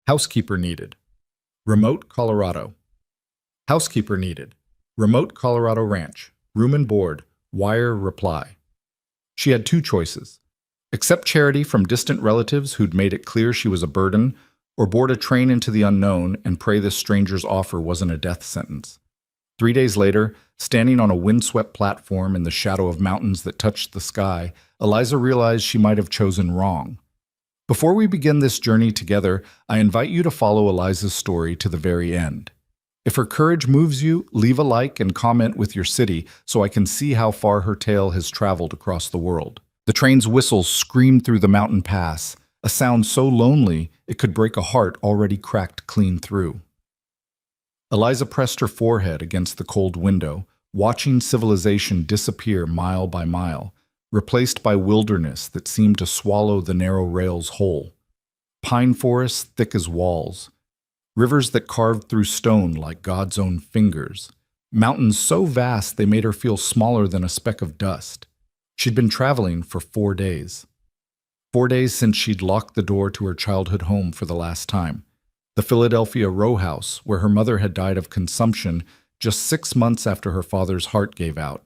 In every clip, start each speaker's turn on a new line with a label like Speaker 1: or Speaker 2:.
Speaker 1: Housekeeper needed. Remote, Colorado. Housekeeper needed. Remote, Colorado ranch. Room and board. Wire reply. She had two choices. Accept charity from distant relatives who'd made it clear she was a burden, or board a train into the unknown and pray this stranger's offer wasn't a death sentence. 3 days later, standing on a windswept platform in the shadow of mountains that touched the sky, Eliza realized she might have chosen wrong. Before we begin this journey together, I invite you to follow Eliza's story to the very end. If her courage moves you, leave a like and comment with your city so I can see how far her tale has traveled across the world. The train's whistle screamed through the mountain pass, a sound so lonely it could break a heart already cracked clean through. Eliza pressed her forehead against the cold window, watching civilization disappear mile by mile, replaced by wilderness that seemed to swallow the narrow rails whole. Pine forests thick as walls, rivers that carved through stone like God's own fingers, mountains so vast they made her feel smaller than a speck of dust. She'd been traveling for 4 days. 4 days since she'd locked the door to her childhood home for the last time, the Philadelphia row house where her mother had died of consumption just 6 months after her father's heart gave out.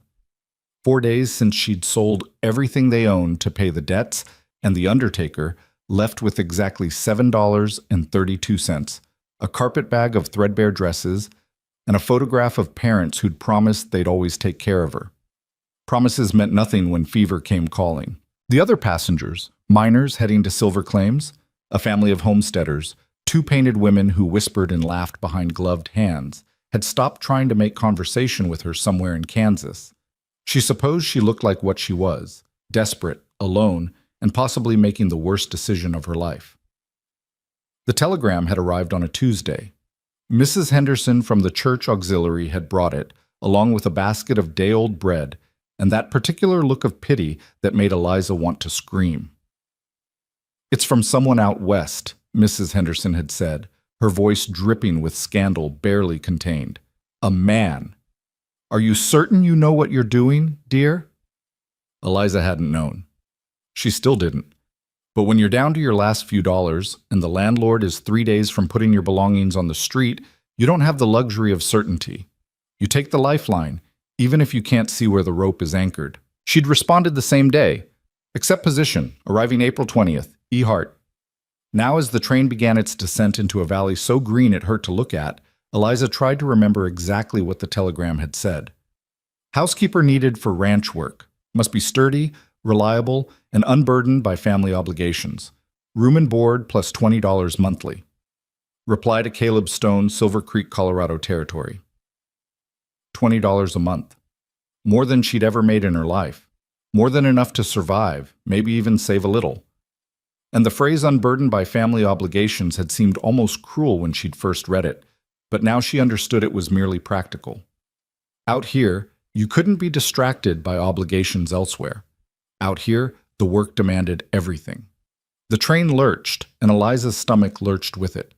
Speaker 1: 4 days since she'd sold everything they owned to pay the debts, and the undertaker left with exactly $7.32, a carpet bag of threadbare dresses, and a photograph of parents who'd promised they'd always take care of her. Promises meant nothing when fever came calling. The other passengers, miners heading to silver claims, a family of homesteaders, 2 painted women who whispered and laughed behind gloved hands, had stopped trying to make conversation with her somewhere in Kansas. She supposed she looked like what she was, desperate, alone, and possibly making the worst decision of her life. The telegram had arrived on a Tuesday. Mrs. Henderson from the church auxiliary had brought it, along with a basket of day-old bread, and that particular look of pity that made Eliza want to scream. "It's from someone out west," Mrs. Henderson had said, her voice dripping with scandal barely contained. "A man. Are you certain you know what you're doing, dear?" Eliza hadn't known. She still didn't. But when you're down to your last few dollars, and the landlord is 3 days from putting your belongings on the street, you don't have the luxury of certainty. You take the lifeline, even if you can't see where the rope is anchored. She'd responded the same day. "Accept position, arriving April 20th, E. Hart." Now as the train began its descent into a valley so green it hurt to look at, Eliza tried to remember exactly what the telegram had said. Housekeeper needed for ranch work. Must be sturdy, reliable, and unburdened by family obligations. Room and board plus $20 monthly. Reply to Caleb Stone, Silver Creek, Colorado Territory. $20 a month. More than she'd ever made in her life. More than enough to survive, maybe even save a little. And the phrase unburdened by family obligations had seemed almost cruel when she'd first read it, but now she understood it was merely practical. Out here, you couldn't be distracted by obligations elsewhere. Out here, the work demanded everything. The train lurched, and Eliza's stomach lurched with it.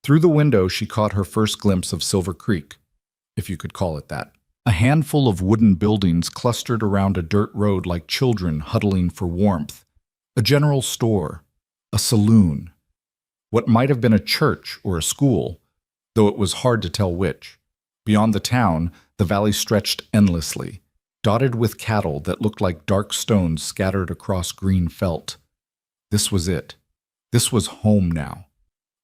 Speaker 1: Through the window, she caught her first glimpse of Silver Creek, if you could call it that. A handful of wooden buildings clustered around a dirt road like children huddling for warmth. A general store, a saloon, what might have been a church or a school, though it was hard to tell which. Beyond the town, the valley stretched endlessly, dotted with cattle that looked like dark stones scattered across green felt. This was it. This was home now.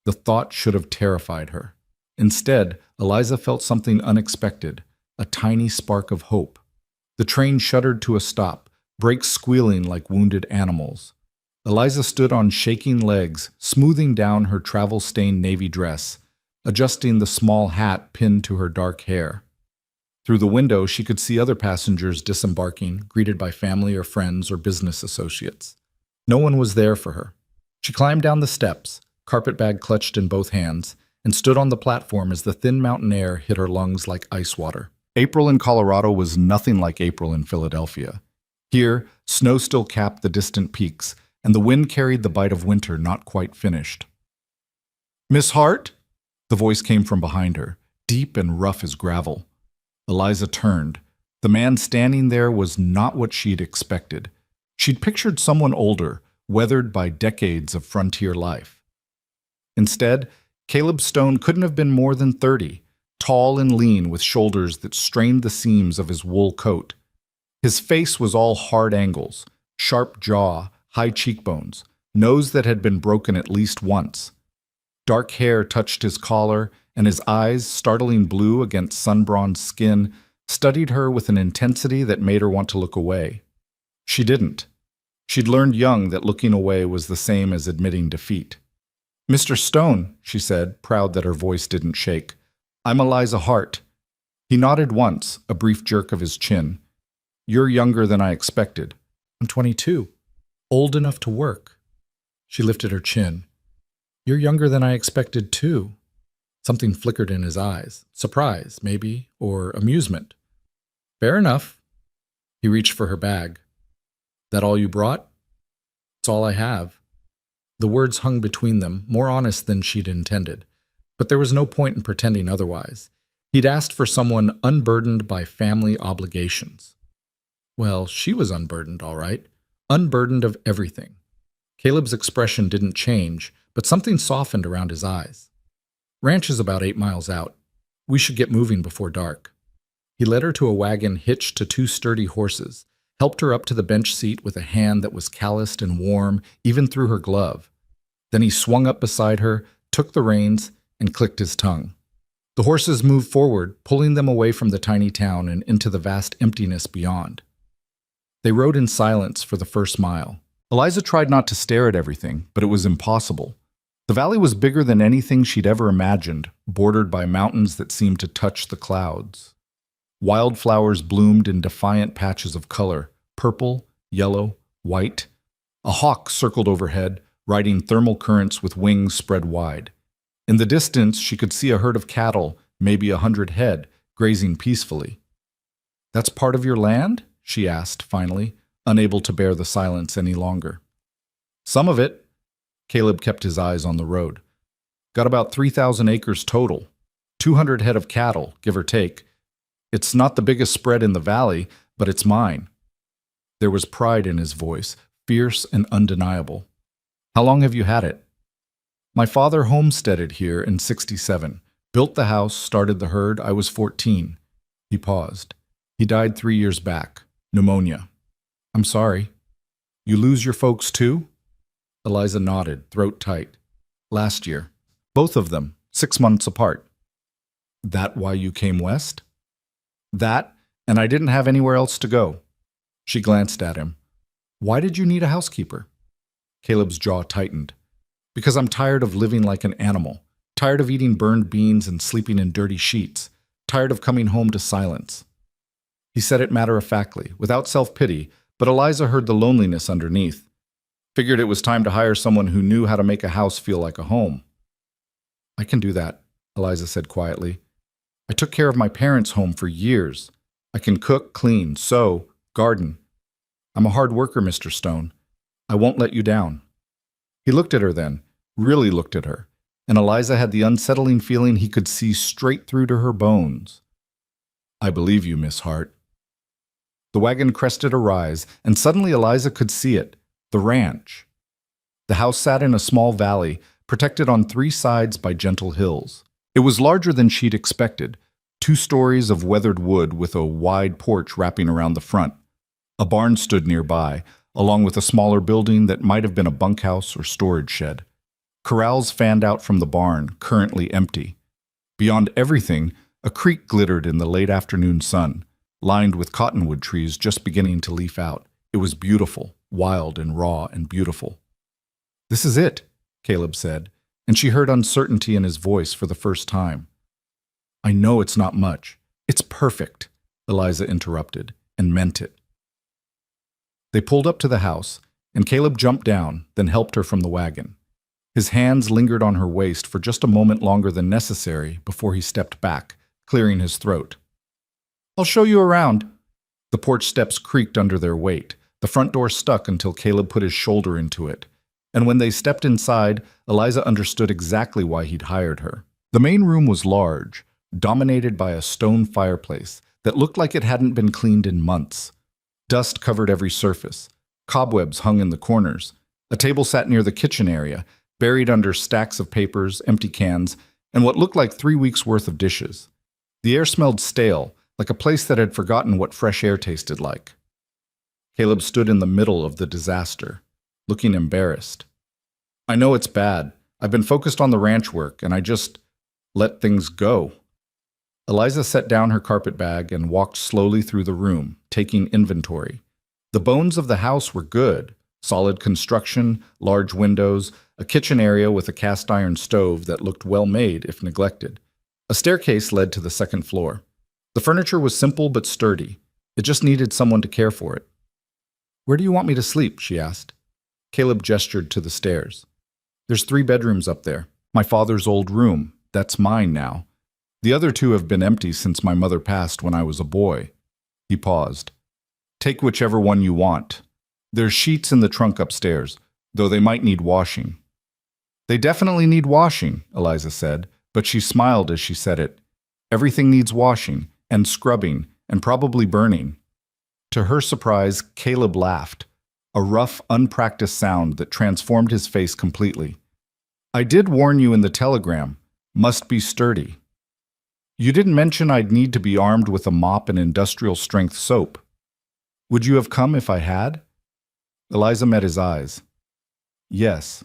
Speaker 1: The thought should have terrified her. Instead, Eliza felt something unexpected, a tiny spark of hope. The train shuddered to a stop, brakes squealing like wounded animals. Eliza stood on shaking legs, smoothing down her travel-stained navy dress, adjusting the small hat pinned to her dark hair. Through the window, she could see other passengers disembarking, greeted by family or friends or business associates. No one was there for her. She climbed down the steps, carpetbag clutched in both hands, and stood on the platform as the thin mountain air hit her lungs like ice water. April in Colorado was nothing like April in Philadelphia. Here, snow still capped the distant peaks, and the wind carried the bite of winter not quite finished. "Miss Hart?" The voice came from behind her, deep and rough as gravel. Eliza turned. The man standing there was not what she'd expected. She'd pictured someone older, weathered by decades of frontier life. Instead, Caleb Stone couldn't have been more than 30, tall and lean with shoulders that strained the seams of his wool coat. His face was all hard angles, sharp jaw, high cheekbones, nose that had been broken at least once. Dark hair touched his collar, and his eyes, startling blue against sun-bronzed skin, studied her with an intensity that made her want to look away. She didn't. She'd learned young that looking away was the same as admitting defeat. "Mr. Stone," she said, proud that her voice didn't shake. "I'm Eliza Hart." He nodded once, a brief jerk of his chin. "You're younger than I expected." "I'm 22. Old enough to work." She lifted her chin. "You're younger than I expected, too." Something flickered in his eyes. Surprise, maybe, or amusement. "Fair enough." He reached for her bag. "That all you brought?" "It's all I have." The words hung between them, more honest than she'd intended. But there was no point in pretending otherwise. He'd asked for someone unburdened by family obligations. Well, she was unburdened, all right. Unburdened of everything. Caleb's expression didn't change, but something softened around his eyes. "Ranch is about 8 miles out. We should get moving before dark." He led her to a wagon hitched to 2 sturdy horses, helped her up to the bench seat with a hand that was calloused and warm, even through her glove. Then he swung up beside her, took the reins, and clicked his tongue. The horses moved forward, pulling them away from the tiny town and into the vast emptiness beyond. They rode in silence for the first mile. Eliza tried not to stare at everything, but it was impossible. The valley was bigger than anything she'd ever imagined, bordered by mountains that seemed to touch the clouds. Wildflowers bloomed in defiant patches of color, purple, yellow, white. A hawk circled overhead, riding thermal currents with wings spread wide. In the distance, she could see a herd of cattle, maybe 100 head, grazing peacefully. "That's part of your land?" she asked, finally, unable to bear the silence any longer. "Some of it." Caleb kept his eyes on the road. "Got about 3,000 acres total. 200 head of cattle, give or take. It's not the biggest spread in the valley, but it's mine." There was pride in his voice, fierce and undeniable. "How long have you had it?" "My father homesteaded here in '67. Built the house, started the herd. I was 14. He paused. "He died 3 years back. Pneumonia." "I'm sorry." "You lose your folks too?" Eliza nodded, throat tight. "Last year. Both of them, 6 months apart." "That why you came west?" "That, and I didn't have anywhere else to go." She glanced at him. "Why did you need a housekeeper?" Caleb's jaw tightened. "Because I'm tired of living like an animal. Tired of eating burned beans and sleeping in dirty sheets. Tired of coming home to silence." He said it matter-of-factly, without self-pity, but Eliza heard the loneliness underneath. Figured it was time to hire someone who knew how to make a house feel like a home. "I can do that," Eliza said quietly. "I took care of my parents' home for years. I can cook, clean, sew, garden. I'm a hard worker, Mr. Stone. I won't let you down." He looked at her then, really looked at her, and Eliza had the unsettling feeling he could see straight through to her bones. "I believe you, Miss Hart." The wagon crested a rise, and suddenly Eliza could see it, the ranch. The house sat in a small valley, protected on 3 sides by gentle hills. It was larger than she'd expected, 2 stories of weathered wood with a wide porch wrapping around the front. A barn stood nearby, along with a smaller building that might have been a bunkhouse or storage shed. Corrals fanned out from the barn, currently empty. Beyond everything, a creek glittered in the late afternoon sun, lined with cottonwood trees just beginning to leaf out. It was beautiful, wild and raw and beautiful. "This is it," Caleb said, and she heard uncertainty in his voice for the first time. "I know it's not much. It's perfect," Eliza interrupted, and meant it. They pulled up to the house, and Caleb jumped down, then helped her from the wagon. His hands lingered on her waist for just a moment longer than necessary before he stepped back, clearing his throat. "I'll show you around." The porch steps creaked under their weight. The front door stuck until Caleb put his shoulder into it. And when they stepped inside, Eliza understood exactly why he'd hired her. The main room was large, dominated by a stone fireplace that looked like it hadn't been cleaned in months. Dust covered every surface. Cobwebs hung in the corners. A table sat near the kitchen area, buried under stacks of papers, empty cans, and what looked like 3 weeks' worth of dishes. The air smelled stale, like a place that had forgotten what fresh air tasted like. Caleb stood in the middle of the disaster, looking embarrassed. I know it's bad. I've been focused on the ranch work, and I just let things go. Eliza set down her carpet bag and walked slowly through the room, taking inventory. The bones of the house were good. Solid construction, large windows, a kitchen area with a cast iron stove that looked well made if neglected. A staircase led to the second floor. The furniture was simple but sturdy. It just needed someone to care for it. Where do you want me to sleep? She asked. Caleb gestured to the stairs. There's 3 bedrooms up there. My father's old room. That's mine now. The other 2 have been empty since my mother passed when I was a boy. He paused. Take whichever one you want. There's sheets in the trunk upstairs, though they might need washing. They definitely need washing, Eliza said, but she smiled as she said it. Everything needs washing, and scrubbing, and probably burning. To her surprise, Caleb laughed, a rough, unpracticed sound that transformed his face completely. I did warn you in the telegram. Must be sturdy. You didn't mention I'd need to be armed with a mop and industrial-strength soap. Would you have come if I had? Eliza met his eyes. Yes.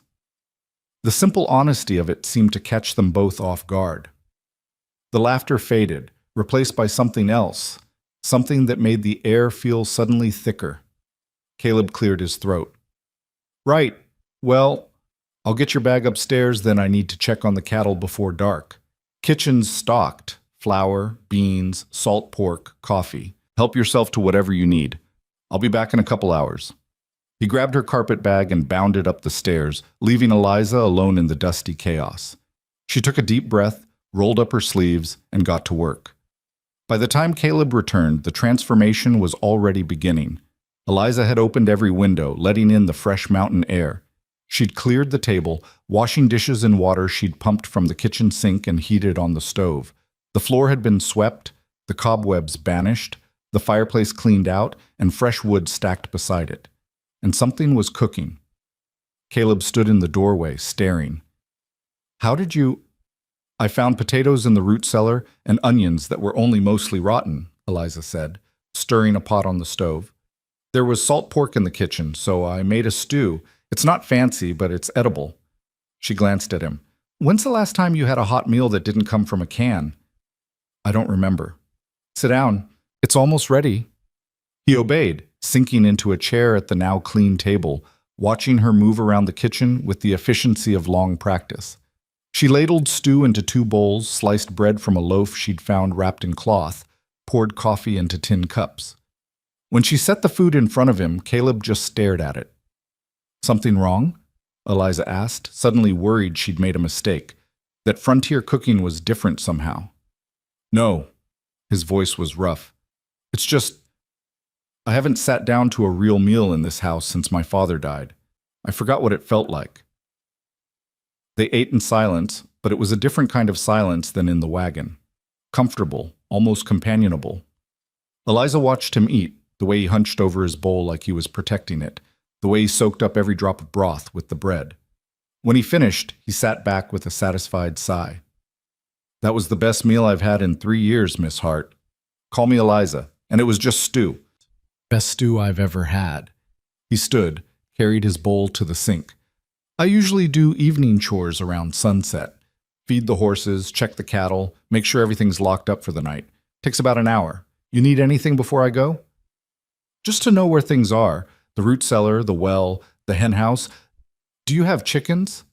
Speaker 1: The simple honesty of it seemed to catch them both off guard. The laughter faded, replaced by something else, something that made the air feel suddenly thicker. Caleb cleared his throat. Right. Well, I'll get your bag upstairs, then I need to check on the cattle before dark. Kitchen's stocked. Flour, beans, salt pork, coffee. Help yourself to whatever you need. I'll be back in a couple hours. He grabbed her carpet bag and bounded up the stairs, leaving Eliza alone in the dusty chaos. She took a deep breath, rolled up her sleeves, and got to work. By the time Caleb returned, the transformation was already beginning. Eliza had opened every window, letting in the fresh mountain air. She'd cleared the table, washing dishes in water she'd pumped from the kitchen sink and heated on the stove. The floor had been swept, the cobwebs banished, the fireplace cleaned out, and fresh wood stacked beside it. And something was cooking. Caleb stood in the doorway, staring. How did you... I found potatoes in the root cellar and onions that were only mostly rotten, Eliza said, stirring a pot on the stove. There was salt pork in the kitchen, so I made a stew. It's not fancy, but it's edible. She glanced at him. When's the last time you had a hot meal that didn't come from a can? I don't remember. Sit down. It's almost ready. He obeyed, sinking into a chair at the now clean table, watching her move around the kitchen with the efficiency of long practice. She ladled stew into 2 bowls, sliced bread from a loaf she'd found wrapped in cloth, poured coffee into tin cups. When she set the food in front of him, Caleb just stared at it. Something wrong? Eliza asked, suddenly worried she'd made a mistake, that frontier cooking was different somehow. No. His voice was rough. It's just, I haven't sat down to a real meal in this house since my father died. I forgot what it felt like. They ate in silence, but it was a different kind of silence than in the wagon. Comfortable, almost companionable. Eliza watched him eat, the way he hunched over his bowl like he was protecting it, the way he soaked up every drop of broth with the bread. When he finished, he sat back with a satisfied sigh. That was the best meal I've had in 3 years, Miss Hart. Call me Eliza, and it was just stew. Best stew I've ever had. He stood, carried his bowl to the sink. I usually do evening chores around sunset. Feed the horses, check the cattle, make sure everything's locked up for the night. Takes about an hour. You need anything before I go? Just to know where things are. The root cellar, the well, the hen house. Do you have chickens?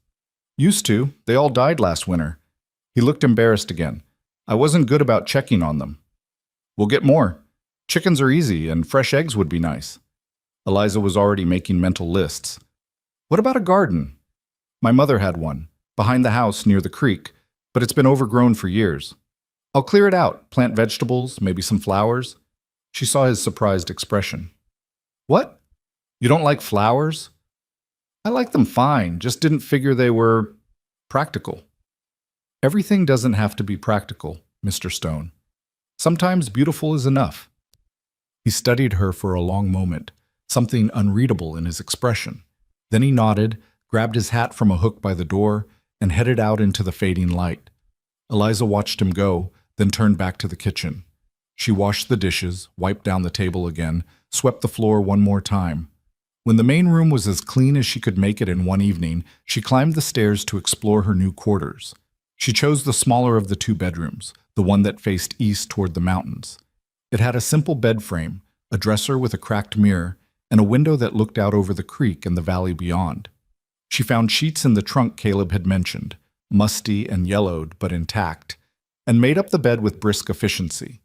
Speaker 1: Used to. They all died last winter. He looked embarrassed again. I wasn't good about checking on them. We'll get more. Chickens are easy, and fresh eggs would be nice. Eliza was already making mental lists. What about a garden? My mother had one, behind the house near the creek, but it's been overgrown for years. I'll clear it out, plant vegetables, maybe some flowers. She saw his surprised expression. What? You don't like flowers? I like them fine, just didn't figure they were practical. Everything doesn't have to be practical, Mr. Stone. Sometimes beautiful is enough. He studied her for a long moment, something unreadable in his expression. Then he nodded, grabbed his hat from a hook by the door, and headed out into the fading light. Eliza watched him go, then turned back to the kitchen. She washed the dishes, wiped down the table again, swept the floor one more time. When the main room was as clean as she could make it in one evening, she climbed the stairs to explore her new quarters. She chose the smaller of the two bedrooms, the one that faced east toward the mountains. It had a simple bed frame, a dresser with a cracked mirror, and a window that looked out over the creek and the valley beyond. She found sheets in the trunk Caleb had mentioned, musty and yellowed but intact, and made up the bed with brisk efficiency.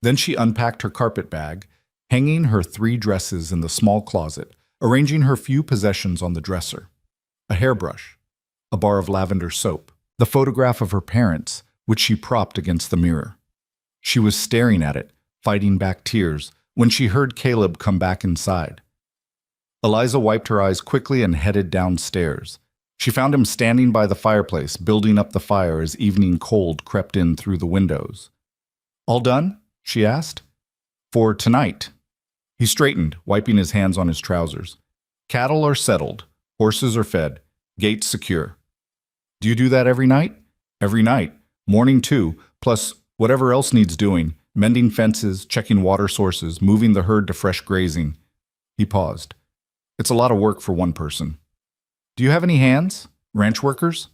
Speaker 1: Then she unpacked her carpet bag, hanging her 3 dresses in the small closet, arranging her few possessions on the dresser. A hairbrush, a bar of lavender soap, the photograph of her parents, which she propped against the mirror. She was staring at it, fighting back tears, when she heard Caleb come back inside. Eliza wiped her eyes quickly and headed downstairs. She found him standing by the fireplace, building up the fire as evening cold crept in through the windows. "All done?" she asked. "For tonight." He straightened, wiping his hands on his trousers. "Cattle are settled, horses are fed, gates secure." "Do you do that every night?" "Every night. Morning too, plus whatever else needs doing, mending fences, checking water sources, moving the herd to fresh grazing." He paused. "It's a lot of work for one person." "Do you have any hands? Ranch workers?"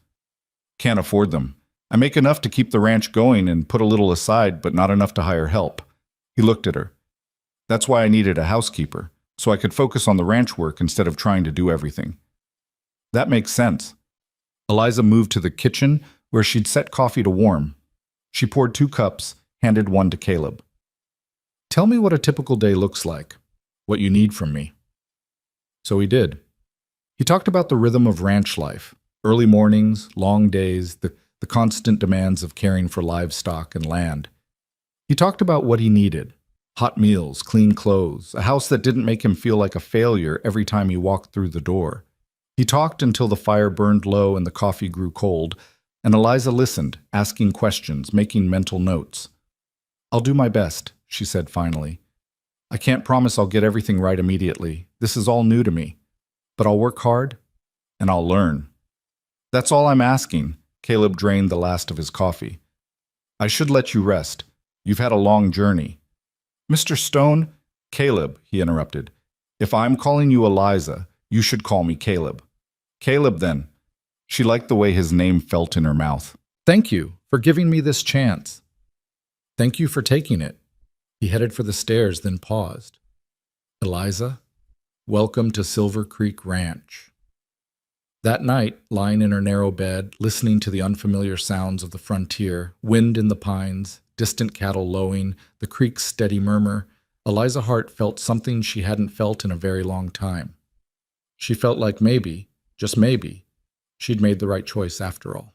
Speaker 1: "Can't afford them. I make enough to keep the ranch going and put a little aside, but not enough to hire help." He looked at her. "That's why I needed a housekeeper, so I could focus on the ranch work instead of trying to do everything." "That makes sense." Eliza moved to the kitchen, where she'd set coffee to warm. She poured 2 cups, handed one to Caleb. "Tell me what a typical day looks like, what you need from me." So he did. He talked about the rhythm of ranch life, early mornings, long days, the constant demands of caring for livestock and land. He talked about what he needed: hot meals, clean clothes, a house that didn't make him feel like a failure every time he walked through the door. He talked until the fire burned low and the coffee grew cold, and Eliza listened, asking questions, making mental notes. "I'll do my best," she said finally. "I can't promise I'll get everything right immediately. This is all new to me. But I'll work hard, and I'll learn." "That's all I'm asking." Caleb drained the last of his coffee. "I should let you rest. You've had a long journey." "Mr. Stone—" "Caleb," he interrupted. "If I'm calling you Eliza, you should call me Caleb." "Caleb, then." She liked the way his name felt in her mouth. "Thank you for giving me this chance." "Thank you for taking it." He headed for the stairs, then paused. "Eliza, welcome to Silver Creek Ranch." That night, lying in her narrow bed, listening to the unfamiliar sounds of the frontier, wind in the pines, distant cattle lowing, the creek's steady murmur, Eliza Hart felt something she hadn't felt in a very long time. She felt like maybe, just maybe, she'd made the right choice after all.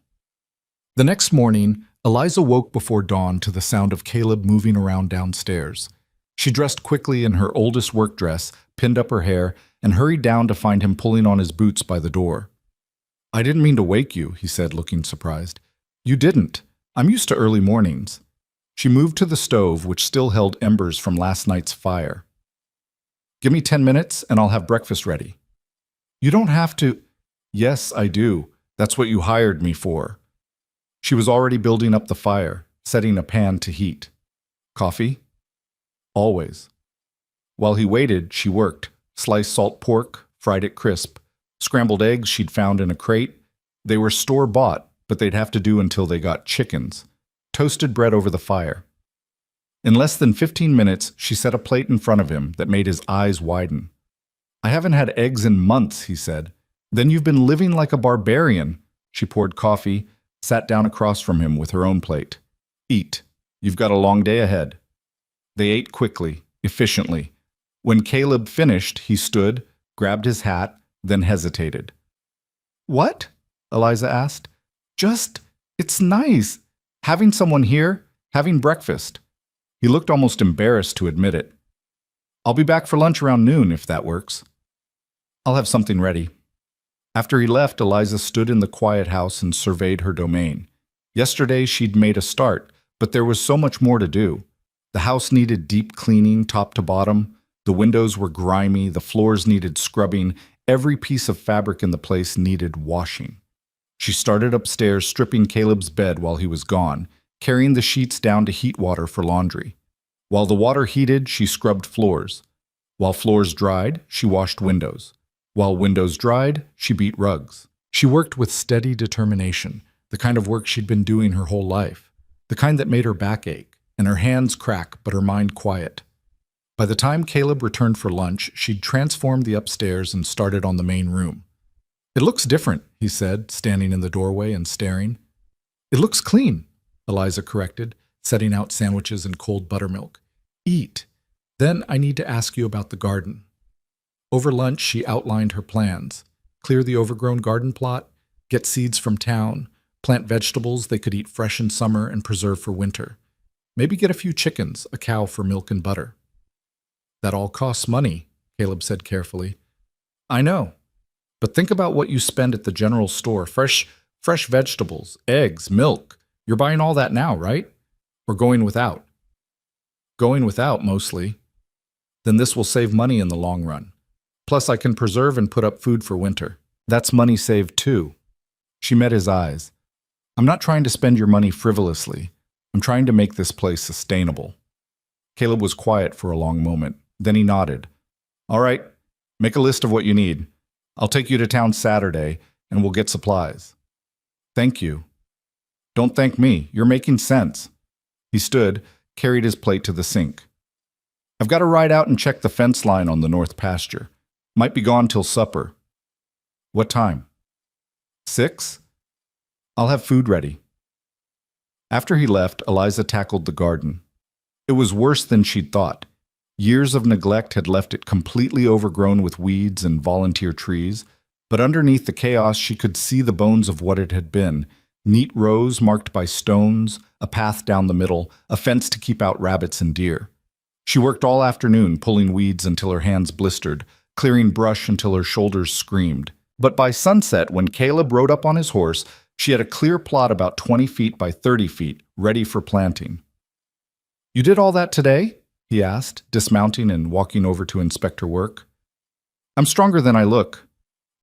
Speaker 1: The next morning, Eliza woke before dawn to the sound of Caleb moving around downstairs. She dressed quickly in her oldest work dress, pinned up her hair, and hurried down to find him pulling on his boots by the door. "I didn't mean to wake you," he said, looking surprised. "You didn't. I'm used to early mornings." She moved to the stove, which still held embers from last night's fire. "Give me 10 minutes, and I'll have breakfast ready." "You don't have to—" "Yes, I do. That's what you hired me for." She was already building up the fire, setting a pan to heat. "Coffee?" "Always." While he waited, she worked. Sliced salt pork, fried it crisp. Scrambled eggs she'd found in a crate. They were store-bought, but they'd have to do until they got chickens. Toasted bread over the fire. In less than 15 minutes, she set a plate in front of him that made his eyes widen. "I haven't had eggs in months," he said. "Then you've been living like a barbarian." She poured coffee, sat down across from him with her own plate. "Eat. You've got a long day ahead." They ate quickly, efficiently. When Caleb finished, he stood, grabbed his hat, then hesitated. "What?" Eliza asked. It's nice. Having someone here, having breakfast." He looked almost embarrassed to admit it. "I'll be back for lunch around noon, if that works." "I'll have something ready." After he left, Eliza stood in the quiet house and surveyed her domain. Yesterday she'd made a start, but there was so much more to do. The house needed deep cleaning top to bottom. The windows were grimy, the floors needed scrubbing, Every piece of fabric in the place needed washing. She started upstairs, stripping Caleb's bed while he was gone, carrying the sheets down to heat water for laundry. While the water heated, she scrubbed floors. While floors dried, she washed windows. While windows dried, she beat rugs. She worked with steady determination, the kind of work she'd been doing her whole life, the kind that made her back ache and her hands crack but her mind quiet. By the time Caleb returned for lunch, she'd transformed the upstairs and started on the main room. "It looks different," he said, standing in the doorway and staring. "It looks clean," Eliza corrected, setting out sandwiches and cold buttermilk. "Eat. Then I need to ask you about the garden." Over lunch, she outlined her plans. Clear the overgrown garden plot, get seeds from town, plant vegetables they could eat fresh in summer and preserve for winter. Maybe get a few chickens, a cow for milk and butter. "That all costs money," Caleb said carefully. "I know. But think about what you spend at the general store. Fresh vegetables, eggs, milk. You're buying all that now, right? Or going without?" "Going without, mostly." "Then this will save money in the long run. Plus, I can preserve and put up food for winter. That's money saved too." She met his eyes. "I'm not trying to spend your money frivolously. I'm trying to make this place sustainable." Caleb was quiet for a long moment. Then he nodded. "All right, make a list of what you need. I'll take you to town Saturday, and we'll get supplies." "Thank you." "Don't thank me. You're making sense." He stood, carried his plate to the sink. "I've got to ride out and check the fence line on the north pasture. Might be gone till supper." "What time?" 6? "I'll have food ready." After he left, Eliza tackled the garden. It was worse than she'd thought. Years of neglect had left it completely overgrown with weeds and volunteer trees, but underneath the chaos she could see the bones of what it had been: neat rows marked by stones, a path down the middle, a fence to keep out rabbits and deer. She worked all afternoon, pulling weeds until her hands blistered, clearing brush until her shoulders screamed. But by sunset, when Caleb rode up on his horse, she had a clear plot about 20 feet by 30 feet, ready for planting. "You did all that today?" he asked, dismounting and walking over to inspect her work. "I'm stronger than I look."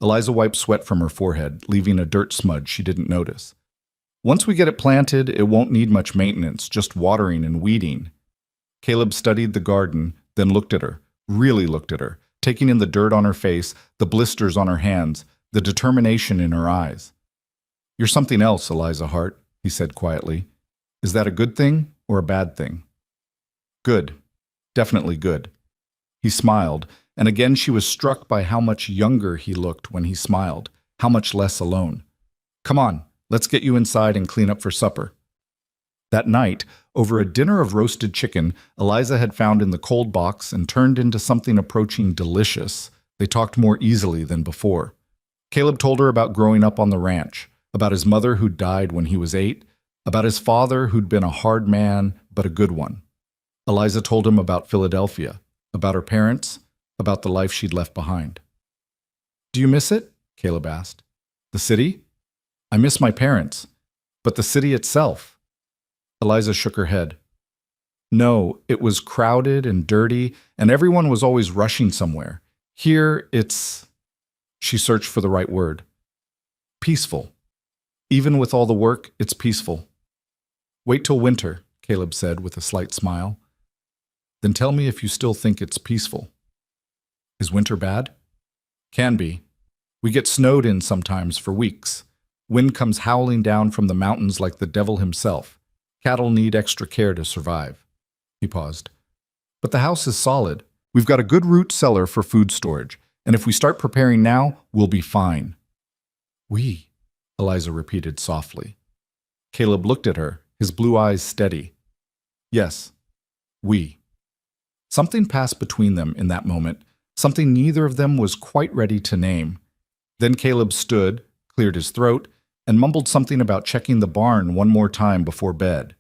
Speaker 1: Eliza wiped sweat from her forehead, leaving a dirt smudge she didn't notice. "Once we get it planted, it won't need much maintenance, just watering and weeding." Caleb studied the garden, then looked at her, really looked at her, taking in the dirt on her face, the blisters on her hands, the determination in her eyes. "You're something else, Eliza Hart," he said quietly. "Is that a good thing or a bad thing?" "Good. Definitely good." He smiled, and again she was struck by how much younger he looked when he smiled, how much less alone. "Come on, let's get you inside and clean up for supper." That night, over a dinner of roasted chicken Eliza had found in the cold box and turned into something approaching delicious, they talked more easily than before. Caleb told her about growing up on the ranch, about his mother who'd died when he was 8, about his father who'd been a hard man but a good one. Eliza told him about Philadelphia, about her parents, about the life she'd left behind. "Do you miss it?" Caleb asked. "The city? I miss my parents. But the city itself?" Eliza shook her head. "No, it was crowded and dirty, and everyone was always rushing somewhere. Here, it's..." She searched for the right word. "Peaceful. Even with all the work, it's peaceful." "Wait till winter," Caleb said with a slight smile. "Then tell me if you still think it's peaceful." "Is winter bad?" "Can be. We get snowed in sometimes for weeks. Wind comes howling down from the mountains like the devil himself. Cattle need extra care to survive." He paused. "But the house is solid. We've got a good root cellar for food storage, and if we start preparing now, we'll be fine." "We," Eliza repeated softly. Caleb looked at her, his blue eyes steady. "Yes, we." Something passed between them in that moment, something neither of them was quite ready to name. Then Caleb stood, cleared his throat, and mumbled something about checking the barn one more time before bed.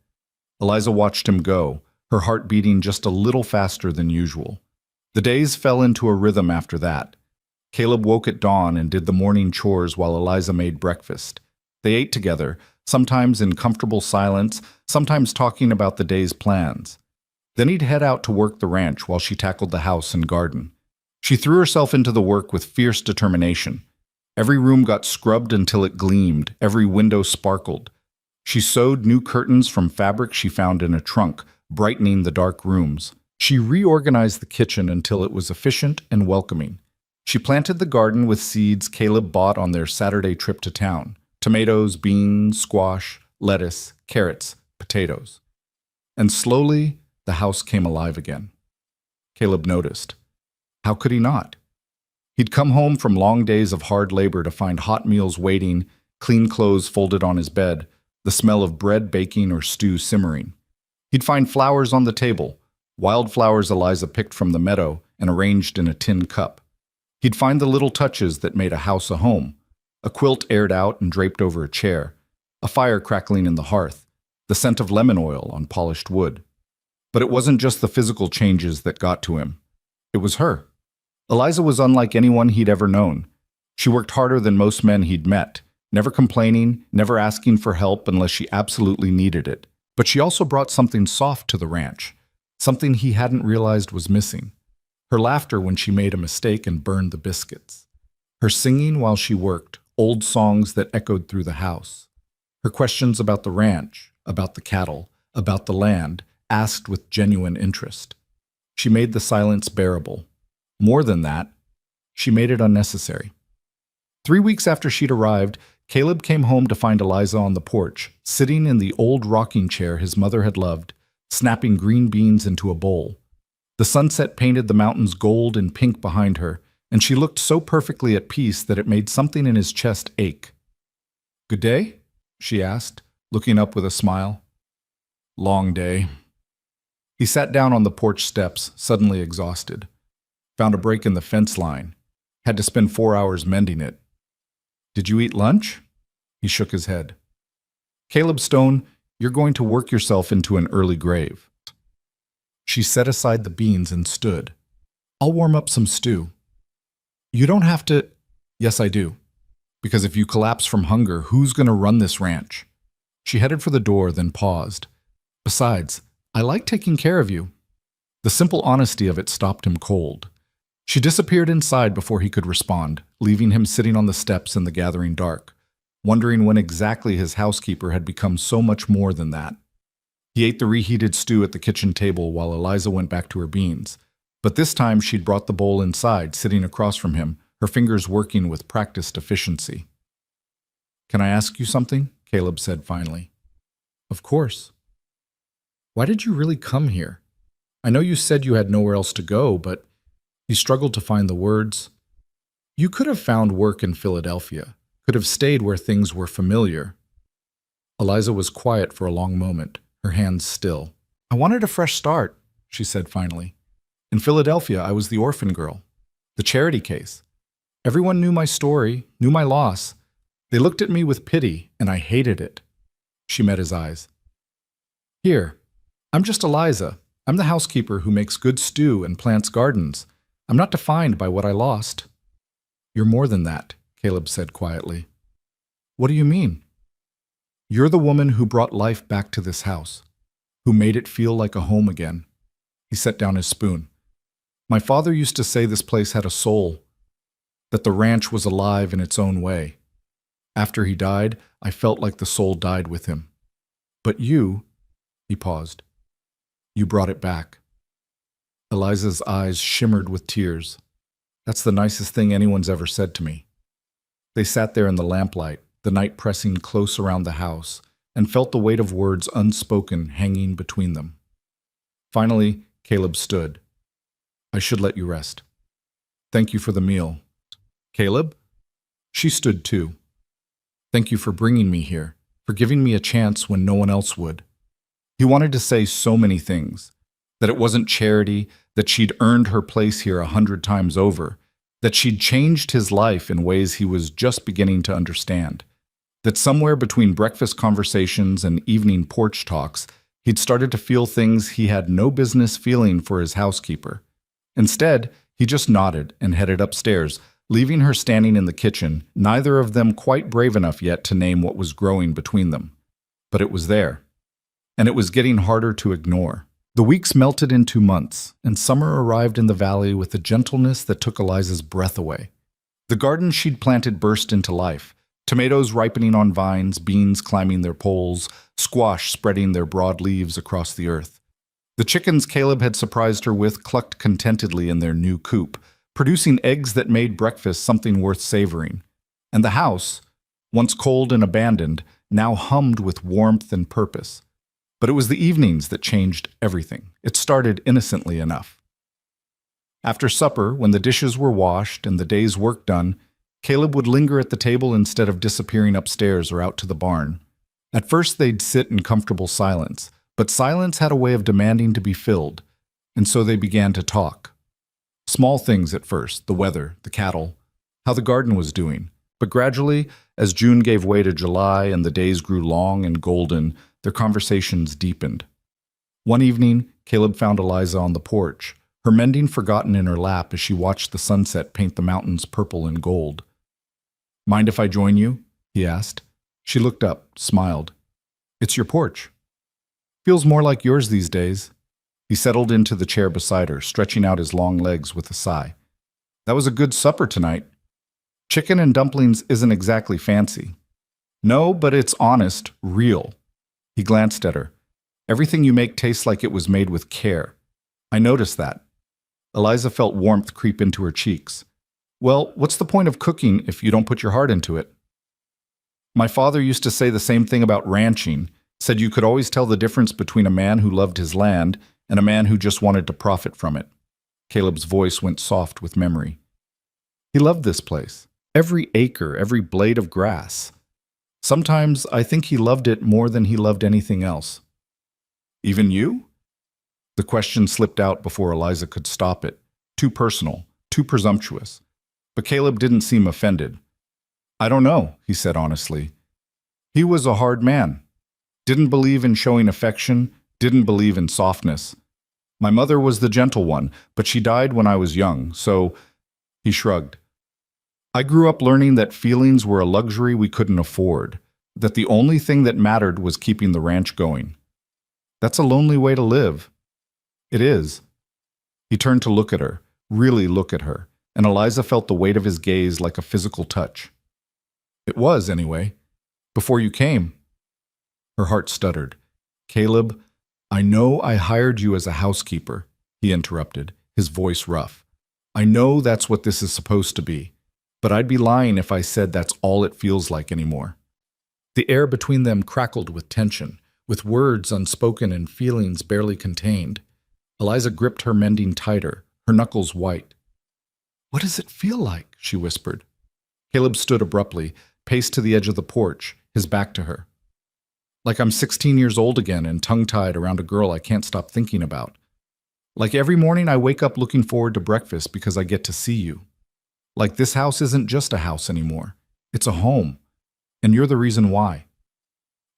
Speaker 1: Eliza watched him go, her heart beating just a little faster than usual. The days fell into a rhythm after that. Caleb woke at dawn and did the morning chores while Eliza made breakfast. They ate together, sometimes in comfortable silence, sometimes talking about the day's plans. Then he'd head out to work the ranch while she tackled the house and garden. She threw herself into the work with fierce determination. Every room got scrubbed until it gleamed, every window sparkled. She sewed new curtains from fabric she found in a trunk, brightening the dark rooms. She reorganized the kitchen until it was efficient and welcoming. She planted the garden with seeds Caleb bought on their Saturday trip to town: tomatoes, beans, squash, lettuce, carrots, potatoes. And slowly, the house came alive again. Caleb noticed. How could he not? He'd come home from long days of hard labor to find hot meals waiting, clean clothes folded on his bed, the smell of bread baking or stew simmering. He'd find flowers on the table, wildflowers Eliza picked from the meadow and arranged in a tin cup. He'd find the little touches that made a house a home: a quilt aired out and draped over a chair, a fire crackling in the hearth, the scent of lemon oil on polished wood. But it wasn't just the physical changes that got to him. It was her. Eliza was unlike anyone he'd ever known. She worked harder than most men he'd met, never complaining, never asking for help unless she absolutely needed it. But she also brought something soft to the ranch, something he hadn't realized was missing. Her laughter when she made a mistake and burned the biscuits. Her singing while she worked, old songs that echoed through the house. Her questions about the ranch, about the cattle, about the land, asked with genuine interest. She made the silence bearable. More than that, she made it unnecessary. 3 weeks after she'd arrived, Caleb came home to find Eliza on the porch, sitting in the old rocking chair his mother had loved, snapping green beans into a bowl. The sunset painted the mountains gold and pink behind her, and she looked so perfectly at peace that it made something in his chest ache. "Good day?" she asked, looking up with a smile. "Long day." He sat down on the porch steps, suddenly exhausted. Found a break in the fence line. Had to spend 4 hours mending it. "Did you eat lunch?" He shook his head. "Caleb Stone, you're going to work yourself into an early grave." She set aside the beans and stood. "I'll warm up some stew." "You don't have to—" "Yes, I do. Because if you collapse from hunger, who's going to run this ranch?" She headed for the door, then paused. "Besides, I like taking care of you." The simple honesty of it stopped him cold. She disappeared inside before he could respond, leaving him sitting on the steps in the gathering dark, wondering when exactly his housekeeper had become so much more than that. He ate the reheated stew at the kitchen table while Eliza went back to her beans. But this time she'd brought the bowl inside, sitting across from him, her fingers working with practiced efficiency. "Can I ask you something?" Caleb said finally. "Of course." "Why did you really come here? I know you said you had nowhere else to go, but—" He struggled to find the words. "You could have found work in Philadelphia, could have stayed where things were familiar." Eliza was quiet for a long moment, her hands still. "I wanted a fresh start," she said finally. "In Philadelphia, I was the orphan girl, the charity case. Everyone knew my story, knew my loss. They looked at me with pity, and I hated it." She met his eyes. "Here, I'm just Eliza. I'm the housekeeper who makes good stew and plants gardens. I'm not defined by what I lost." "You're more than that," Caleb said quietly. "What do you mean?" "You're the woman who brought life back to this house, who made it feel like a home again." He set down his spoon. "My father used to say this place had a soul, that the ranch was alive in its own way. After he died, I felt like the soul died with him. But you—" he paused. "You brought it back." Eliza's eyes shimmered with tears. "That's the nicest thing anyone's ever said to me." They sat there in the lamplight, the night pressing close around the house, and felt the weight of words unspoken hanging between them. Finally, Caleb stood. "I should let you rest. Thank you for the meal." "Caleb?" She stood too. "Thank you for bringing me here, for giving me a chance when no one else would." He wanted to say so many things. That it wasn't charity, that she'd earned her place here 100 times over, that she'd changed his life in ways he was just beginning to understand, that somewhere between breakfast conversations and evening porch talks, he'd started to feel things he had no business feeling for his housekeeper. Instead, he just nodded and headed upstairs, leaving her standing in the kitchen, neither of them quite brave enough yet to name what was growing between them. But it was there, and it was getting harder to ignore. The weeks melted into months, and summer arrived in the valley with a gentleness that took Eliza's breath away. The garden she'd planted burst into life, tomatoes ripening on vines, beans climbing their poles, squash spreading their broad leaves across the earth. The chickens Caleb had surprised her with clucked contentedly in their new coop, producing eggs that made breakfast something worth savoring. And the house, once cold and abandoned, now hummed with warmth and purpose. But it was the evenings that changed everything. It started innocently enough. After supper, when the dishes were washed and the day's work done, Caleb would linger at the table instead of disappearing upstairs or out to the barn. At first they'd sit in comfortable silence, but silence had a way of demanding to be filled, and so they began to talk. Small things at first, the weather, the cattle, how the garden was doing. But gradually, as June gave way to July and the days grew long and golden, their conversations deepened. One evening, Caleb found Eliza on the porch, her mending forgotten in her lap as she watched the sunset paint the mountains purple and gold. "Mind if I join you?" he asked. She looked up, smiled. "It's your porch." "Feels more like yours these days." He settled into the chair beside her, stretching out his long legs with a sigh. "That was a good supper tonight." "Chicken and dumplings isn't exactly fancy." "No, but it's honest, real." He glanced at her. "Everything you make tastes like it was made with care." "I noticed that." Eliza felt warmth creep into her cheeks. "Well, what's the point of cooking if you don't put your heart into it?" "My father used to say the same thing about ranching, said you could always tell the difference between a man who loved his land and a man who just wanted to profit from it." Caleb's voice went soft with memory. He loved this place. Every acre, every blade of grass. Sometimes I think he loved it more than he loved anything else. "Even you?" The question slipped out before Eliza could stop it. Too personal, too presumptuous. But Caleb didn't seem offended. "I don't know," he said honestly. "He was a hard man. Didn't believe in showing affection, didn't believe in softness. My mother was the gentle one, but she died when I was young, so—" He shrugged. "I grew up learning that feelings were a luxury we couldn't afford, that the only thing that mattered was keeping the ranch going. That's a lonely way to live." "It is." He turned to look at her, really look at her, and Eliza felt the weight of his gaze like a physical touch. "It was, anyway. Before you came." Her heart stuttered. "Caleb, I know I hired you as a housekeeper," he interrupted, his voice rough. "I know that's what this is supposed to be, but I'd be lying if I said that's all it feels like anymore." The air between them crackled with tension, with words unspoken and feelings barely contained. Eliza gripped her mending tighter, her knuckles white. "What does it feel like?" she whispered. Caleb stood abruptly, paced to the edge of the porch, his back to her. "Like I'm 16 years old again and tongue-tied around a girl I can't stop thinking about. Like every morning I wake up looking forward to breakfast because I get to see you. Like this house isn't just a house anymore. It's a home. And you're the reason why."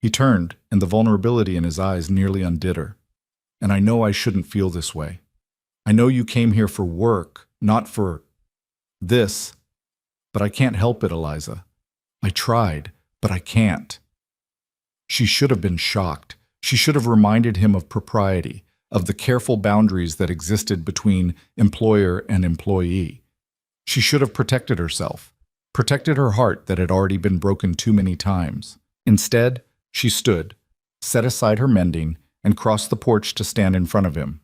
Speaker 1: He turned, and the vulnerability in his eyes nearly undid her. "And I know I shouldn't feel this way. I know you came here for work, not for this. But I can't help it, Eliza. I tried, but I can't." She should have been shocked. She should have reminded him of propriety, of the careful boundaries that existed between employer and employee. She should have protected herself, protected her heart that had already been broken too many times. Instead, she stood, set aside her mending, and crossed the porch to stand in front of him.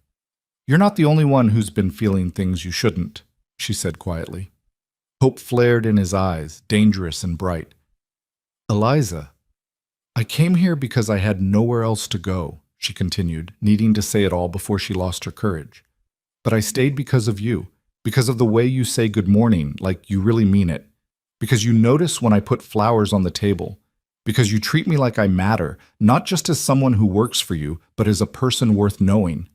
Speaker 1: "You're not the only one who's been feeling things you shouldn't," she said quietly. Hope flared in his eyes, dangerous and bright. "Eliza, I came here because I had nowhere else to go," she continued, needing to say it all before she lost her courage. "But I stayed because of you, because of the way you say good morning, like you really mean it, because you notice when I put flowers on the table, because you treat me like I matter, not just as someone who works for you, but as a person worth knowing."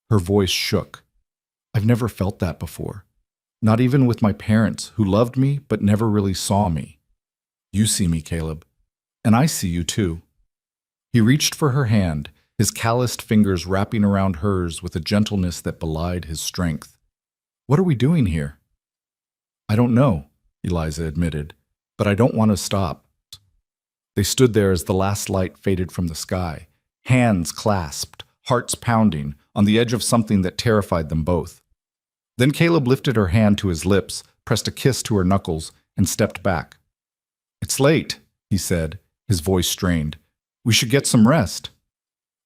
Speaker 1: Her voice shook. "I've never felt that before. Not even with my parents, who loved me but never really saw me. You see me, Caleb, and I see you too." He reached for her hand, his calloused fingers wrapping around hers with a gentleness that belied his strength. "What are we doing here?" "I don't know," Eliza admitted, "but I don't want to stop." They stood there as the last light faded from the sky, hands clasped, hearts pounding, on the edge of something that terrified them both. Then Caleb lifted her hand to his lips, pressed a kiss to her knuckles, and stepped back. "It's late," he said, his voice strained. "We should get some rest."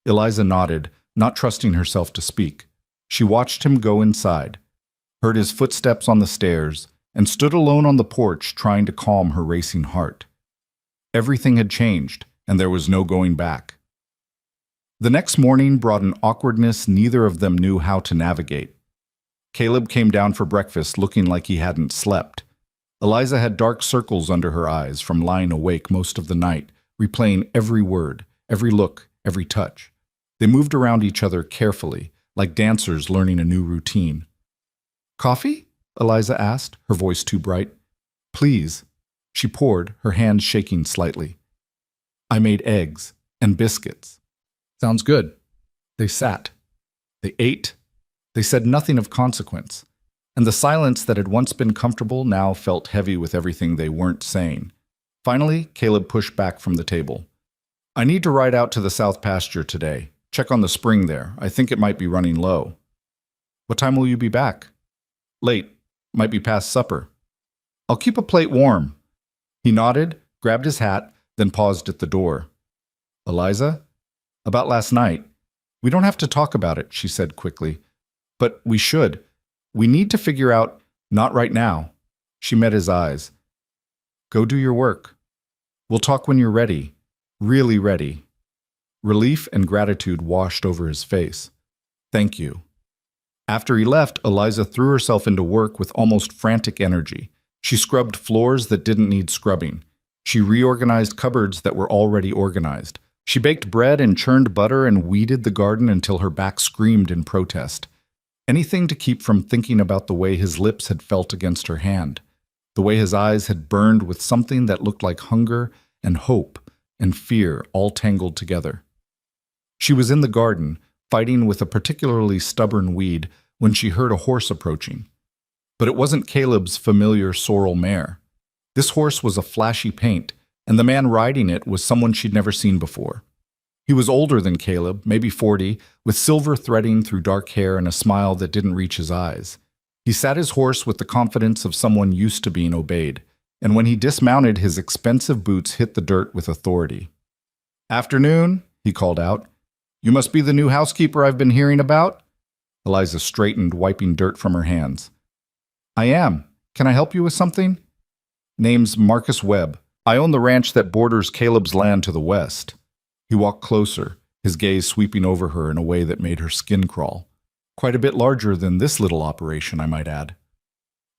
Speaker 1: Eliza nodded, not trusting herself to speak. She watched him go inside, heard his footsteps on the stairs, and stood alone on the porch trying to calm her racing heart. Everything had changed, and there was no going back. The next morning brought an awkwardness neither of them knew how to navigate. Caleb came down for breakfast looking like he hadn't slept. Eliza had dark circles under her eyes from lying awake most of the night, replaying every word, every look, every touch. They moved around each other carefully, like dancers learning a new routine. "Coffee?" Eliza asked, her voice too bright. "Please." She poured, her hands shaking slightly. "I made eggs and biscuits." "Sounds good." They sat. They ate. They said nothing of consequence. And the silence that had once been comfortable now felt heavy with everything they weren't saying. Finally, Caleb pushed back from the table. "I need to ride out to the south pasture today. Check on the spring there. I think it might be running low." "What time will you be back?" "Late. Might be past supper." "I'll keep a plate warm." He nodded, grabbed his hat, then paused at the door. "Eliza? About last night. We don't have to talk about it," she said quickly. "But we should. We need to figure out, not right now." She met his eyes. "Go do your work. We'll talk when you're ready. Really ready." Relief and gratitude washed over his face. "Thank you." After he left, Eliza threw herself into work with almost frantic energy. She scrubbed floors that didn't need scrubbing. She reorganized cupboards that were already organized. She baked bread and churned butter and weeded the garden until her back screamed in protest. Anything to keep from thinking about the way his lips had felt against her hand, the way his eyes had burned with something that looked like hunger and hope and fear all tangled together. She was in the garden, fighting with a particularly stubborn weed, when she heard a horse approaching. But it wasn't Caleb's familiar sorrel mare. This horse was a flashy paint, and the man riding it was someone she'd never seen before. He was older than Caleb, maybe 40, with silver threading through dark hair and a smile that didn't reach his eyes. He sat his horse with the confidence of someone used to being obeyed, and when he dismounted, his expensive boots hit the dirt with authority. "Afternoon," he called out. "You must be the new housekeeper I've been hearing about?" Eliza straightened, wiping dirt from her hands. "I am. Can I help you with something?" "Name's Marcus Webb. I own the ranch that borders Caleb's land to the west." He walked closer, his gaze sweeping over her in a way that made her skin crawl. Quite a bit larger than this little operation, I might add.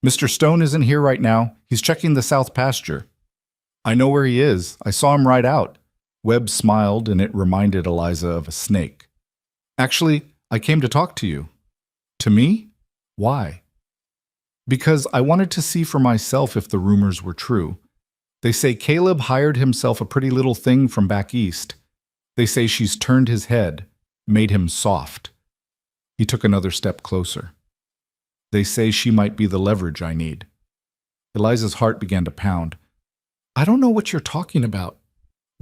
Speaker 1: "Mr. Stone isn't here right now. He's checking the south pasture." "I know where he is. I saw him ride out." Webb smiled, and it reminded Eliza of a snake. "Actually, I came to talk to you." "To me? Why?" "Because I wanted to see for myself if the rumors were true. They say Caleb hired himself a pretty little thing from back east. They say she's turned his head, made him soft." He took another step closer. "They say she might be the leverage I need." Eliza's heart began to pound. "I don't know what you're talking about."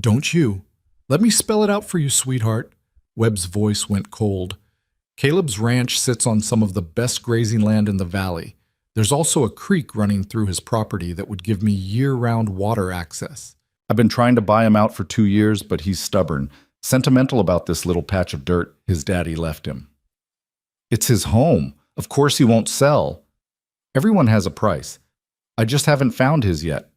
Speaker 1: "Don't you? Let me spell it out for you, sweetheart." Webb's voice went cold. "Caleb's ranch sits on some of the best grazing land in the valley. There's also a creek running through his property that would give me year-round water access. I've been trying to buy him out for 2 years, but he's stubborn, sentimental about this little patch of dirt his daddy left him. It's his home. Of course he won't sell. Everyone has a price. I just haven't found his yet."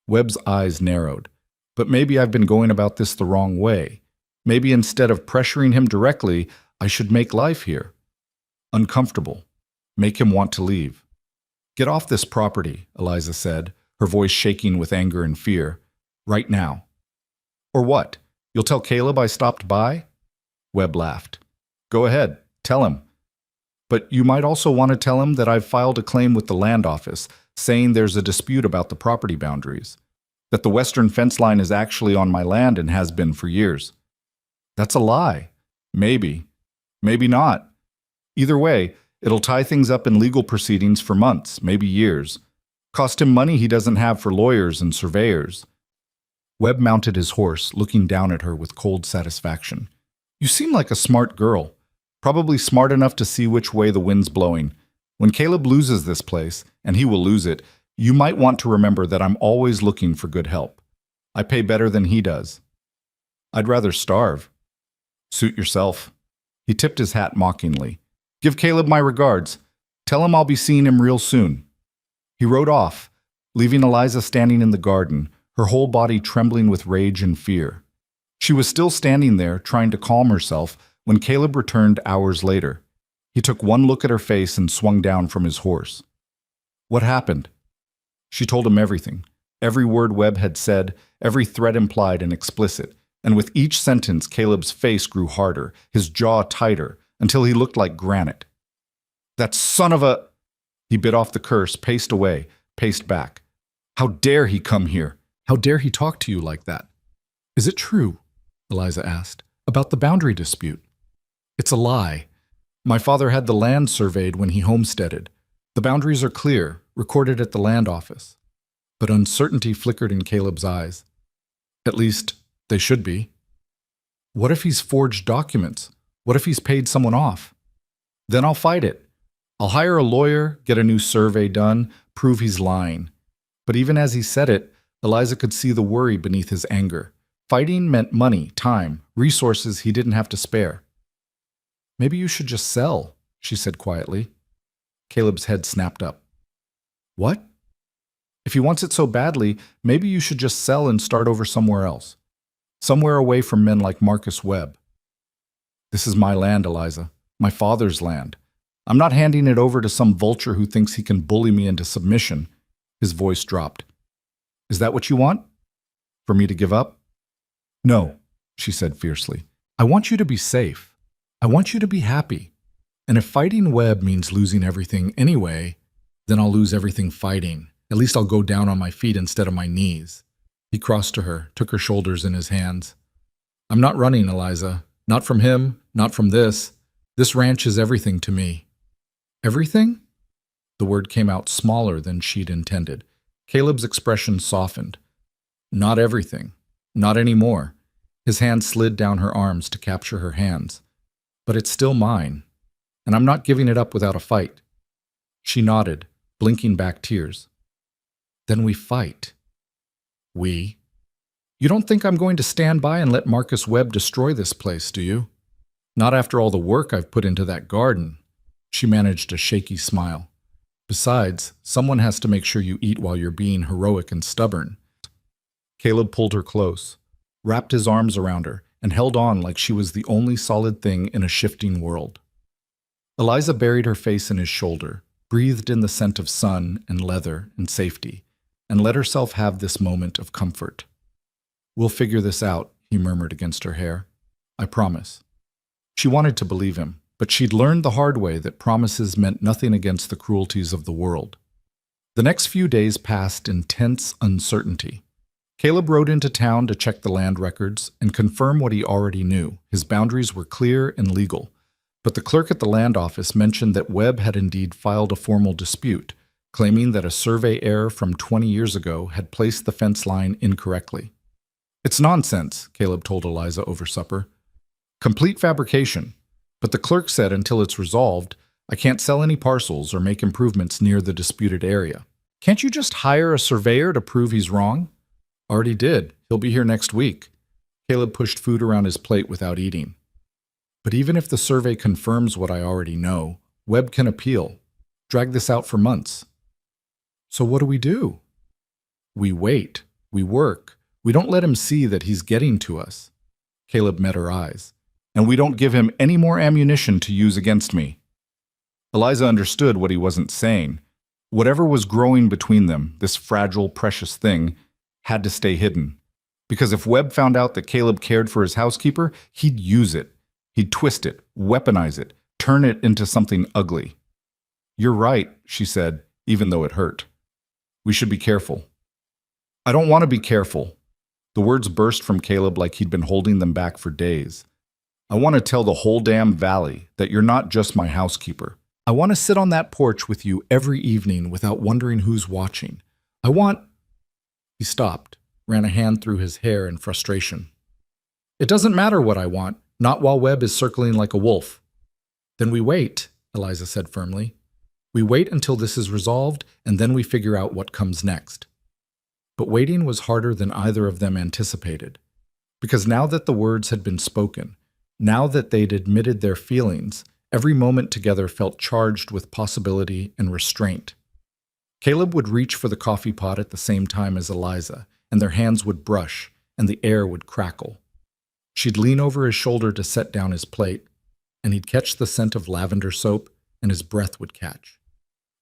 Speaker 1: Webb's eyes narrowed. "But maybe I've been going about this the wrong way. Maybe instead of pressuring him directly, I should make life here uncomfortable, make him want to leave." "Get off this property," Eliza said, her voice shaking with anger and fear. "Right now." "Or what? You'll tell Caleb I stopped by?" Webb laughed. "Go ahead, tell him. But you might also want to tell him that I've filed a claim with the land office, saying there's a dispute about the property boundaries, that the western fence line is actually on my land and has been for years." "That's a lie." "Maybe. Maybe not. Either way, it'll tie things up in legal proceedings for months, maybe years. Cost him money he doesn't have for lawyers and surveyors." Webb mounted his horse, looking down at her with cold satisfaction. You seem like a smart girl, probably smart enough to see which way the wind's blowing. When Caleb loses this place, and he will lose it, you might want to remember that I'm always looking for good help. I pay better than he does. I'd rather starve. Suit yourself. He tipped his hat mockingly. Give Caleb my regards. Tell him I'll be seeing him real soon. He rode off, leaving Eliza standing in the garden, her whole body trembling with rage and fear. She was still standing there, trying to calm herself, when Caleb returned hours later. He took one look at her face and swung down from his horse. What happened? She told him everything. Every word Webb had said, every threat implied and explicit, and with each sentence Caleb's face grew harder, his jaw tighter, until he looked like granite. That son of a... He bit off the curse, paced away, paced back. How dare he come here? How dare he talk to you like that? Is it true? Eliza asked. About the boundary dispute. It's a lie. My father had the land surveyed when he homesteaded. The boundaries are clear, recorded at the land office. But uncertainty flickered in Caleb's eyes. At least, they should be. What if he's forged documents? What if he's paid someone off? Then I'll fight it. I'll hire a lawyer, get a new survey done, prove he's lying. But even as he said it, Eliza could see the worry beneath his anger. Fighting meant money, time, resources he didn't have to spare. Maybe you should just sell, she said quietly. Caleb's head snapped up. What? If he wants it so badly, maybe you should just sell and start over somewhere else. Somewhere away from men like Marcus Webb. This is my land, Eliza. My father's land. I'm not handing it over to some vulture who thinks he can bully me into submission. His voice dropped. Is that what you want? For me to give up? No, she said fiercely. I want you to be safe. I want you to be happy. And if fighting Webb means losing everything anyway, then I'll lose everything fighting. At least I'll go down on my feet instead of my knees. He crossed to her, took her shoulders in his hands. I'm not running, Eliza. Not from him, not from this. This ranch is everything to me. Everything? The word came out smaller than she'd intended. Caleb's expression softened. Not everything. Not anymore. His hand slid down her arms to capture her hands. But it's still mine, and I'm not giving it up without a fight. She nodded, blinking back tears. Then we fight. We? You don't think I'm going to stand by and let Marcus Webb destroy this place, do you? Not after all the work I've put into that garden. She managed a shaky smile. Besides, someone has to make sure you eat while you're being heroic and stubborn. Caleb pulled her close, wrapped his arms around her, and held on like she was the only solid thing in a shifting world. Eliza buried her face in his shoulder, breathed in the scent of sun and leather and safety, and let herself have this moment of comfort. We'll figure this out, he murmured against her hair. I promise. She wanted to believe him, but she'd learned the hard way that promises meant nothing against the cruelties of the world. The next few days passed in tense uncertainty. Caleb rode into town to check the land records and confirm what he already knew. His boundaries were clear and legal. But the clerk at the land office mentioned that Webb had indeed filed a formal dispute, claiming that a survey error from 20 years ago had placed the fence line incorrectly. It's nonsense, Caleb told Eliza over supper. Complete fabrication. But the clerk said until it's resolved, I can't sell any parcels or make improvements near the disputed area. Can't you just hire a surveyor to prove he's wrong? Already did. He'll be here next week. Caleb pushed food around his plate without eating. But even if the survey confirms what I already know, Webb can appeal. Drag this out for months. So what do? We wait. We work. We don't let him see that he's getting to us. Caleb met her eyes. And we don't give him any more ammunition to use against me. Eliza understood what he wasn't saying. Whatever was growing between them, this fragile, precious thing, had to stay hidden. Because if Webb found out that Caleb cared for his housekeeper, he'd use it. He'd twist it, weaponize it, turn it into something ugly. You're right, she said, even though it hurt. We should be careful. I don't want to be careful. The words burst from Caleb like he'd been holding them back for days. I want to tell the whole damn valley that you're not just my housekeeper. I want to sit on that porch with you every evening without wondering who's watching. I want... He stopped, ran a hand through his hair in frustration. It doesn't matter what I want. Not while Webb is circling like a wolf. Then we wait, Eliza said firmly. We wait until this is resolved, and then we figure out what comes next. But waiting was harder than either of them anticipated. Because now that the words had been spoken, now that they'd admitted their feelings, every moment together felt charged with possibility and restraint. Caleb would reach for the coffee pot at the same time as Eliza, and their hands would brush, and the air would crackle. She'd lean over his shoulder to set down his plate, and he'd catch the scent of lavender soap, and his breath would catch.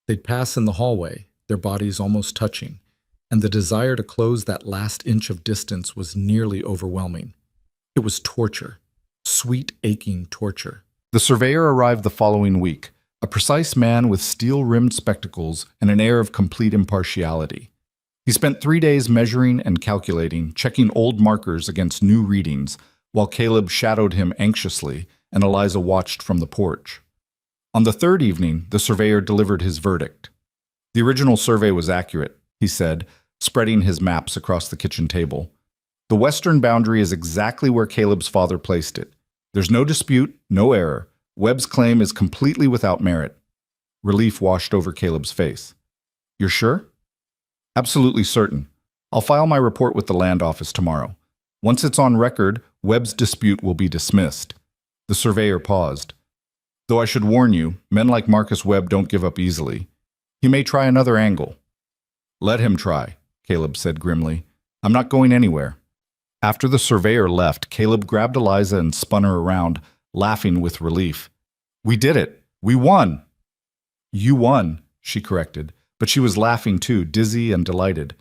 Speaker 1: They'd pass in the hallway, their bodies almost touching, and the desire to close that last inch of distance was nearly overwhelming. It was torture, sweet, aching torture. The surveyor arrived the following week, a precise man with steel-rimmed spectacles and an air of complete impartiality. He spent 3 days measuring and calculating, checking old markers against new readings, while Caleb shadowed him anxiously and Eliza watched from the porch. On the third evening, the surveyor delivered his verdict. The original survey was accurate, he said, spreading his maps across the kitchen table. The western boundary is exactly where Caleb's father placed it. There's no dispute, no error. Webb's claim is completely without merit. Relief washed over Caleb's face. You're sure? Absolutely certain. I'll file my report with the land office tomorrow. Once it's on record, Webb's dispute will be dismissed. The surveyor paused. Though I should warn you, men like Marcus Webb don't give up easily. He may try another angle. Let him try, Caleb said grimly. I'm not going anywhere. After the surveyor left, Caleb grabbed Eliza and spun her around, laughing with relief. We did it! We won! You won, she corrected, but she was laughing too, dizzy and delighted.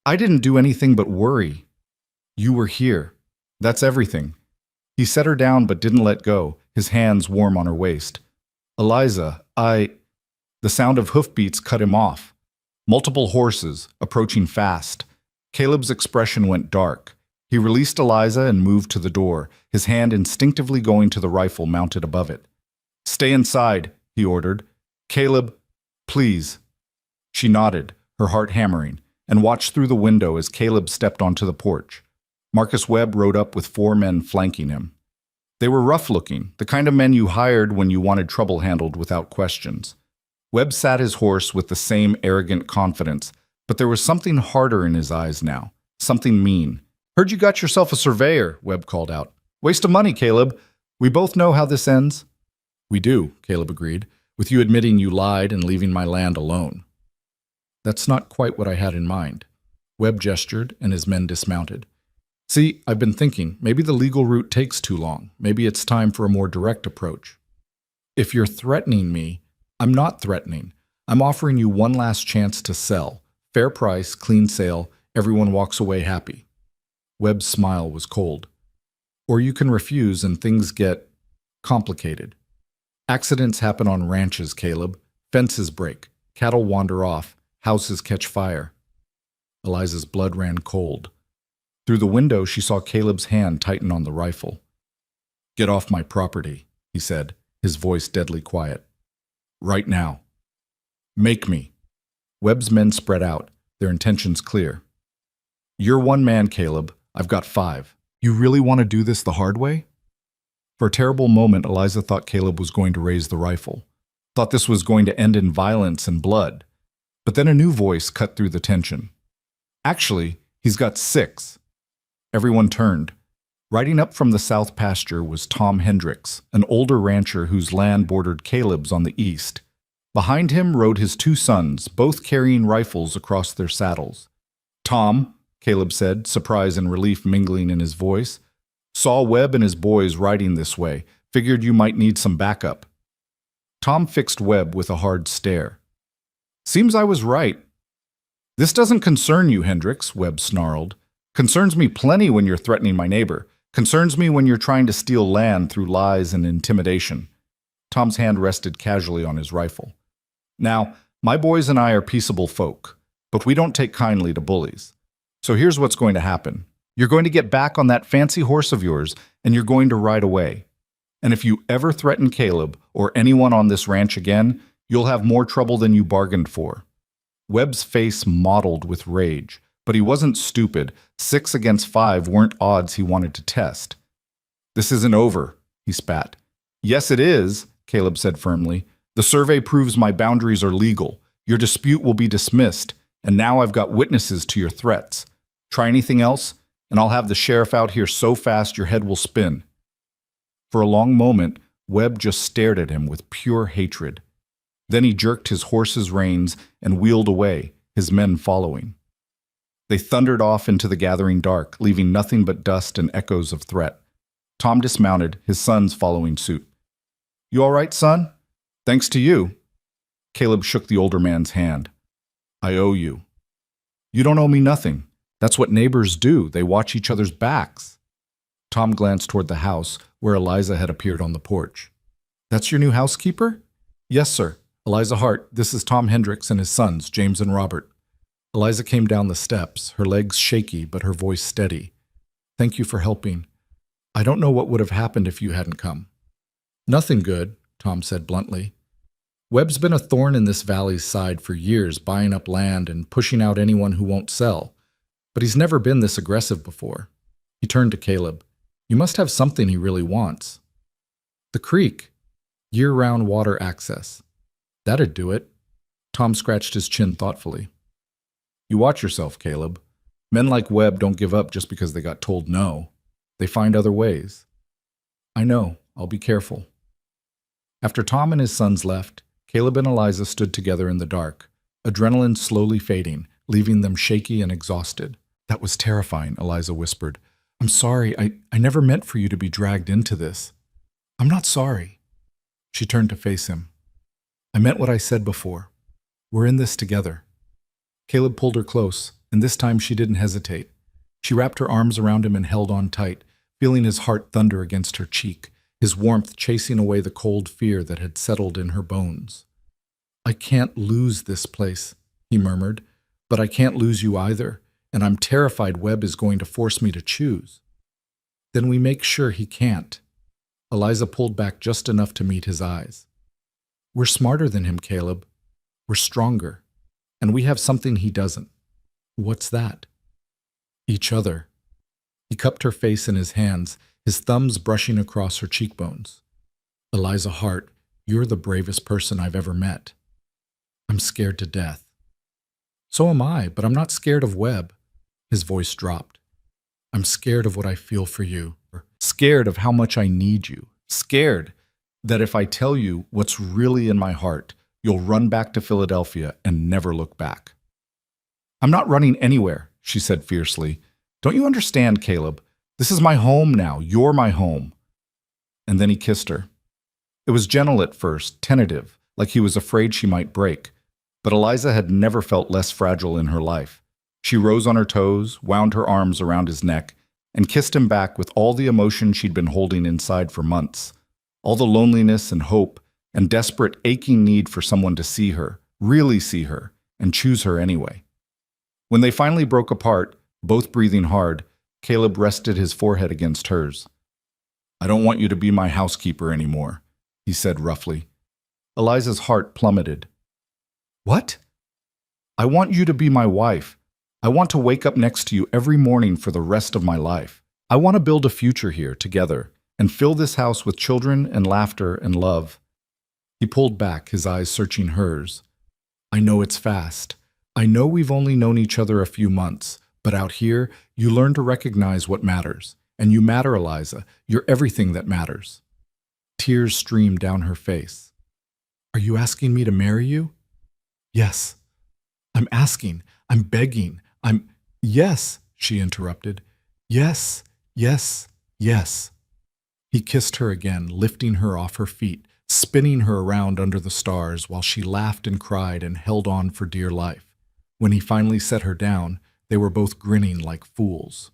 Speaker 1: I didn't do anything but worry. You were here. That's everything. He set her down but didn't let go, his hands warm on her waist. Eliza, The sound of hoofbeats cut him off. Multiple horses, approaching fast. Caleb's expression went dark. He released Eliza and moved to the door, his hand instinctively going to the rifle mounted above it. Stay inside, he ordered. Caleb, please. She nodded, her heart hammering, and watched through the window as Caleb stepped onto the porch. Marcus Webb rode up with 4 men flanking him. They were rough-looking, the kind of men you hired when you wanted trouble handled without questions. Webb sat his horse with the same arrogant confidence, but there was something harder in his eyes now, something mean. Heard you got yourself a surveyor, Webb called out. Waste of money, Caleb. We both know how this ends. We do, Caleb agreed, with you admitting you lied and leaving my land alone. That's not quite what I had in mind. Webb gestured, and his men dismounted. See, I've been thinking, maybe the legal route takes too long. Maybe it's time for a more direct approach. If you're threatening me, I'm not threatening. I'm offering you one last chance to sell. Fair price, clean sale, everyone walks away happy. Webb's smile was cold. Or you can refuse and things get complicated. Accidents happen on ranches, Caleb. Fences break. Cattle wander off. Houses catch fire. Eliza's blood ran cold. Through the window, she saw Caleb's hand tighten on the rifle. Get off my property, he said, his voice deadly quiet. Right now. Make me. Webb's men spread out, their intentions clear. You're one man, Caleb. I've got 5. You really want to do this the hard way? For a terrible moment, Eliza thought Caleb was going to raise the rifle, thought this was going to end in violence and blood. But then a new voice cut through the tension. Actually, he's got 6. Everyone turned. Riding up from the south pasture was Tom Hendricks, an older rancher whose land bordered Caleb's on the east. Behind him rode his 2 sons, both carrying rifles across their saddles. Tom, Caleb said, surprise and relief mingling in his voice, saw Webb and his boys riding this way, figured you might need some backup. Tom fixed Webb with a hard stare. Seems I was right. This doesn't concern you, Hendricks, Webb snarled. Concerns me plenty when you're threatening my neighbor. Concerns me when you're trying to steal land through lies and intimidation. Tom's hand rested casually on his rifle. Now, my boys and I are peaceable folk, but we don't take kindly to bullies. So here's what's going to happen. You're going to get back on that fancy horse of yours, and you're going to ride away. And if you ever threaten Caleb or anyone on this ranch again, you'll have more trouble than you bargained for. Webb's face mottled with rage, but he wasn't stupid. 6 against 5 weren't odds he wanted to test. This isn't over, he spat. Yes, it is, Caleb said firmly. The survey proves my boundaries are legal. Your dispute will be dismissed, and now I've got witnesses to your threats. Try anything else, and I'll have the sheriff out here so fast your head will spin. For a long moment, Webb just stared at him with pure hatred. Then he jerked his horse's reins and wheeled away, his men following. They thundered off into the gathering dark, leaving nothing but dust and echoes of threat. Tom dismounted, his sons following suit. You all right, son? Thanks to you. Caleb shook the older man's hand. I owe you. You don't owe me nothing. That's what neighbors do. They watch each other's backs. Tom glanced toward the house, where Eliza had appeared on the porch. That's your new housekeeper? Yes, sir. Eliza Hart, this is Tom Hendricks and his sons, James and Robert. Eliza came down the steps, her legs shaky but her voice steady. Thank you for helping. I don't know what would have happened if you hadn't come. Nothing good, Tom said bluntly. Webb's been a thorn in this valley's side for years, buying up land and pushing out anyone who won't sell. But he's never been this aggressive before. He turned to Caleb. You must have something he really wants. The creek. Year-round water access. That'd do it. Tom scratched his chin thoughtfully. You watch yourself, Caleb. Men like Webb don't give up just because they got told no. They find other ways. I know. I'll be careful. After Tom and his sons left, Caleb and Eliza stood together in the dark, adrenaline slowly fading, leaving them shaky and exhausted. That was terrifying, Eliza whispered. I'm sorry. I never meant for you to be dragged into this. I'm not sorry. She turned to face him. I meant what I said before. We're in this together. Caleb pulled her close, and this time she didn't hesitate. She wrapped her arms around him and held on tight, feeling his heart thunder against her cheek, his warmth chasing away the cold fear that had settled in her bones. I can't lose this place, he murmured, but I can't lose you either, and I'm terrified Webb is going to force me to choose. Then we make sure he can't. Eliza pulled back just enough to meet his eyes. We're smarter than him, Caleb. We're stronger. And we have something he doesn't. What's that? Each other. He cupped her face in his hands, his thumbs brushing across her cheekbones. Eliza Hart, you're the bravest person I've ever met. I'm scared to death. So am I, but I'm not scared of Webb. His voice dropped. I'm scared of what I feel for you. Scared of how much I need you. Scared that if I tell you what's really in my heart, you'll run back to Philadelphia and never look back. I'm not running anywhere, she said fiercely. Don't you understand, Caleb? This is my home now. You're my home. And then he kissed her. It was gentle at first, tentative, like he was afraid she might break. But Eliza had never felt less fragile in her life. She rose on her toes, wound her arms around his neck, and kissed him back with all the emotion she'd been holding inside for months. All the loneliness and hope and desperate, aching need for someone to see her, really see her, and choose her anyway. When they finally broke apart, both breathing hard, Caleb rested his forehead against hers. I don't want you to be my housekeeper anymore, he said roughly. Eliza's heart plummeted. What? I want you to be my wife. I want to wake up next to you every morning for the rest of my life. I want to build a future here together and fill this house with children and laughter and love. He pulled back, his eyes searching hers. I know it's fast. I know we've only known each other a few months, but out here, you learn to recognize what matters. And you matter, Eliza. You're everything that matters. Tears streamed down her face. Are you asking me to marry you? Yes. I'm asking. I'm begging. Yes, she interrupted. Yes, yes, yes. He kissed her again, lifting her off her feet, spinning her around under the stars while she laughed and cried and held on for dear life. When he finally set her down, they were both grinning like fools.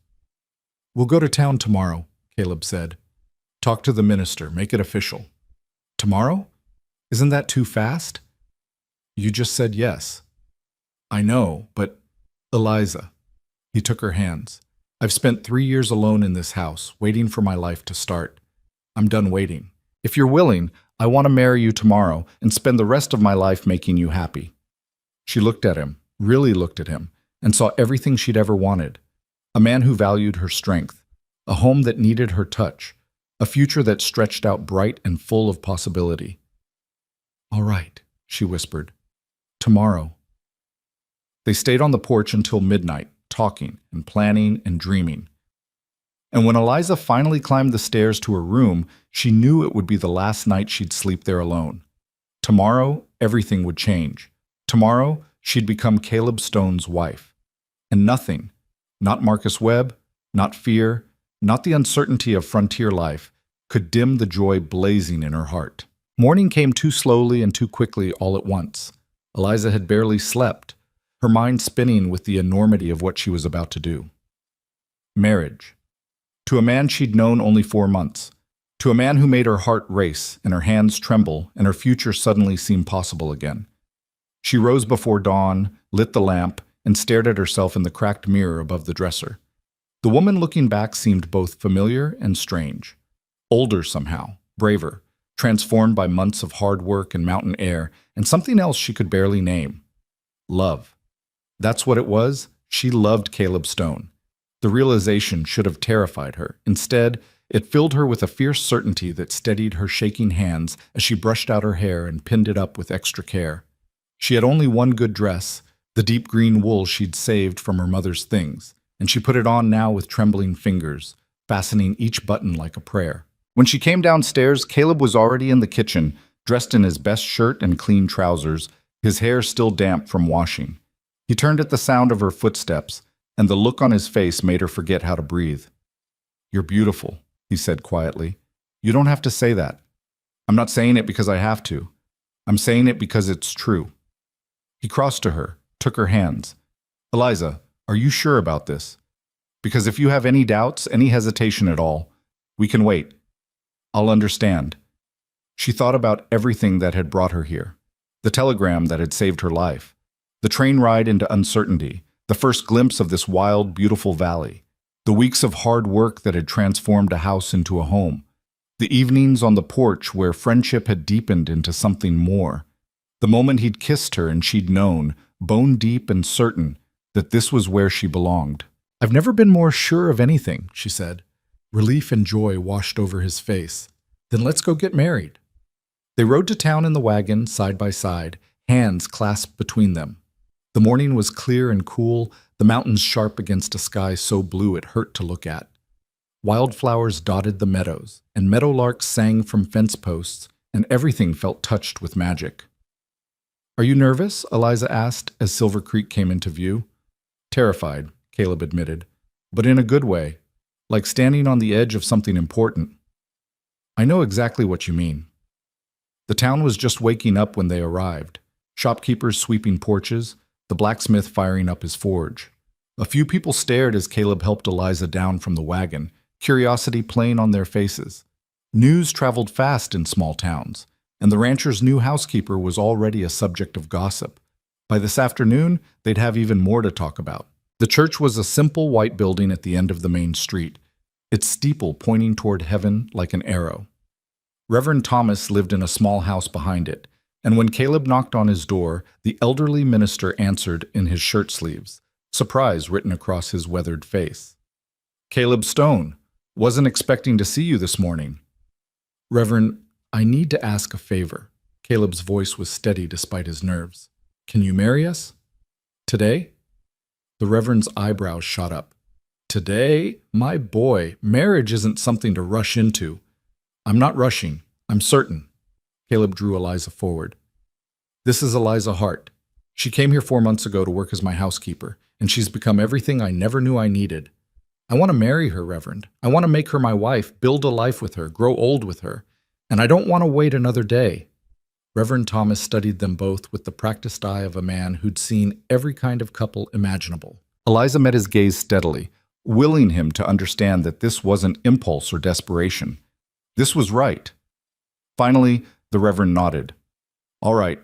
Speaker 1: We'll go to town tomorrow, Caleb said. Talk to the minister, make it official. Tomorrow? Isn't that too fast? You just said yes. I know, but Eliza. He took her hands. I've spent 3 years alone in this house, waiting for my life to start. I'm done waiting. If you're willing, I want to marry you tomorrow and spend the rest of my life making you happy. She looked at him, really looked at him, and saw everything she'd ever wanted. A man who valued her strength, a home that needed her touch, a future that stretched out bright and full of possibility. "All right," she whispered. "Tomorrow." They stayed on the porch until midnight, talking and planning and dreaming. And when Eliza finally climbed the stairs to her room, she knew it would be the last night she'd sleep there alone. Tomorrow, everything would change. Tomorrow, she'd become Caleb Stone's wife. And nothing, not Marcus Webb, not fear, not the uncertainty of frontier life, could dim the joy blazing in her heart. Morning came too slowly and too quickly all at once. Eliza had barely slept, her mind spinning with the enormity of what she was about to do. Marriage. To a man she'd known only 4 months. To a man who made her heart race and her hands tremble and her future suddenly seem possible again. She rose before dawn, lit the lamp, and stared at herself in the cracked mirror above the dresser. The woman looking back seemed both familiar and strange. Older somehow, braver, transformed by months of hard work and mountain air, and something else she could barely name. Love. That's what it was. She loved Caleb Stone. The realization should have terrified her. Instead, it filled her with a fierce certainty that steadied her shaking hands as she brushed out her hair and pinned it up with extra care. She had only one good dress, the deep green wool she'd saved from her mother's things, and she put it on now with trembling fingers, fastening each button like a prayer. When she came downstairs, Caleb was already in the kitchen, dressed in his best shirt and clean trousers, his hair still damp from washing. He turned at the sound of her footsteps, and the look on his face made her forget how to breathe. "You're beautiful," he said quietly. "You don't have to say that. I'm not saying it because I have to. I'm saying it because it's true." He crossed to her, took her hands. "Eliza, are you sure about this? Because if you have any doubts, any hesitation at all, we can wait. I'll understand." She thought about everything that had brought her here. The telegram that had saved her life. The train ride into uncertainty. The first glimpse of this wild, beautiful valley. The weeks of hard work that had transformed a house into a home. The evenings on the porch where friendship had deepened into something more. The moment he'd kissed her and she'd known, bone deep and certain, that this was where she belonged. "I've never been more sure of anything," she said. Relief and joy washed over his face. "Then let's go get married." They rode to town in the wagon, side by side, hands clasped between them. The morning was clear and cool, the mountains sharp against a sky so blue it hurt to look at. Wildflowers dotted the meadows, and meadowlarks sang from fence posts, and everything felt touched with magic. "Are you nervous?" Eliza asked as Silver Creek came into view. "Terrified," Caleb admitted, "but in a good way, like standing on the edge of something important." "I know exactly what you mean." The town was just waking up when they arrived. Shopkeepers sweeping porches, the blacksmith firing up his forge. A few people stared as Caleb helped Eliza down from the wagon, curiosity playing on their faces. News traveled fast in small towns, and the rancher's new housekeeper was already a subject of gossip. By this afternoon, they'd have even more to talk about. The church was a simple white building at the end of the main street, its steeple pointing toward heaven like an arrow. Reverend Thomas lived in a small house behind it, and when Caleb knocked on his door, the elderly minister answered in his shirt sleeves, surprise written across his weathered face. "Caleb Stone, wasn't expecting to see you this morning." "Reverend, I need to ask a favor." Caleb's voice was steady despite his nerves. "Can you marry us? Today?" The Reverend's eyebrows shot up. "Today? My boy, marriage isn't something to rush into." "I'm not rushing. I'm certain." Caleb drew Eliza forward. "This is Eliza Hart. She came here 4 months ago to work as my housekeeper, and she's become everything I never knew I needed. I want to marry her, Reverend. I want to make her my wife, build a life with her, grow old with her. And I don't want to wait another day." Reverend Thomas studied them both with the practiced eye of a man who'd seen every kind of couple imaginable. Eliza met his gaze steadily, willing him to understand that this wasn't impulse or desperation. This was right. Finally, the Reverend nodded. "All right,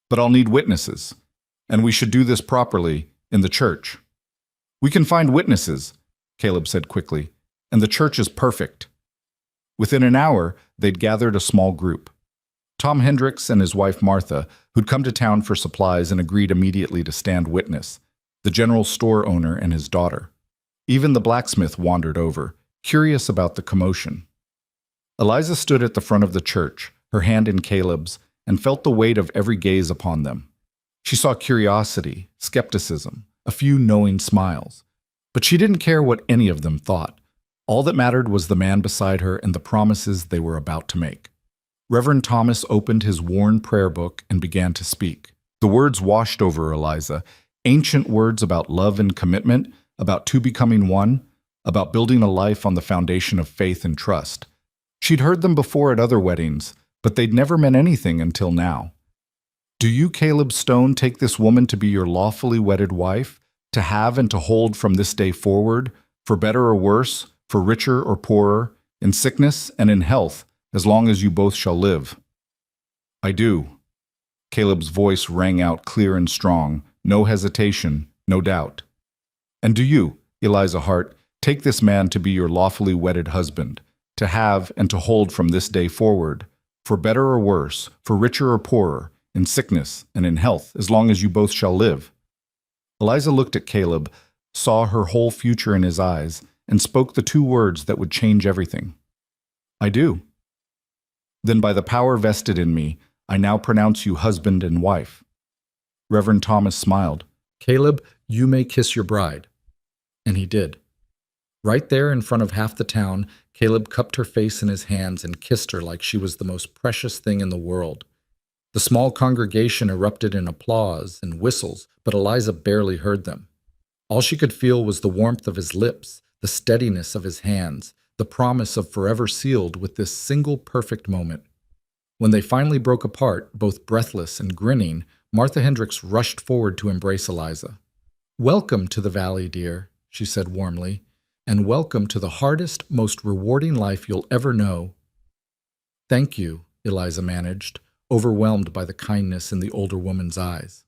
Speaker 1: but I'll need witnesses, and we should do this properly in the church." "We can find witnesses," Caleb said quickly, "and the church is perfect." Within an hour, they'd gathered a small group. Tom Hendricks and his wife Martha, who'd come to town for supplies and agreed immediately to stand witness, the general store owner and his daughter. Even the blacksmith wandered over, curious about the commotion. Eliza stood at the front of the church, her hand in Caleb's, and felt the weight of every gaze upon them. She saw curiosity, skepticism, a few knowing smiles. But she didn't care what any of them thought. All that mattered was the man beside her and the promises they were about to make. Reverend Thomas opened his worn prayer book and began to speak. The words washed over Eliza, ancient words about love and commitment, about two becoming one, about building a life on the foundation of faith and trust. She'd heard them before at other weddings, but they'd never meant anything until now. Do you, Caleb Stone, take this woman to be your lawfully wedded wife, to have and to hold from this day forward, for better or worse, for richer or poorer, in sickness and in health, as long as you both shall live? I do. Caleb's voice rang out clear and strong, no hesitation, no doubt. And do you, Eliza Hart, take this man to be your lawfully wedded husband, to have and to hold from this day forward, for better or worse, for richer or poorer, in sickness and in health, as long as you both shall live? Eliza looked at Caleb, saw her whole future in his eyes, and spoke the two words that would change everything. I do. Then by the power vested in me, I now pronounce you husband and wife. Reverend Thomas smiled. Caleb, you may kiss your bride. And he did. Right there in front of half the town, Caleb cupped her face in his hands and kissed her like she was the most precious thing in the world. The small congregation erupted in applause and whistles, but Eliza barely heard them. All she could feel was the warmth of his lips, the steadiness of his hands, the promise of forever sealed with this single perfect moment. When they finally broke apart, both breathless and grinning, Martha Hendricks rushed forward to embrace Eliza. Welcome to the valley, dear, she said warmly, and welcome to the hardest, most rewarding life you'll ever know. Thank you, Eliza managed, overwhelmed by the kindness in the older woman's eyes.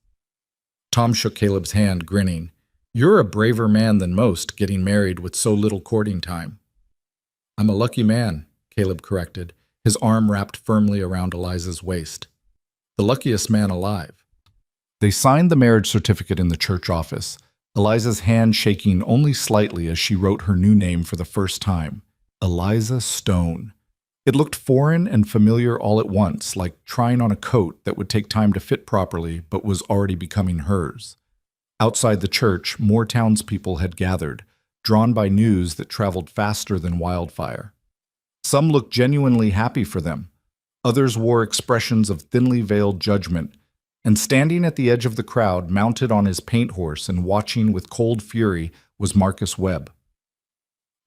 Speaker 1: Tom shook Caleb's hand, grinning. You're a braver man than most, getting married with so little courting time. I'm a lucky man, Caleb corrected, his arm wrapped firmly around Eliza's waist. The luckiest man alive. They signed the marriage certificate in the church office, Eliza's hand shaking only slightly as she wrote her new name for the first time, Eliza Stone. It looked foreign and familiar all at once, like trying on a coat that would take time to fit properly but was already becoming hers. Outside the church, more townspeople had gathered, drawn by news that traveled faster than wildfire. Some looked genuinely happy for them. Others wore expressions of thinly veiled judgment, and standing at the edge of the crowd, mounted on his paint horse and watching with cold fury, was Marcus Webb.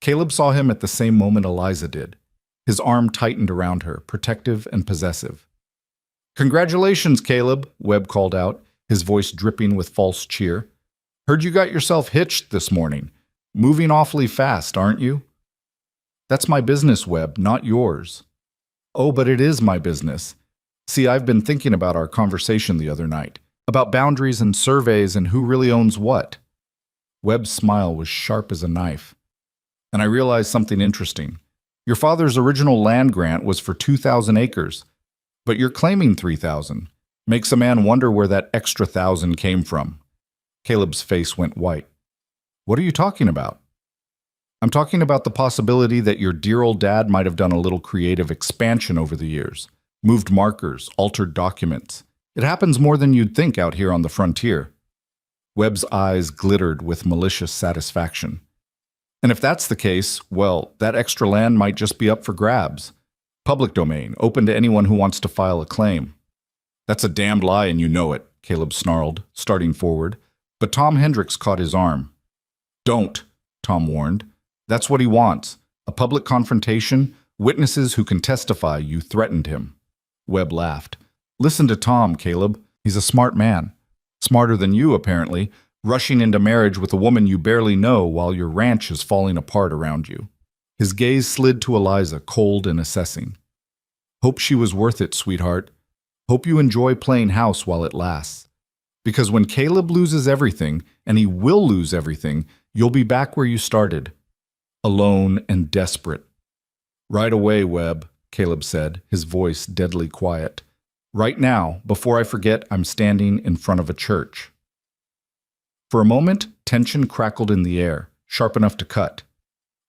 Speaker 1: Caleb saw him at the same moment Eliza did. His arm tightened around her, protective and possessive. Congratulations, Caleb, Webb called out, his voice dripping with false cheer. Heard you got yourself hitched this morning. Moving awfully fast, aren't you? That's my business, Webb, not yours. Oh, but it is my business. See, I've been thinking about our conversation the other night, about boundaries and surveys and who really owns what. Webb's smile was sharp as a knife. And I realized something interesting. Your father's original land grant was for 2,000 acres, but you're claiming 3,000. Makes a man wonder where that extra 1,000 came from. Caleb's face went white. What are you talking about? I'm talking about the possibility that your dear old dad might have done a little creative expansion over the years. Moved markers, altered documents. It happens more than you'd think out here on the frontier. Webb's eyes glittered with malicious satisfaction. And if that's the case, well, that extra land might just be up for grabs. Public domain, open to anyone who wants to file a claim. That's a damned lie and you know it, Caleb snarled, starting forward. But Tom Hendricks caught his arm. Don't, Tom warned. That's what he wants. A public confrontation, witnesses who can testify you threatened him. Webb laughed. Listen to Tom, Caleb. He's a smart man. Smarter than you, apparently, rushing into marriage with a woman you barely know while your ranch is falling apart around you. His gaze slid to Eliza, cold and assessing. Hope she was worth it, sweetheart. Hope you enjoy playing house while it lasts. Because when Caleb loses everything, and he will lose everything, you'll be back where you started. Alone and desperate. Right away, Webb, Caleb said, his voice deadly quiet. Right now, before I forget, I'm standing in front of a church. For a moment, tension crackled in the air, sharp enough to cut.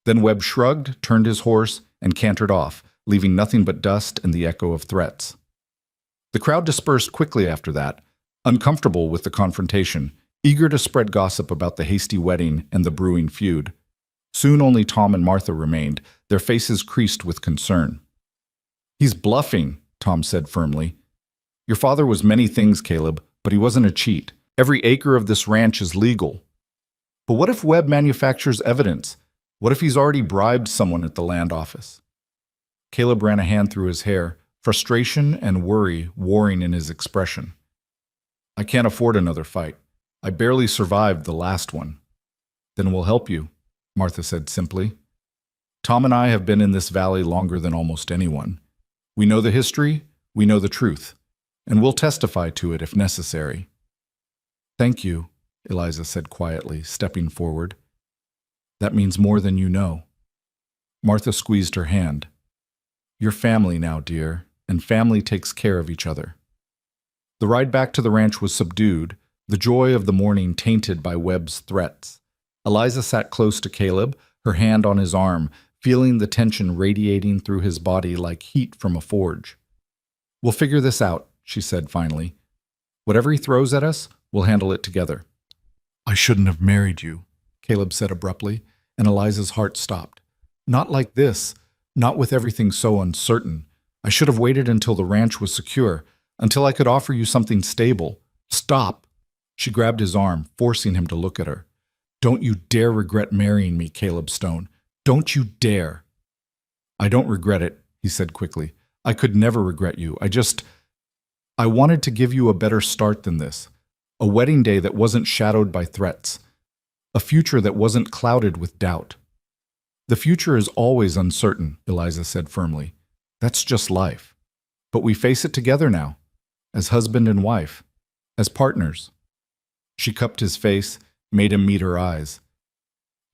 Speaker 1: Then Webb shrugged, turned his horse, and cantered off, leaving nothing but dust and the echo of threats. The crowd dispersed quickly after that, uncomfortable with the confrontation, eager to spread gossip about the hasty wedding and the brewing feud. Soon only Tom and Martha remained, their faces creased with concern. "He's bluffing," Tom said firmly. "Your father was many things, Caleb, but he wasn't a cheat. Every acre of this ranch is legal." "But what if Webb manufactures evidence? What if he's already bribed someone at the land office?" Caleb ran a hand through his hair, frustration and worry warring in his expression. "I can't afford another fight. I barely survived the last one." "Then we'll help you," Martha said simply. "Tom and I have been in this valley longer than almost anyone. We know the history, we know the truth, and we'll testify to it if necessary." "Thank you," Eliza said quietly, stepping forward. "That means more than you know." Martha squeezed her hand. "You're family now, dear, and family takes care of each other." The ride back to the ranch was subdued, the joy of the morning tainted by Webb's threats. Eliza sat close to Caleb, her hand on his arm, feeling the tension radiating through his body like heat from a forge. "We'll figure this out," she said finally. "Whatever he throws at us, we'll handle it together." "I shouldn't have married you," Caleb said abruptly, and Eliza's heart stopped. "Not like this, not with everything so uncertain. I should have waited until the ranch was secure, until I could offer you something stable." "Stop!" She grabbed his arm, forcing him to look at her. "Don't you dare regret marrying me, Caleb Stone. Don't you dare." "I don't regret it," he said quickly. "I could never regret you. I wanted to give you a better start than this. A wedding day that wasn't shadowed by threats. A future that wasn't clouded with doubt." "The future is always uncertain," Eliza said firmly. "That's just life. But we face it together now, as husband and wife, as partners." She cupped his face, made him meet her eyes.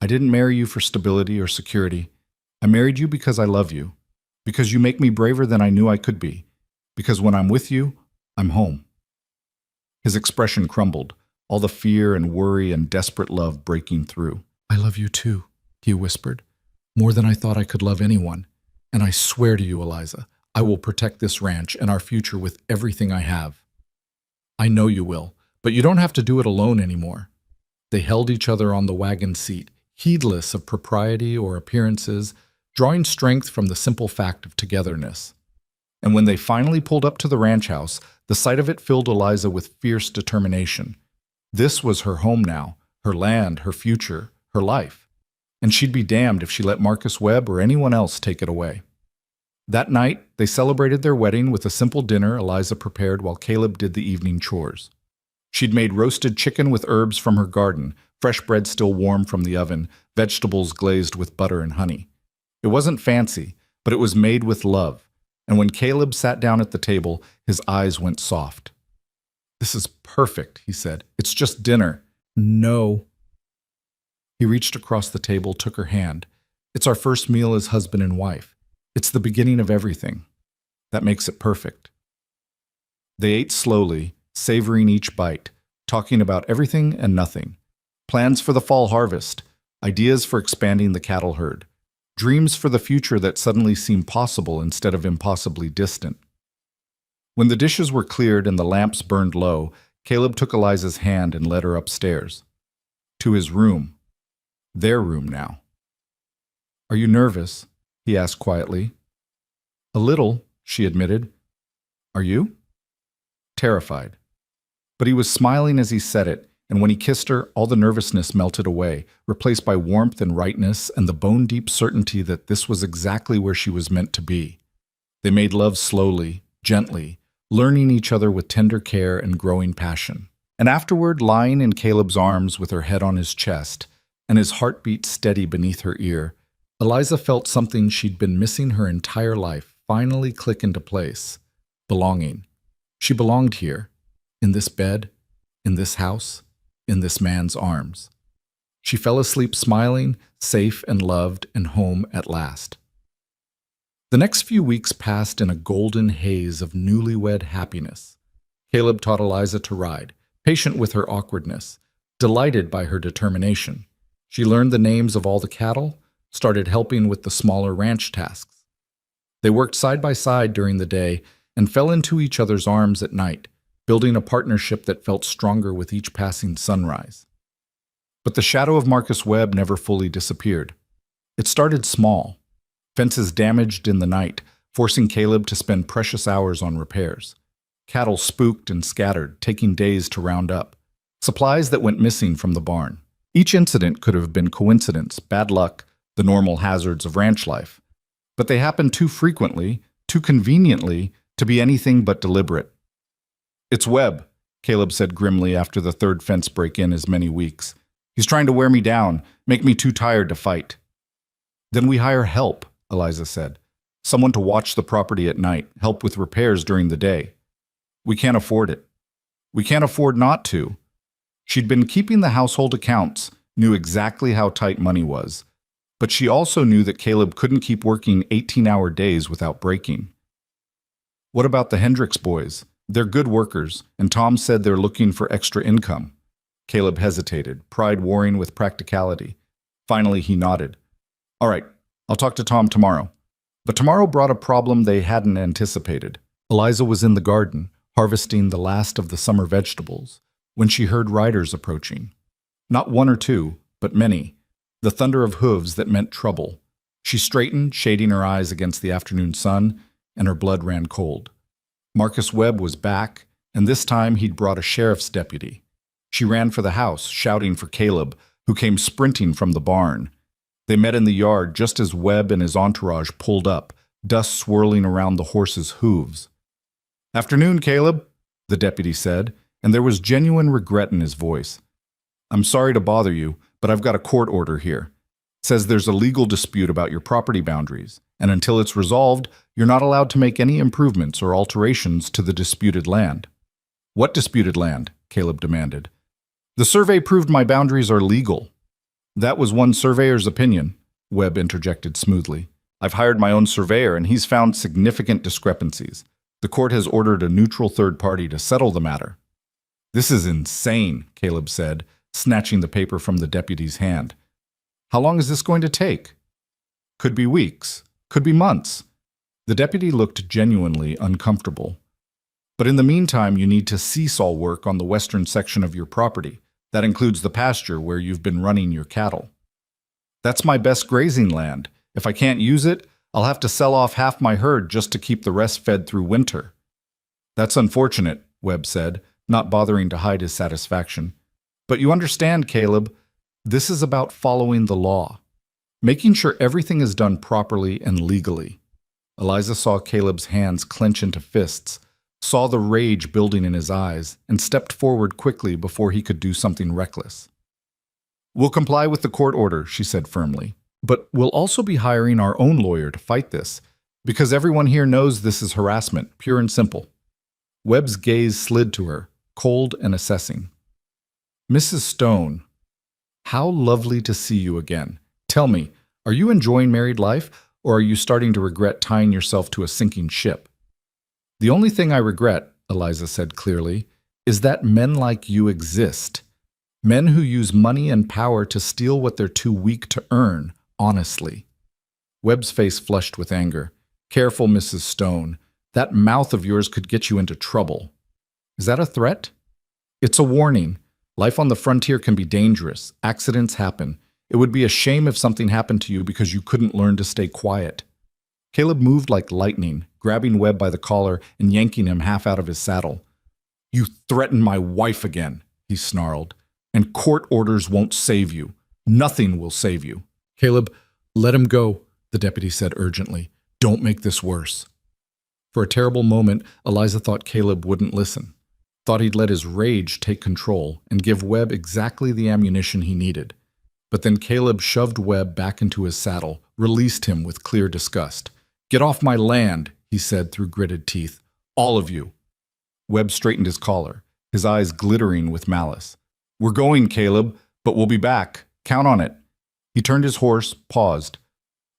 Speaker 1: "I didn't marry you for stability or security. I married you because I love you, because you make me braver than I knew I could be, because when I'm with you, I'm home." His expression crumbled, all the fear and worry and desperate love breaking through. "I love you too," he whispered, "more than I thought I could love anyone. And I swear to you, Eliza, I will protect this ranch and our future with everything I have." "I know you will, but you don't have to do it alone anymore." They held each other on the wagon seat, heedless of propriety or appearances, drawing strength from the simple fact of togetherness. And when they finally pulled up to the ranch house, the sight of it filled Eliza with fierce determination. This was her home now, her land, her future, her life. And she'd be damned if she let Marcus Webb or anyone else take it away. That night, they celebrated their wedding with a simple dinner Eliza prepared while Caleb did the evening chores. She'd made roasted chicken with herbs from her garden, fresh bread still warm from the oven, vegetables glazed with butter and honey. It wasn't fancy, but it was made with love, and when Caleb sat down at the table, his eyes went soft. "This is perfect," he said. "It's just dinner." "No." He reached across the table, took her hand. "It's our first meal as husband and wife. It's the beginning of everything. That makes it perfect." They ate slowly, savoring each bite, talking about everything and nothing. Plans for the fall harvest, ideas for expanding the cattle herd, dreams for the future that suddenly seemed possible instead of impossibly distant. When the dishes were cleared and the lamps burned low, Caleb took Eliza's hand and led her upstairs. To his room. Their room now. "Are you nervous?" he asked quietly. "A little," she admitted. "Are you?" Terrified. But he was smiling as he said it, and when he kissed her, all the nervousness melted away, replaced by warmth and rightness and the bone-deep certainty that this was exactly where she was meant to be. They made love slowly, gently, learning each other with tender care and growing passion. And afterward, lying in Caleb's arms with her head on his chest, and his heartbeat steady beneath her ear, Eliza felt something she'd been missing her entire life finally click into place. Belonging. She belonged here, in this bed, in this house, in this man's arms. She fell asleep smiling, safe and loved and home at last. The next few weeks passed in a golden haze of newlywed happiness. Caleb taught Eliza to ride, patient with her awkwardness, delighted by her determination. She learned the names of all the cattle, started helping with the smaller ranch tasks. They worked side by side during the day and fell into each other's arms at night, building a partnership that felt stronger with each passing sunrise. But the shadow of Marcus Webb never fully disappeared. It started small. Fences damaged in the night, forcing Caleb to spend precious hours on repairs. Cattle spooked and scattered, taking days to round up. Supplies that went missing from the barn. Each incident could have been coincidence, bad luck, the normal hazards of ranch life. But they happened too frequently, too conveniently, to be anything but deliberate. "It's Webb," Caleb said grimly after the third fence break in as many weeks. "He's trying to wear me down, make me too tired to fight." "Then we hire help," Eliza said. "Someone to watch the property at night, help with repairs during the day." "We can't afford it." "We can't afford not to." She'd been keeping the household accounts, knew exactly how tight money was. But she also knew that Caleb couldn't keep working 18-hour days without breaking. "What about the Hendricks boys? They're good workers, and Tom said they're looking for extra income." Caleb hesitated, pride warring with practicality. Finally, he nodded. "All right, I'll talk to Tom tomorrow." But tomorrow brought a problem they hadn't anticipated. Eliza was in the garden, harvesting the last of the summer vegetables, when she heard riders approaching. Not one or two, but many. The thunder of hooves that meant trouble. She straightened, shading her eyes against the afternoon sun, and her blood ran cold. Marcus Webb was back, and this time he'd brought a sheriff's deputy. She ran for the house, shouting for Caleb, who came sprinting from the barn. They met in the yard just as Webb and his entourage pulled up, dust swirling around the horses' hooves. "Afternoon, Caleb," the deputy said, and there was genuine regret in his voice. "I'm sorry to bother you, but I've got a court order here. It says there's a legal dispute about your property boundaries, and until it's resolved, you're not allowed to make any improvements or alterations to the disputed land." "What disputed land?" Caleb demanded. "The survey proved my boundaries are legal." "That was one surveyor's opinion," Webb interjected smoothly. "I've hired my own surveyor, and he's found significant discrepancies. The court has ordered a neutral third party to settle the matter." "This is insane," Caleb said, snatching the paper from the deputy's hand. "How long is this going to take?" "Could be weeks. Could be months." The deputy looked genuinely uncomfortable. "But in the meantime, you need to cease all work on the western section of your property. That includes the pasture where you've been running your cattle." "That's my best grazing land. If I can't use it, I'll have to sell off half my herd just to keep the rest fed through winter." "That's unfortunate," Webb said, not bothering to hide his satisfaction. "But you understand, Caleb, this is about following the law, making sure everything is done properly and legally." Eliza saw Caleb's hands clench into fists, saw the rage building in his eyes, and stepped forward quickly before he could do something reckless. "We'll comply with the court order," she said firmly, "but we'll also be hiring our own lawyer to fight this, because everyone here knows this is harassment, pure and simple." Webb's gaze slid to her, cold and assessing. "Mrs. Stone, how lovely to see you again. Tell me, are you enjoying married life, or are you starting to regret tying yourself to a sinking ship?" "The only thing I regret," Eliza said clearly, "is that men like you exist. Men who use money and power to steal what they're too weak to earn, honestly." Webb's face flushed with anger. "Careful, Mrs. Stone. That mouth of yours could get you into trouble." "Is that a threat?" "It's a warning. Life on the frontier can be dangerous. Accidents happen. It would be a shame if something happened to you because you couldn't learn to stay quiet." Caleb moved like lightning, grabbing Webb by the collar and yanking him half out of his saddle. "You threatened my wife again," he snarled, "and court orders won't save you. Nothing will save you." "Caleb, let him go," the deputy said urgently. "Don't make this worse." For a terrible moment, Eliza thought Caleb wouldn't listen, thought he'd let his rage take control and give Webb exactly the ammunition he needed. But then Caleb shoved Webb back into his saddle, released him with clear disgust. "Get off my land," he said through gritted teeth. "All of you." Webb straightened his collar, his eyes glittering with malice. "We're going, Caleb, but we'll be back. Count on it." He turned his horse, paused.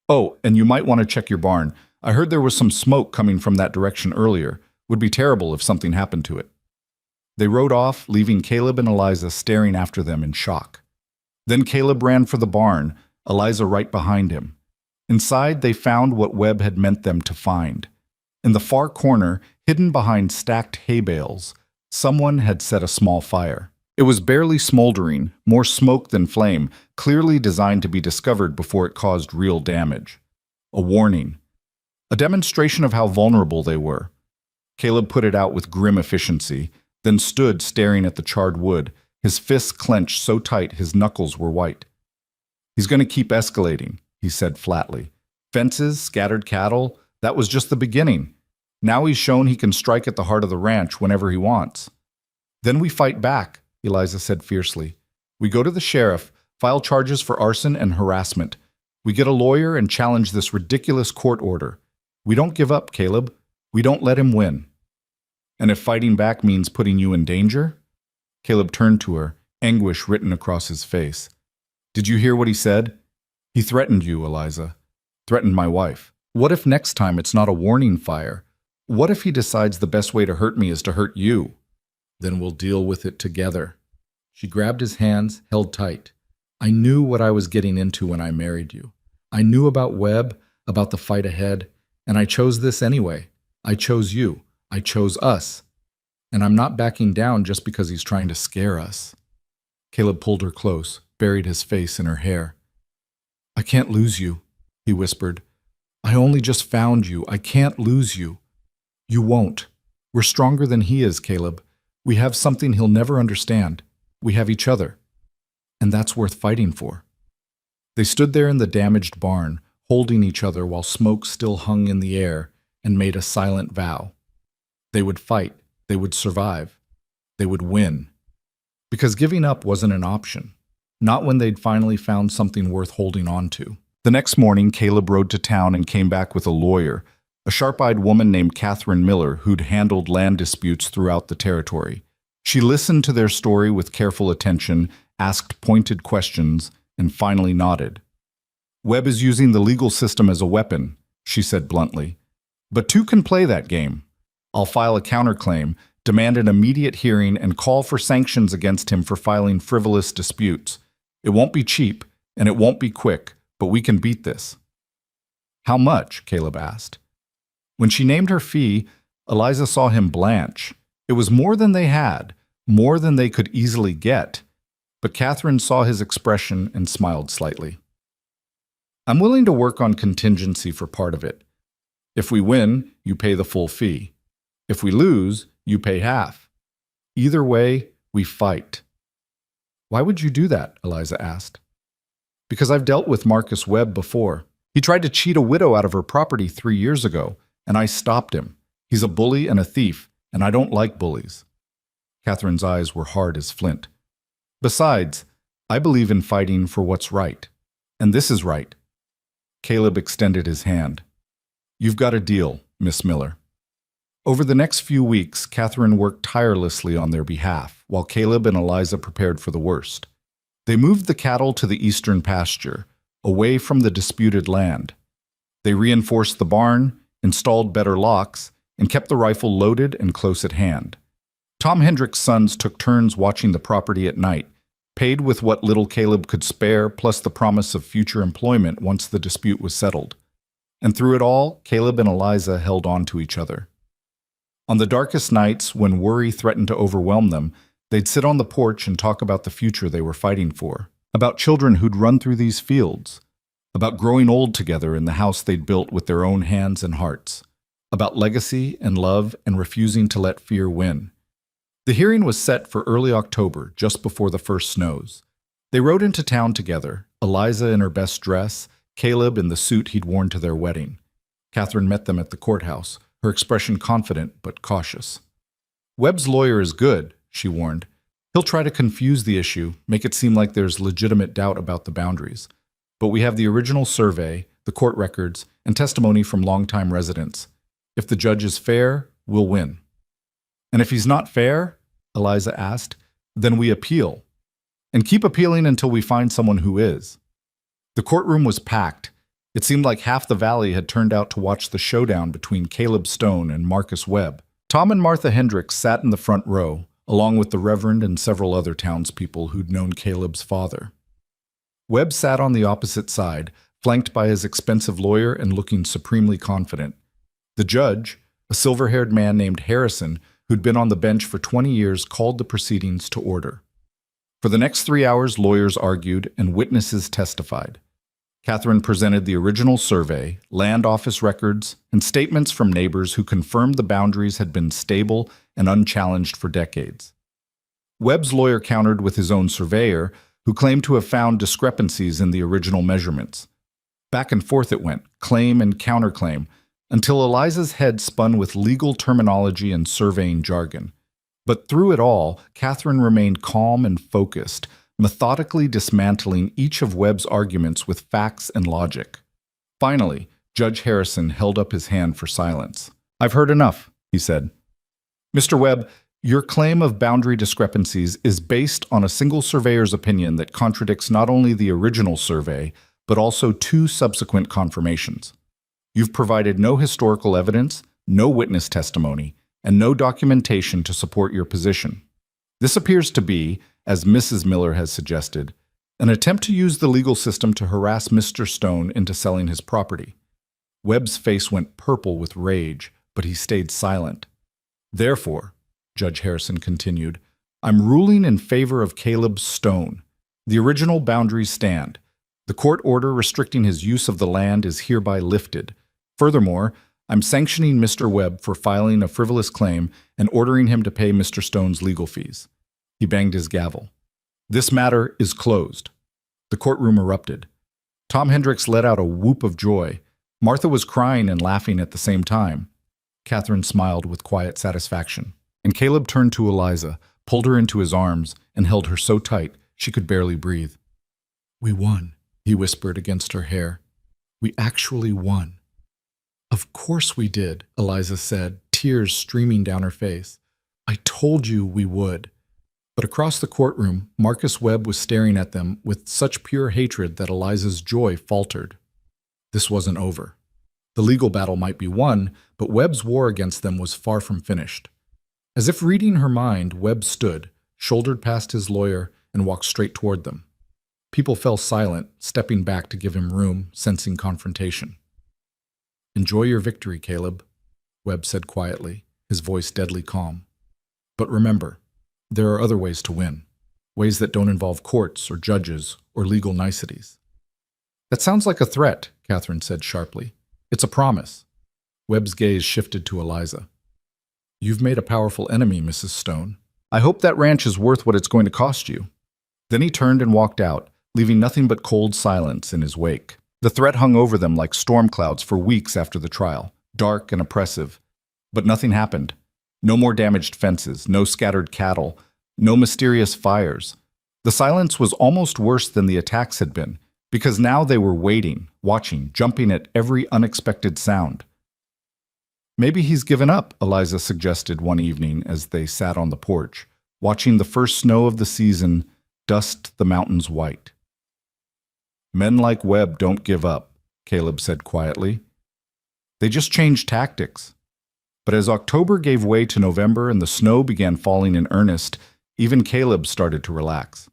Speaker 1: "Oh, and you might want to check your barn. I heard there was some smoke coming from that direction earlier. Would be terrible if something happened to it." They rode off, leaving Caleb and Eliza staring after them in shock. Then Caleb ran for the barn, Eliza right behind him. Inside, they found what Webb had meant them to find. In the far corner, hidden behind stacked hay bales, someone had set a small fire. It was barely smoldering, more smoke than flame, clearly designed to be discovered before it caused real damage. A warning. A demonstration of how vulnerable they were. Caleb put it out with grim efficiency, then stood staring at the charred wood, his fists clenched so tight his knuckles were white. "He's going to keep escalating," he said flatly. "Fences, scattered cattle, that was just the beginning. Now he's shown he can strike at the heart of the ranch whenever he wants." "Then we fight back," Eliza said fiercely. "We go to the sheriff, file charges for arson and harassment. We get a lawyer and challenge this ridiculous court order. We don't give up, Caleb. We don't let him win." "And if fighting back means putting you in danger?" Caleb turned to her, anguish written across his face. "Did you hear what he said? He threatened you, Eliza. Threatened my wife. What if next time it's not a warning fire? What if he decides the best way to hurt me is to hurt you? Then we'll deal with it together." She grabbed his hands, held tight. "I knew what I was getting into when I married you. I knew about Webb, about the fight ahead, and I chose this anyway. I chose you. I chose us. And I'm not backing down just because he's trying to scare us." Caleb pulled her close, buried his face in her hair. "I can't lose you," he whispered. "I only just found you. I can't lose you." "You won't. We're stronger than he is, Caleb. We have something he'll never understand. We have each other. And that's worth fighting for." They stood there in the damaged barn, holding each other while smoke still hung in the air, and made a silent vow. They would fight. They would survive. They would win. Because giving up wasn't an option. Not when they'd finally found something worth holding on to. The next morning, Caleb rode to town and came back with a lawyer, a sharp-eyed woman named Catherine Miller who'd handled land disputes throughout the territory. She listened to their story with careful attention, asked pointed questions, and finally nodded. "Webb is using the legal system as a weapon," she said bluntly. "But two can play that game. I'll file a counterclaim, demand an immediate hearing, and call for sanctions against him for filing frivolous disputes. It won't be cheap, and it won't be quick, but we can beat this." "How much?" Caleb asked. When she named her fee, Eliza saw him blanch. It was more than they had, more than they could easily get. But Catherine saw his expression and smiled slightly. "I'm willing to work on contingency for part of it. If we win, you pay the full fee. If we lose, you pay half. Either way, we fight." "Why would you do that?" Eliza asked. "Because I've dealt with Marcus Webb before. He tried to cheat a widow out of her property 3 years ago, and I stopped him. He's a bully and a thief, and I don't like bullies." Catherine's eyes were hard as flint. "Besides, I believe in fighting for what's right. And this is right." Caleb extended his hand. "You've got a deal, Miss Miller." Over the next few weeks, Catherine worked tirelessly on their behalf, while Caleb and Eliza prepared for the worst. They moved the cattle to the eastern pasture, away from the disputed land. They reinforced the barn, installed better locks, and kept the rifle loaded and close at hand. Tom Hendrick's sons took turns watching the property at night, paid with what little Caleb could spare, plus the promise of future employment once the dispute was settled. And through it all, Caleb and Eliza held on to each other. On the darkest nights, when worry threatened to overwhelm them, they'd sit on the porch and talk about the future they were fighting for, about children who'd run through these fields, about growing old together in the house they'd built with their own hands and hearts, about legacy and love and refusing to let fear win. The hearing was set for early October, just before the first snows. They rode into town together, Eliza in her best dress, Caleb in the suit he'd worn to their wedding. Catherine met them at the courthouse, her expression confident but cautious. "Webb's lawyer is good," she warned. "He'll try to confuse the issue, make it seem like there's legitimate doubt about the boundaries. But we have the original survey, the court records, and testimony from longtime residents. If the judge is fair, we'll win." "And if he's not fair," Eliza asked, "then we appeal. And keep appealing until we find someone who is." The courtroom was packed. It seemed like half the valley had turned out to watch the showdown between Caleb Stone and Marcus Webb. Tom and Martha Hendricks sat in the front row, along with the Reverend and several other townspeople who'd known Caleb's father. Webb sat on the opposite side, flanked by his expensive lawyer and looking supremely confident. The judge, a silver-haired man named Harrison, who'd been on the bench for 20 years, called the proceedings to order. For the next 3 hours, lawyers argued and witnesses testified. Catherine presented the original survey, land office records, and statements from neighbors who confirmed the boundaries had been stable and unchallenged for decades. Webb's lawyer countered with his own surveyor, who claimed to have found discrepancies in the original measurements. Back and forth it went, claim and counterclaim, until Eliza's head spun with legal terminology and surveying jargon. But through it all, Catherine remained calm and focused, methodically dismantling each of Webb's arguments with facts and logic. Finally, Judge Harrison held up his hand for silence. "I've heard enough," he said. "Mr. Webb, your claim of boundary discrepancies is based on a single surveyor's opinion that contradicts not only the original survey, but also 2 subsequent confirmations. You've provided no historical evidence, no witness testimony, and no documentation to support your position. This appears to be, as Mrs. Miller has suggested, an attempt to use the legal system to harass Mr. Stone into selling his property." Webb's face went purple with rage, but he stayed silent. "Therefore," Judge Harrison continued, "I'm ruling in favor of Caleb Stone. The original boundaries stand. The court order restricting his use of the land is hereby lifted. Furthermore, I'm sanctioning Mr. Webb for filing a frivolous claim and ordering him to pay Mr. Stone's legal fees." He banged his gavel. "This matter is closed." The courtroom erupted. Tom Hendricks let out a whoop of joy. Martha was crying and laughing at the same time. Catherine smiled with quiet satisfaction. And Caleb turned to Eliza, pulled her into his arms, and held her so tight she could barely breathe. "We won," he whispered against her hair. "We actually won." "Of course we did," Eliza said, tears streaming down her face. "I told you we would." But across the courtroom, Marcus Webb was staring at them with such pure hatred that Eliza's joy faltered. This wasn't over. The legal battle might be won, but Webb's war against them was far from finished. As if reading her mind, Webb stood, shouldered past his lawyer, and walked straight toward them. People fell silent, stepping back to give him room, sensing confrontation. "Enjoy your victory, Caleb," Webb said quietly, his voice deadly calm. "But remember, there are other ways to win, ways that don't involve courts or judges or legal niceties." "That sounds like a threat," Catherine said sharply. "It's a promise." Webb's gaze shifted to Eliza. "You've made a powerful enemy, Mrs. Stone. I hope that ranch is worth what it's going to cost you." Then he turned and walked out, leaving nothing but cold silence in his wake. The threat hung over them like storm clouds for weeks after the trial, dark and oppressive. But nothing happened. No more damaged fences, no scattered cattle, no mysterious fires. The silence was almost worse than the attacks had been, because now they were waiting, watching, jumping at every unexpected sound. "Maybe he's given up," Eliza suggested one evening as they sat on the porch, watching the first snow of the season dust the mountains white. "Men like Webb don't give up," Caleb said quietly. "They just change tactics." But as October gave way to November and the snow began falling in earnest, even Caleb started to relax.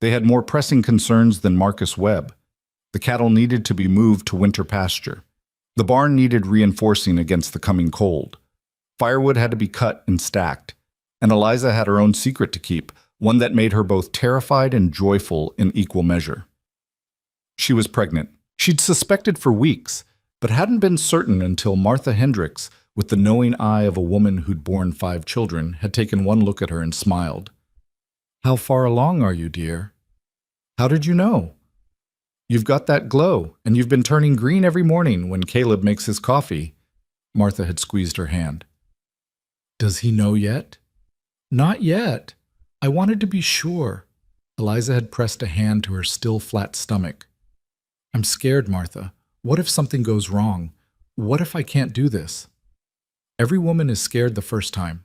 Speaker 1: They had more pressing concerns than Marcus Webb. The cattle needed to be moved to winter pasture. The barn needed reinforcing against the coming cold. Firewood had to be cut and stacked. And Eliza had her own secret to keep, one that made her both terrified and joyful in equal measure. She was pregnant. She'd suspected for weeks, but hadn't been certain until Martha Hendricks, with the knowing eye of a woman who'd borne 5 children, had taken one look at her and smiled. "How far along are you, dear?" "How did you know?" "You've got that glow, and you've been turning green every morning when Caleb makes his coffee." Martha had squeezed her hand. "Does he know yet?" "Not yet. I wanted to be sure." Eliza had pressed a hand to her still flat stomach. "I'm scared, Martha. What if something goes wrong? What if I can't do this?" "Every woman is scared the first time.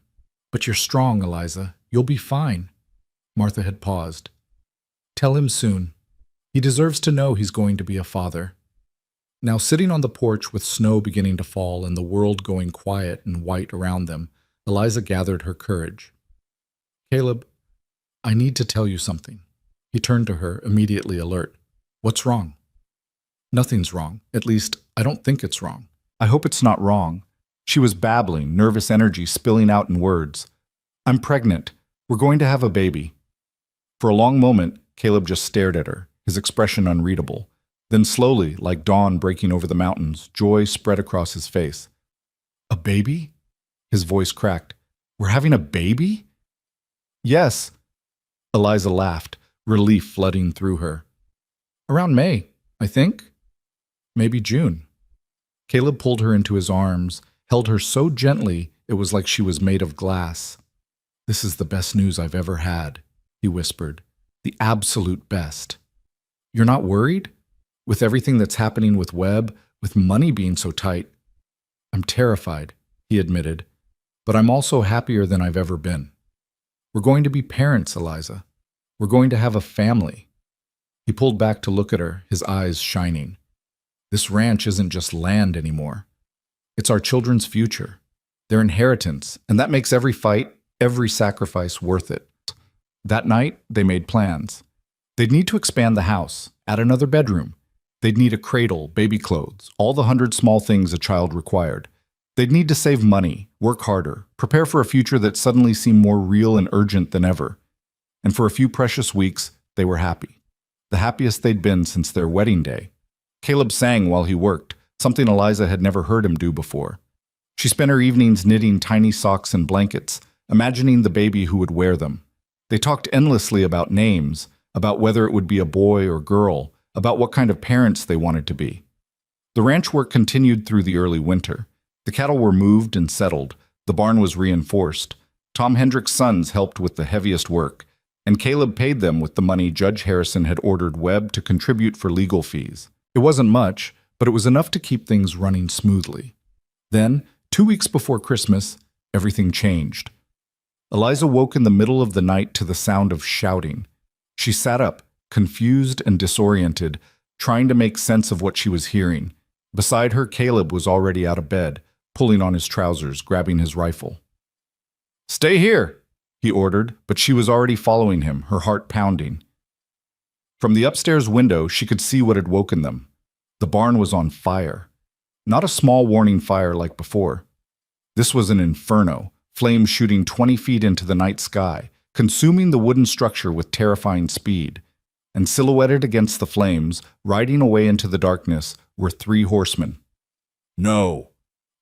Speaker 1: But you're strong, Eliza. You'll be fine." Martha had paused. "Tell him soon. He deserves to know he's going to be a father." Now sitting on the porch with snow beginning to fall and the world going quiet and white around them, Eliza gathered her courage. "Caleb, I need to tell you something." He turned to her, immediately alert. "What's wrong?" Nothing's wrong. At least, I don't think it's wrong. I hope it's not wrong. She was babbling, nervous energy spilling out in words. I'm pregnant. We're going to have a baby. For a long moment, Caleb just stared at her, his expression unreadable. Then slowly, like dawn breaking over the mountains, joy spread across his face. A baby? His voice cracked. We're having a baby? Yes. Eliza laughed, relief flooding through her. Around May, I think. Maybe June. Caleb pulled her into his arms, held her so gently it was like she was made of glass. This is the best news I've ever had, he whispered. The absolute best. You're not worried? With everything that's happening with Webb, with money being so tight? I'm terrified, he admitted, but I'm also happier than I've ever been. We're going to be parents, Eliza. We're going to have a family. He pulled back to look at her, his eyes shining. This ranch isn't just land anymore. It's our children's future, their inheritance, and that makes every fight, every sacrifice worth it. That night, they made plans. They'd need to expand the house, add another bedroom. They'd need a cradle, baby clothes, all the 100 small things a child required. They'd need to save money, work harder, prepare for a future that suddenly seemed more real and urgent than ever. And for a few precious weeks, they were happy. The happiest they'd been since their wedding day. Caleb sang while he worked, something Eliza had never heard him do before. She spent her evenings knitting tiny socks and blankets, imagining the baby who would wear them. They talked endlessly about names, about whether it would be a boy or girl, about what kind of parents they wanted to be. The ranch work continued through the early winter. The cattle were moved and settled. The barn was reinforced. Tom Hendrick's sons helped with the heaviest work, and Caleb paid them with the money Judge Harrison had ordered Webb to contribute for legal fees. It wasn't much, but it was enough to keep things running smoothly. Then, 2 weeks before Christmas, everything changed. Eliza woke in the middle of the night to the sound of shouting. She sat up, confused and disoriented, trying to make sense of what she was hearing. Beside her, Caleb was already out of bed, pulling on his trousers, grabbing his rifle. "Stay here," he ordered, but she was already following him, her heart pounding. From the upstairs window, she could see what had woken them. The barn was on fire. Not a small warning fire like before. This was an inferno, flames shooting 20 feet into the night sky, consuming the wooden structure with terrifying speed. And silhouetted against the flames, riding away into the darkness, were 3 horsemen. "No!"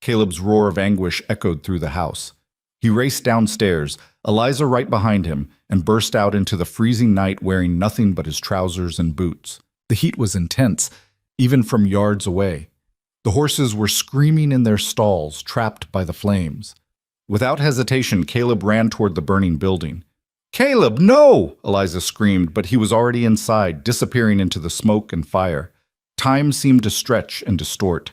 Speaker 1: Caleb's roar of anguish echoed through the house. He raced downstairs, Eliza right behind him, and burst out into the freezing night wearing nothing but his trousers and boots. The heat was intense, even from yards away. The horses were screaming in their stalls, trapped by the flames. Without hesitation, Caleb ran toward the burning building. "Caleb, no!" Eliza screamed, but he was already inside, disappearing into the smoke and fire. Time seemed to stretch and distort.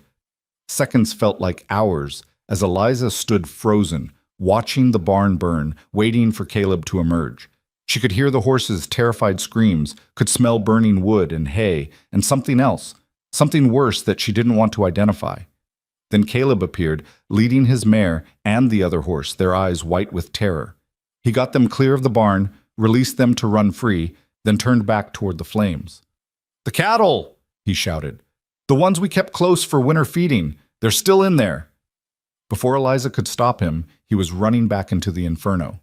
Speaker 1: Seconds felt like hours as Eliza stood frozen, watching the barn burn, waiting for Caleb to emerge. She could hear the horses' terrified screams, could smell burning wood and hay, and something else, something worse that she didn't want to identify. Then Caleb appeared, leading his mare and the other horse, their eyes white with terror. He got them clear of the barn, released them to run free, then turned back toward the flames. "The cattle!" he shouted. "The ones we kept close for winter feeding. They're still in there." Before Eliza could stop him, he was running back into the inferno.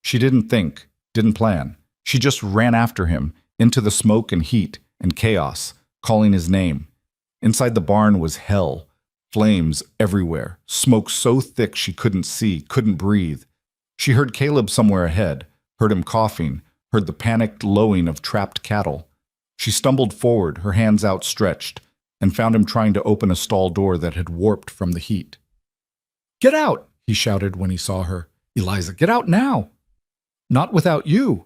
Speaker 1: She didn't think, didn't plan. She just ran after him, into the smoke and heat and chaos, calling his name. Inside the barn was hell. Flames everywhere, smoke so thick she couldn't see, couldn't breathe. She heard Caleb somewhere ahead, heard him coughing, heard the panicked lowing of trapped cattle. She stumbled forward, her hands outstretched, and found him trying to open a stall door that had warped from the heat. "Get out!" he shouted when he saw her. "Eliza, get out now!" "Not without you!"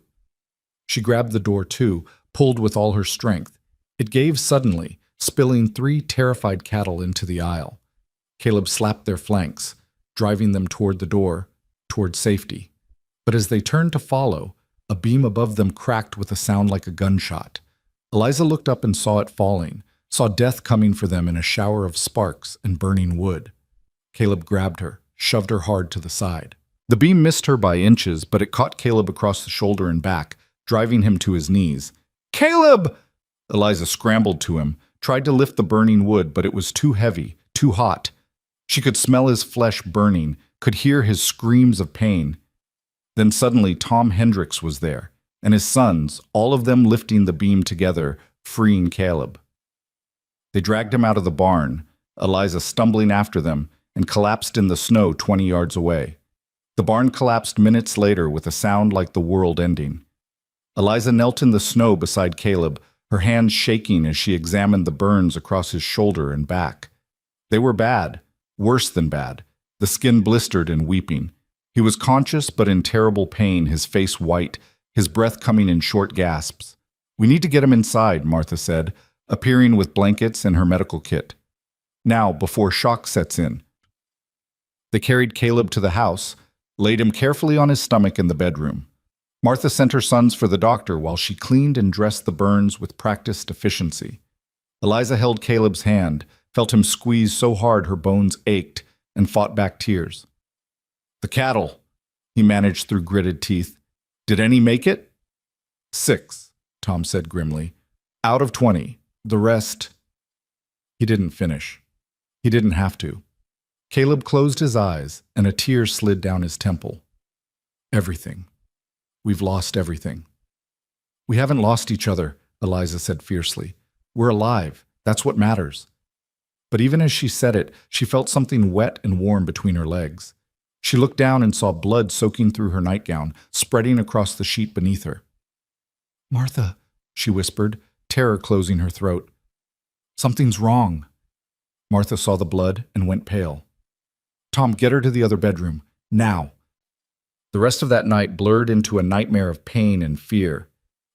Speaker 1: She grabbed the door too, pulled with all her strength. It gave suddenly, spilling 3 terrified cattle into the aisle. Caleb slapped their flanks, driving them toward the door, toward safety. But as they turned to follow, a beam above them cracked with a sound like a gunshot. Eliza looked up and saw it falling, saw death coming for them in a shower of sparks and burning wood. Caleb grabbed her, shoved her hard to the side. The beam missed her by inches, but it caught Caleb across the shoulder and back, driving him to his knees. "Caleb!" Eliza scrambled to him, tried to lift the burning wood, but it was too heavy, too hot. She could smell his flesh burning, could hear his screams of pain. Then suddenly Tom Hendricks was there, and his sons, all of them lifting the beam together, freeing Caleb. They dragged him out of the barn, Eliza stumbling after them, and collapsed in the snow 20 yards away. The barn collapsed minutes later with a sound like the world ending. Eliza knelt in the snow beside Caleb, her hands shaking as she examined the burns across his shoulder and back. They were bad, worse than bad. The skin blistered and weeping. He was conscious but in terrible pain, his face white, his breath coming in short gasps. "We need to get him inside," Martha said, appearing with blankets and her medical kit. "Now, before shock sets in." They carried Caleb to the house, laid him carefully on his stomach in the bedroom. Martha sent her sons for the doctor while she cleaned and dressed the burns with practiced efficiency. Eliza held Caleb's hand, felt him squeeze so hard her bones ached, and fought back tears. "The cattle," he managed through gritted teeth. "Did any make it?" "6," Tom said grimly. "Out of 20. The rest—" He didn't finish. He didn't have to. Caleb closed his eyes, and a tear slid down his temple. "Everything. We've lost everything." "We haven't lost each other," Eliza said fiercely. "We're alive. That's what matters." But even as she said it, she felt something wet and warm between her legs. She looked down and saw blood soaking through her nightgown, spreading across the sheet beneath her. "Martha," she whispered, terror closing her throat. "Something's wrong." Martha saw the blood and went pale. "Tom, get her to the other bedroom. Now." The rest of that night blurred into a nightmare of pain and fear.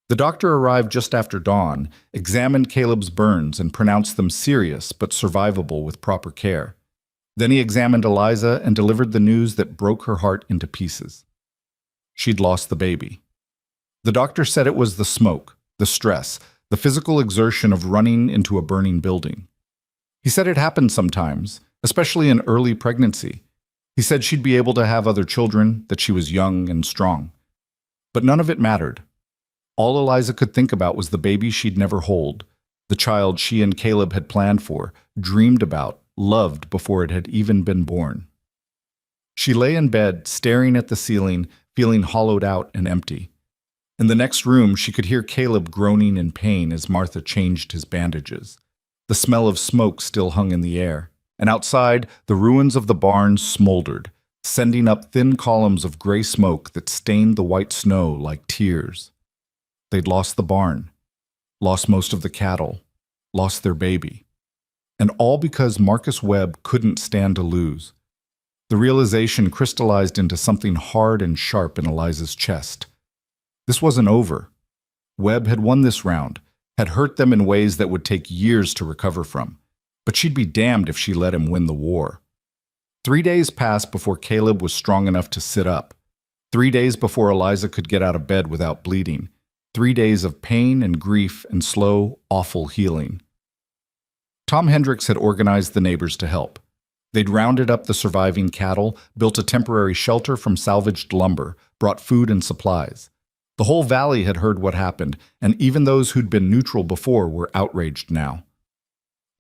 Speaker 1: The doctor arrived just after dawn, examined Caleb's burns, and pronounced them serious but survivable with proper care. Then he examined Eliza and delivered the news that broke her heart into pieces. She'd lost the baby. The doctor said it was the smoke, the stress, the physical exertion of running into a burning building. He said it happened sometimes, especially in early pregnancy. He said she'd be able to have other children, that she was young and strong. But none of it mattered. All Eliza could think about was the baby she'd never hold, the child she and Caleb had planned for, dreamed about, loved before it had even been born. She lay in bed, staring at the ceiling, feeling hollowed out and empty. In the next room, she could hear Caleb groaning in pain as Martha changed his bandages. The smell of smoke still hung in the air, and outside, the ruins of the barn smoldered, sending up thin columns of gray smoke that stained the white snow like tears. They'd lost the barn, lost most of the cattle, lost their baby. And all because Marcus Webb couldn't stand to lose. The realization crystallized into something hard and sharp in Eliza's chest. This wasn't over. Webb had won this round, had hurt them in ways that would take years to recover from. But she'd be damned if she let him win the war. 3 days passed before Caleb was strong enough to sit up. 3 days before Eliza could get out of bed without bleeding. 3 days of pain and grief and slow, awful healing. Tom Hendricks had organized the neighbors to help. They'd rounded up the surviving cattle, built a temporary shelter from salvaged lumber, brought food and supplies. The whole valley had heard what happened, and even those who'd been neutral before were outraged now.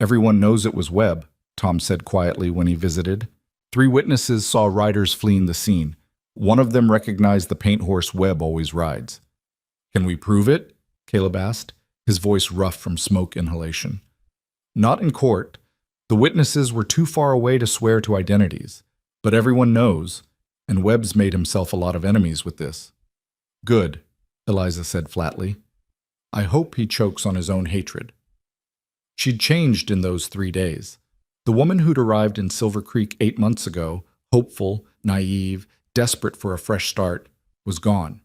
Speaker 1: "Everyone knows it was Webb," Tom said quietly when he visited. 3 witnesses saw riders fleeing the scene. One of them recognized the paint horse Webb always rides. "Can we prove it?" Caleb asked, his voice rough from smoke inhalation. "Not in court. The witnesses were too far away to swear to identities. But everyone knows, and Webb's made himself a lot of enemies with this." "Good," Eliza said flatly. "I hope he chokes on his own hatred." She'd changed in those 3 days. The woman who'd arrived in Silver Creek 8 months ago, hopeful, naive, desperate for a fresh start, was gone.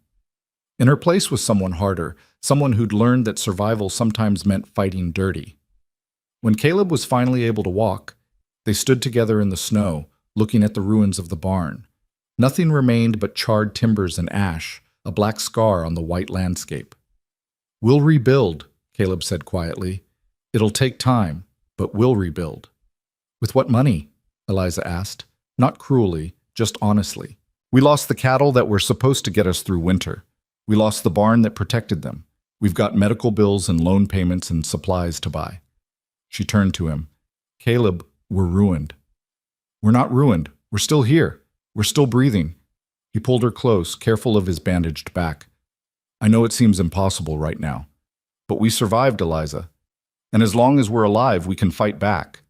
Speaker 1: In her place was someone harder, someone who'd learned that survival sometimes meant fighting dirty. When Caleb was finally able to walk, they stood together in the snow, looking at the ruins of the barn. Nothing remained but charred timbers and ash, a black scar on the white landscape. "We'll rebuild," Caleb said quietly. "It'll take time, but we'll rebuild." "With what money?" Eliza asked, not cruelly, just honestly. "We lost the cattle that were supposed to get us through winter. We lost the barn that protected them. We've got medical bills and loan payments and supplies to buy." She turned to him. Caleb, we're ruined. We're not ruined. We're still here. We're still breathing. He pulled her close, careful of his bandaged back. I know it seems impossible right now, but we survived, Eliza. And as long as we're alive, we can fight back.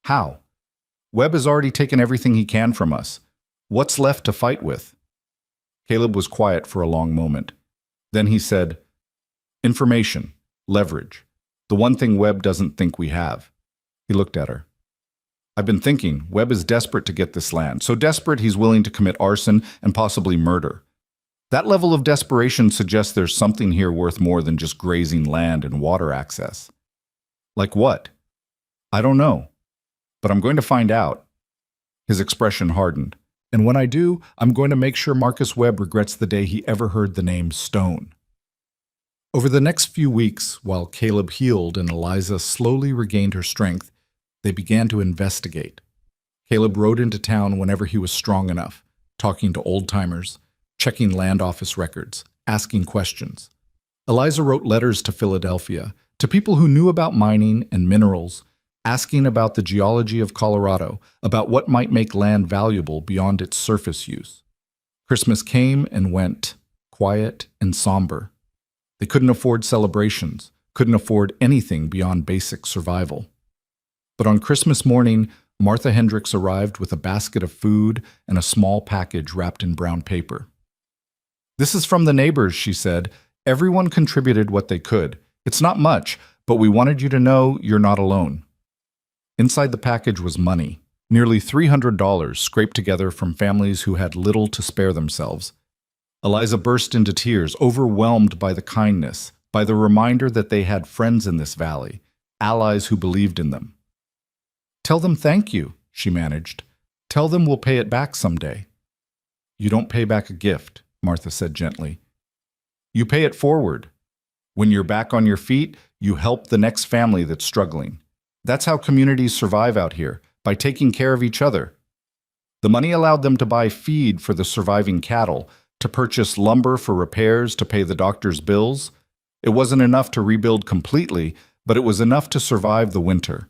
Speaker 1: How? Webb has already taken everything he can from us. What's left to fight with? Caleb was quiet for a long moment. Then he said, Information, leverage, the one thing Webb doesn't think we have. He looked at her. I've been thinking, Webb is desperate to get this land, so desperate he's willing to commit arson and possibly murder. That level of desperation suggests there's something here worth more than just grazing land and water access. Like what? I don't know, but I'm going to find out. His expression hardened. And when I do, I'm going to make sure Marcus Webb regrets the day he ever heard the name Stone. Over the next few weeks, while Caleb healed and Eliza slowly regained her strength, they began to investigate. Caleb rode into town whenever he was strong enough, talking to old-timers, checking land office records, asking questions. Eliza wrote letters to Philadelphia, to people who knew about mining and minerals, asking about the geology of Colorado, about what might make land valuable beyond its surface use. Christmas came and went, quiet and somber. They couldn't afford celebrations, couldn't afford anything beyond basic survival. But on Christmas morning, Martha Hendricks arrived with a basket of food and a small package wrapped in brown paper. This is from the neighbors, she said. Everyone contributed what they could. It's not much, but we wanted you to know you're not alone. Inside the package was money, nearly $300 scraped together from families who had little to spare themselves. Eliza burst into tears, overwhelmed by the kindness, by the reminder that they had friends in this valley, allies who believed in them. Tell them thank you, she managed. Tell them we'll pay it back someday. You don't pay back a gift, Martha said gently. You pay it forward. When you're back on your feet, you help the next family that's struggling. That's how communities survive out here, by taking care of each other. The money allowed them to buy feed for the surviving cattle, to purchase lumber for repairs, to pay the doctor's bills. It wasn't enough to rebuild completely, but it was enough to survive the winter.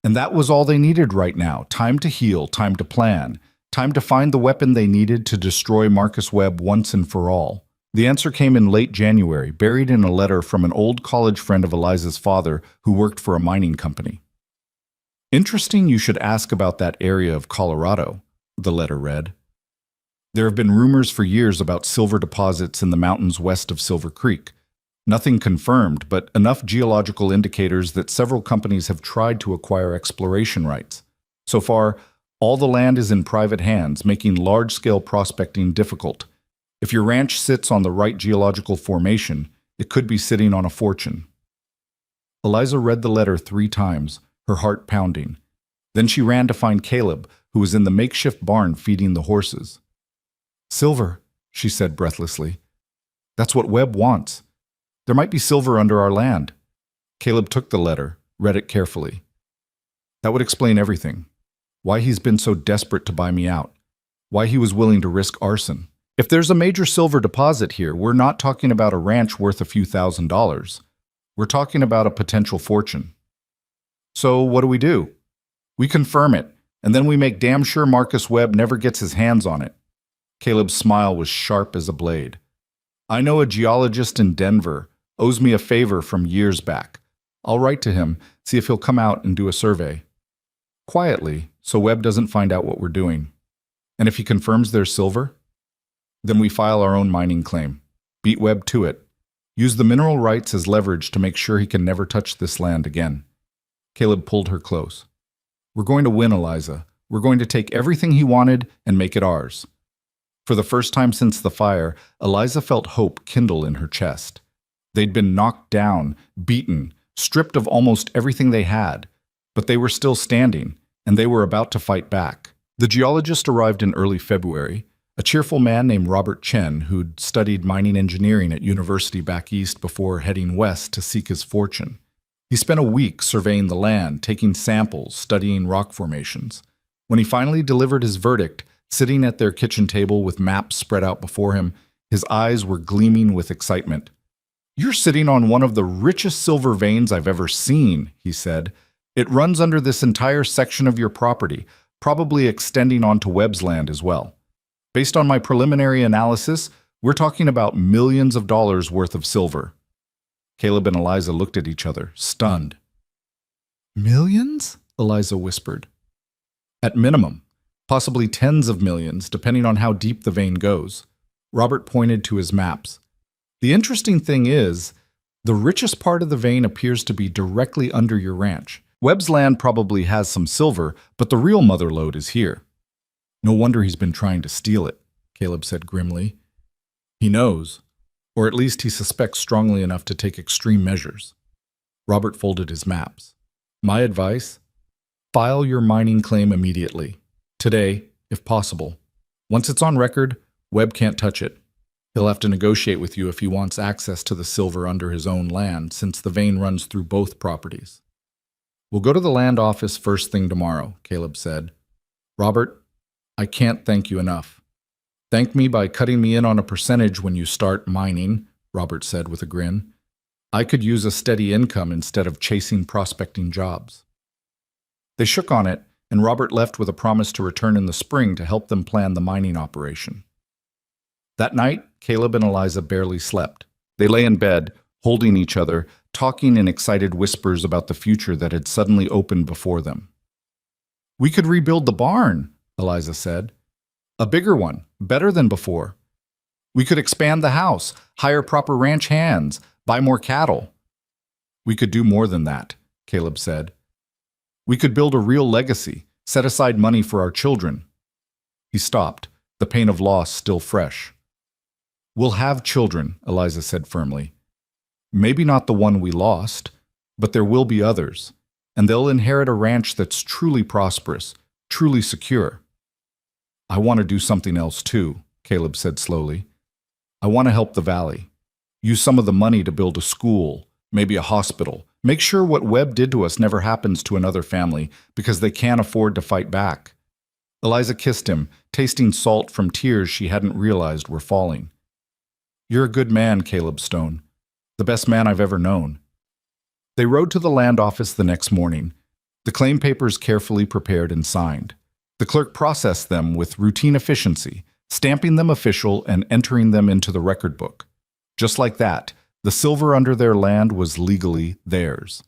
Speaker 1: And that was all they needed right now, time to heal, time to plan, time to find the weapon they needed to destroy Marcus Webb once and for all. The answer came in late January, buried in a letter from an old college friend of Eliza's father who worked for a mining company. Interesting you should ask about that area of Colorado, the letter read. There have been rumors for years about silver deposits in the mountains west of Silver Creek. Nothing confirmed, but enough geological indicators that several companies have tried to acquire exploration rights. So far, all the land is in private hands, making large-scale prospecting difficult. If your ranch sits on the right geological formation, it could be sitting on a fortune. Eliza read the letter 3 times, her heart pounding. Then she ran to find Caleb, who was in the makeshift barn feeding the horses. Silver, she said breathlessly. That's what Webb wants. There might be silver under our land. Caleb took the letter, read it carefully. That would explain everything. Why he's been so desperate to buy me out. Why he was willing to risk arson. If there's a major silver deposit here, we're not talking about a ranch worth a few $1,000s. We're talking about a potential fortune. So what do? We confirm it, and then we make damn sure Marcus Webb never gets his hands on it. Caleb's smile was sharp as a blade. I know a geologist in Denver owes me a favor from years back. I'll write to him, see if he'll come out and do a survey. Quietly, so Webb doesn't find out what we're doing. And if he confirms there's silver, then we file our own mining claim. Beat Webb to it. Use the mineral rights as leverage to make sure he can never touch this land again. Caleb pulled her close. We're going to win, Eliza. We're going to take everything he wanted and make it ours. For the first time since the fire, Eliza felt hope kindle in her chest. They'd been knocked down, beaten, stripped of almost everything they had, but they were still standing, and they were about to fight back. The geologist arrived in early February, a cheerful man named Robert Chen who'd studied mining engineering at university back east before heading west to seek his fortune. He spent a week surveying the land, taking samples, studying rock formations. When he finally delivered his verdict, sitting at their kitchen table with maps spread out before him, his eyes were gleaming with excitement. You're sitting on one of the richest silver veins I've ever seen, he said. It runs under this entire section of your property, probably extending onto Webb's land as well. Based on my preliminary analysis, we're talking about millions of dollars worth of silver." Caleb and Eliza looked at each other, stunned. "Millions?" Eliza whispered. "At minimum. Possibly tens of millions, depending on how deep the vein goes." Robert pointed to his maps. "The interesting thing is, the richest part of the vein appears to be directly under your ranch. Webb's land probably has some silver, but the real mother lode is here." "No wonder he's been trying to steal it," Caleb said grimly. "He knows, or at least he suspects strongly enough to take extreme measures." Robert folded his maps. "My advice? File your mining claim immediately. Today, if possible. Once it's on record, Webb can't touch it. He'll have to negotiate with you if he wants access to the silver under his own land, since the vein runs through both properties." "We'll go to the land office first thing tomorrow," Caleb said. "Robert, I can't thank you enough." "Thank me by cutting me in on a percentage when you start mining," Robert said with a grin. "I could use a steady income instead of chasing prospecting jobs." They shook on it, and Robert left with a promise to return in the spring to help them plan the mining operation. That night, Caleb and Eliza barely slept. They lay in bed, holding each other, talking in excited whispers about the future that had suddenly opened before them. "We could rebuild the barn," Eliza said. "A bigger one, better than before. We could expand the house, hire proper ranch hands, buy more cattle." "We could do more than that," Caleb said. "We could build a real legacy, set aside money for our children." He stopped, the pain of loss still fresh. "We'll have children," Eliza said firmly. "Maybe not the one we lost, but there will be others, and they'll inherit a ranch that's truly prosperous, truly secure." "I want to do something else too," Caleb said slowly. "I want to help the valley. Use some of the money to build a school, maybe a hospital. Make sure what Webb did to us never happens to another family, because they can't afford to fight back." Eliza kissed him, tasting salt from tears she hadn't realized were falling. "You're a good man, Caleb Stone. The best man I've ever known." They rode to the land office the next morning, the claim papers carefully prepared and signed. The clerk processed them with routine efficiency, stamping them official and entering them into the record book. Just like that, the silver under their land was legally theirs.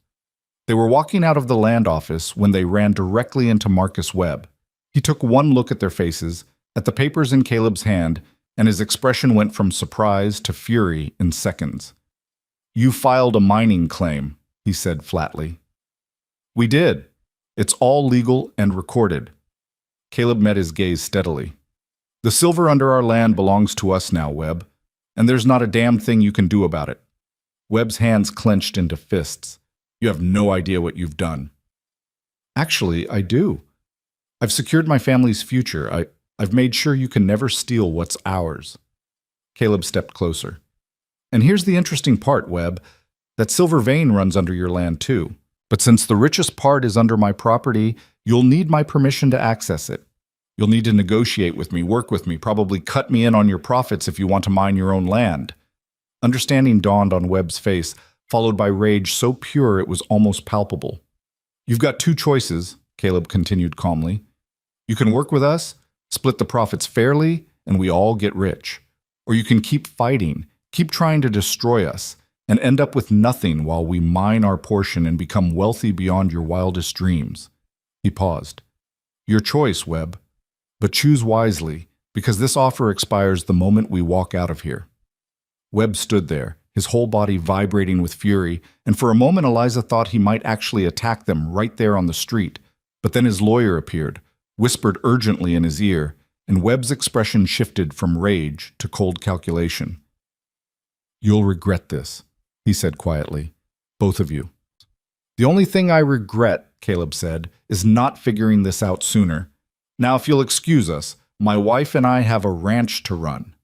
Speaker 1: They were walking out of the land office when they ran directly into Marcus Webb. He took one look at their faces, at the papers in Caleb's hand, and his expression went from surprise to fury in seconds. "You filed a mining claim," he said flatly. "We did. It's all legal and recorded." Caleb met his gaze steadily. "The silver under our land belongs to us now, Webb, and there's not a damn thing you can do about it." Webb's hands clenched into fists. "You have no idea what you've done." "Actually, I do. I've secured my family's future. I've made sure you can never steal what's ours." Caleb stepped closer. "And here's the interesting part, Webb. That silver vein runs under your land too. But since the richest part is under my property, you'll need my permission to access it. You'll need to negotiate with me, work with me, probably cut me in on your profits if you want to mine your own land." Understanding dawned on Webb's face, followed by rage so pure it was almost palpable. "You've got two choices," Caleb continued calmly. "You can work with us, split the profits fairly, and we all get rich. Or you can keep fighting, keep trying to destroy us, and end up with nothing while we mine our portion and become wealthy beyond your wildest dreams." He paused. "Your choice, Webb. But choose wisely, because this offer expires the moment we walk out of here." Webb stood there, his whole body vibrating with fury, and for a moment Eliza thought he might actually attack them right there on the street. But then his lawyer appeared, whispered urgently in his ear, and Webb's expression shifted from rage to cold calculation. "You'll regret this," he said quietly. "Both of you." "The only thing I regret," Caleb said, "is not figuring this out sooner. Now, if you'll excuse us, my wife and I have a ranch to run."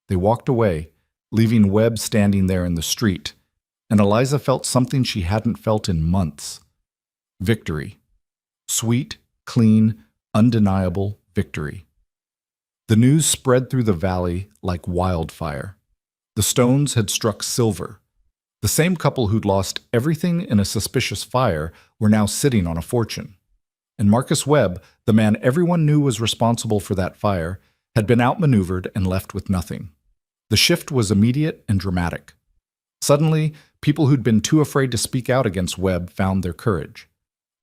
Speaker 1: They walked away, leaving Webb standing there in the street, and Eliza felt something she hadn't felt in months. Victory. Sweet, clean, undeniable victory. The news spread through the valley like wildfire. The Stones had struck silver. The same couple who'd lost everything in a suspicious fire were now sitting on a fortune. And Marcus Webb, the man everyone knew was responsible for that fire, had been outmaneuvered and left with nothing. The shift was immediate and dramatic. Suddenly, people who'd been too afraid to speak out against Webb found their courage.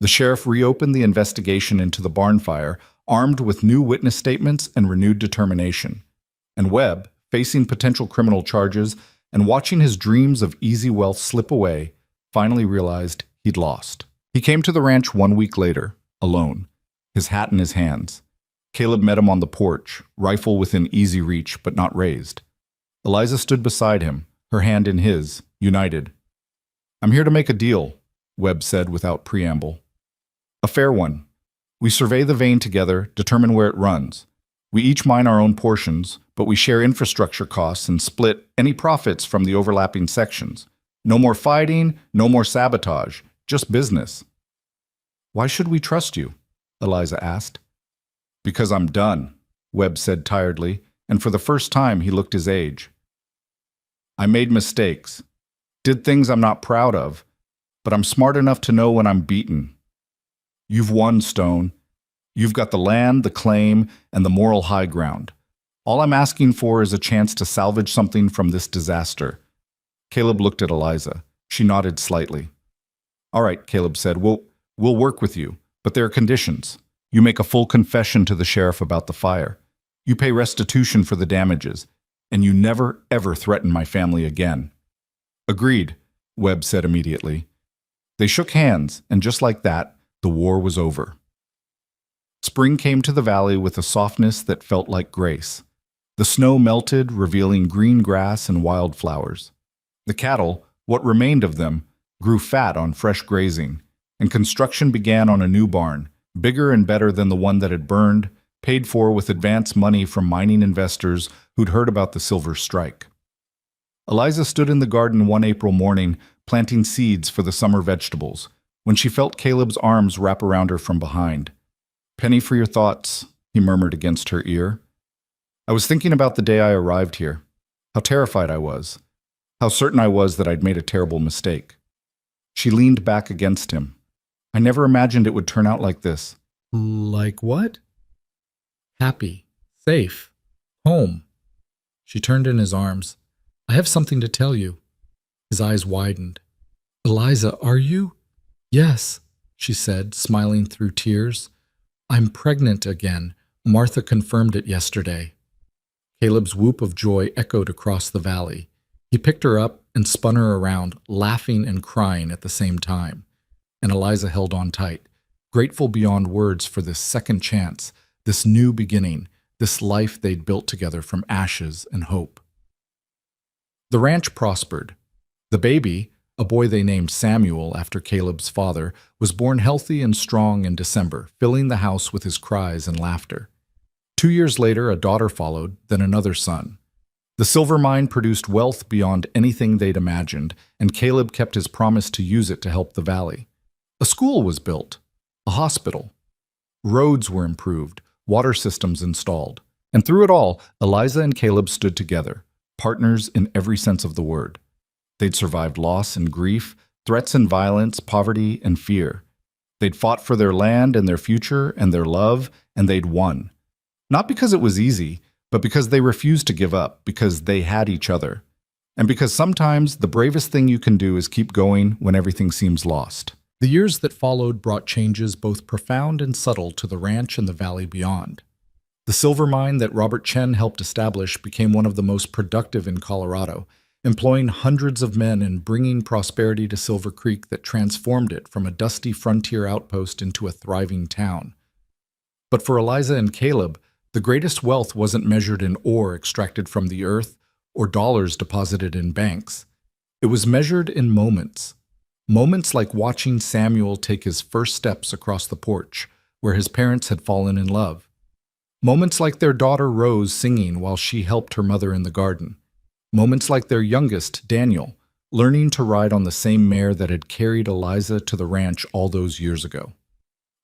Speaker 1: The sheriff reopened the investigation into the barn fire, armed with new witness statements and renewed determination. And Webb, facing potential criminal charges and watching his dreams of easy wealth slip away, finally realized he'd lost. He came to the ranch 1 week later, alone, his hat in his hands. Caleb met him on the porch, rifle within easy reach but not raised. Eliza stood beside him, her hand in his, united. "I'm here to make a deal," Webb said without preamble. "A fair one. We survey the vein together, determine where it runs. We each mine our own portions, but we share infrastructure costs and split any profits from the overlapping sections. No more fighting, no more sabotage, just business." "Why should we trust you?" Eliza asked. "Because I'm done," Webb said tiredly, and for the first time he looked his age. "I made mistakes, did things I'm not proud of, but I'm smart enough to know when I'm beaten. You've won, Stone. You've got the land, the claim, and the moral high ground. All I'm asking for is a chance to salvage something from this disaster." Caleb looked at Eliza. She nodded slightly. "All right," Caleb said, We'll work with you, but there are conditions. You make a full confession to the sheriff about the fire. You pay restitution for the damages, and you never, ever threaten my family again." "Agreed," Webb said immediately. They shook hands, and just like that, the war was over. Spring came to the valley with a softness that felt like grace. The snow melted, revealing green grass and wildflowers. The cattle, what remained of them, grew fat on fresh grazing, and construction began on a new barn, bigger and better than the one that had burned, paid for with advance money from mining investors who'd heard about the silver strike. Eliza stood in the garden one April morning, planting seeds for the summer vegetables, when she felt Caleb's arms wrap around her from behind. "Penny for your thoughts," he murmured against her ear. "I was thinking about the day I arrived here, how terrified I was, how certain I was that I'd made a terrible mistake." She leaned back against him. "I never imagined it would turn out like this."
Speaker 2: "Like what?" "Happy, safe, home." She turned in his arms. "I have something to tell you." His eyes widened. "Eliza, are you?" "Yes," she said, smiling through tears. "I'm pregnant again. Martha confirmed it yesterday." Caleb's whoop of joy echoed across the valley. He picked her up and spun her around, laughing and crying at the same time. And Eliza held on tight, grateful beyond words for this second chance, this new beginning, this life they'd built together from ashes and hope. The ranch prospered. The baby, a boy they named Samuel after Caleb's father, was born healthy and strong in December, filling the house with his cries and laughter. 2 years later, a daughter followed, then another son. The silver mine produced wealth beyond anything they'd imagined, and Caleb kept his promise to use it to help the valley. A school was built, a hospital. Roads were improved, water systems installed. And through it all, Eliza and Caleb stood together, partners in every sense of the word. They'd survived loss and grief, threats and violence, poverty and fear. They'd fought for their land and their future and their love, and they'd won. Not because it was easy, but because they refused to give up, because they had each other. And because sometimes the bravest thing you can do is keep going when everything seems lost. The years that followed brought changes both profound and subtle to the ranch and the valley beyond. The silver mine that Robert Chen helped establish became one of the most productive in Colorado, employing hundreds of men and bringing prosperity to Silver Creek that transformed it from a dusty frontier outpost into a thriving town. But for Eliza and Caleb, the greatest wealth wasn't measured in ore extracted from the earth or dollars deposited in banks. It was measured in moments. Moments like watching Samuel take his first steps across the porch, where his parents had fallen in love. Moments like their daughter Rose singing while she helped her mother in the garden. Moments like their youngest, Daniel, learning to ride on the same mare that had carried Eliza to the ranch all those years ago.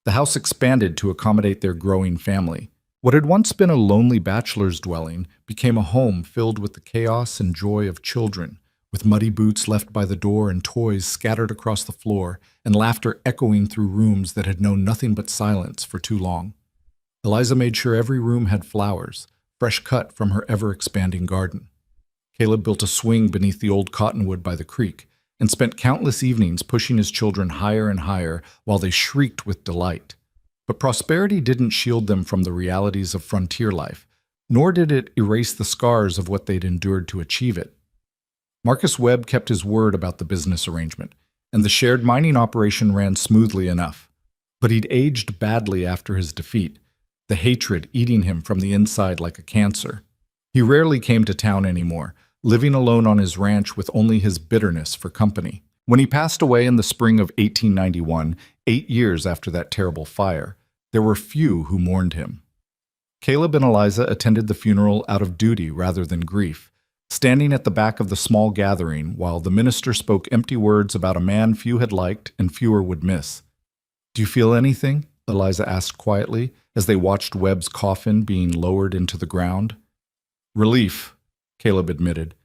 Speaker 2: The house expanded to accommodate their growing family. What had once been a lonely bachelor's dwelling became a home filled with the chaos and joy of children, with muddy boots left by the door and toys scattered across the floor and laughter echoing through rooms that had known nothing but silence for too long. Eliza made sure every room had flowers, fresh cut from her ever-expanding garden. Caleb built a swing beneath the old cottonwood by the creek and spent countless evenings pushing his children higher and higher while they shrieked with delight. But prosperity didn't shield them from the realities of frontier life, nor did it erase the scars of what they'd endured to achieve it. Marcus Webb kept his word about the business arrangement, and the shared mining operation ran smoothly enough. But he'd aged badly after his defeat, the hatred eating him from the inside like a cancer. He rarely came to town anymore, living alone on his ranch with only his bitterness for company. When he passed away in the spring of 1891, 8 years after that terrible fire, there were few who mourned him. Caleb and Eliza attended the funeral out of duty rather than grief, standing at the back of the small gathering while the minister spoke empty words about a man few had liked and fewer would miss. "Do you feel anything?" Eliza asked quietly as they watched Webb's coffin being lowered into the ground. "Relief," Caleb admitted,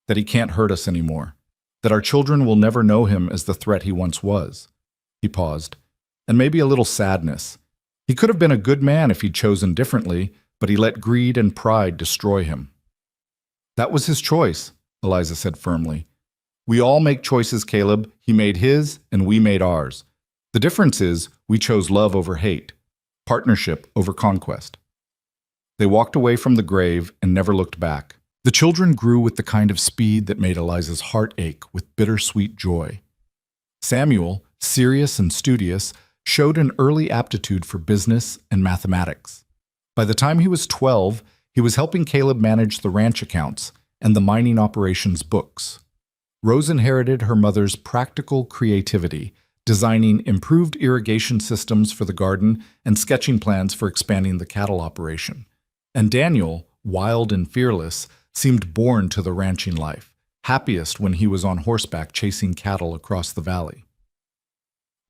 Speaker 2: "that he can't hurt us anymore, that our children will never know him as the threat he once was." He paused, and maybe a little sadness. He could have been a good man if he'd chosen differently, but he let greed and pride destroy him. "That was his choice," Eliza said firmly. "We all make choices, Caleb. He made his, and we made ours. The difference is we chose love over hate, partnership over conquest." They walked away from the grave and never looked back. The children grew with the kind of speed that made Eliza's heart ache with bittersweet joy. Samuel, serious and studious, showed an early aptitude for business and mathematics. By the time he was 12, he was helping Caleb manage the ranch accounts and the mining operations books. Rose inherited her mother's practical creativity, designing improved irrigation systems for the garden and sketching plans for expanding the cattle operation. And Daniel, wild and fearless, seemed born to the ranching life, happiest when he was on horseback chasing cattle across the valley.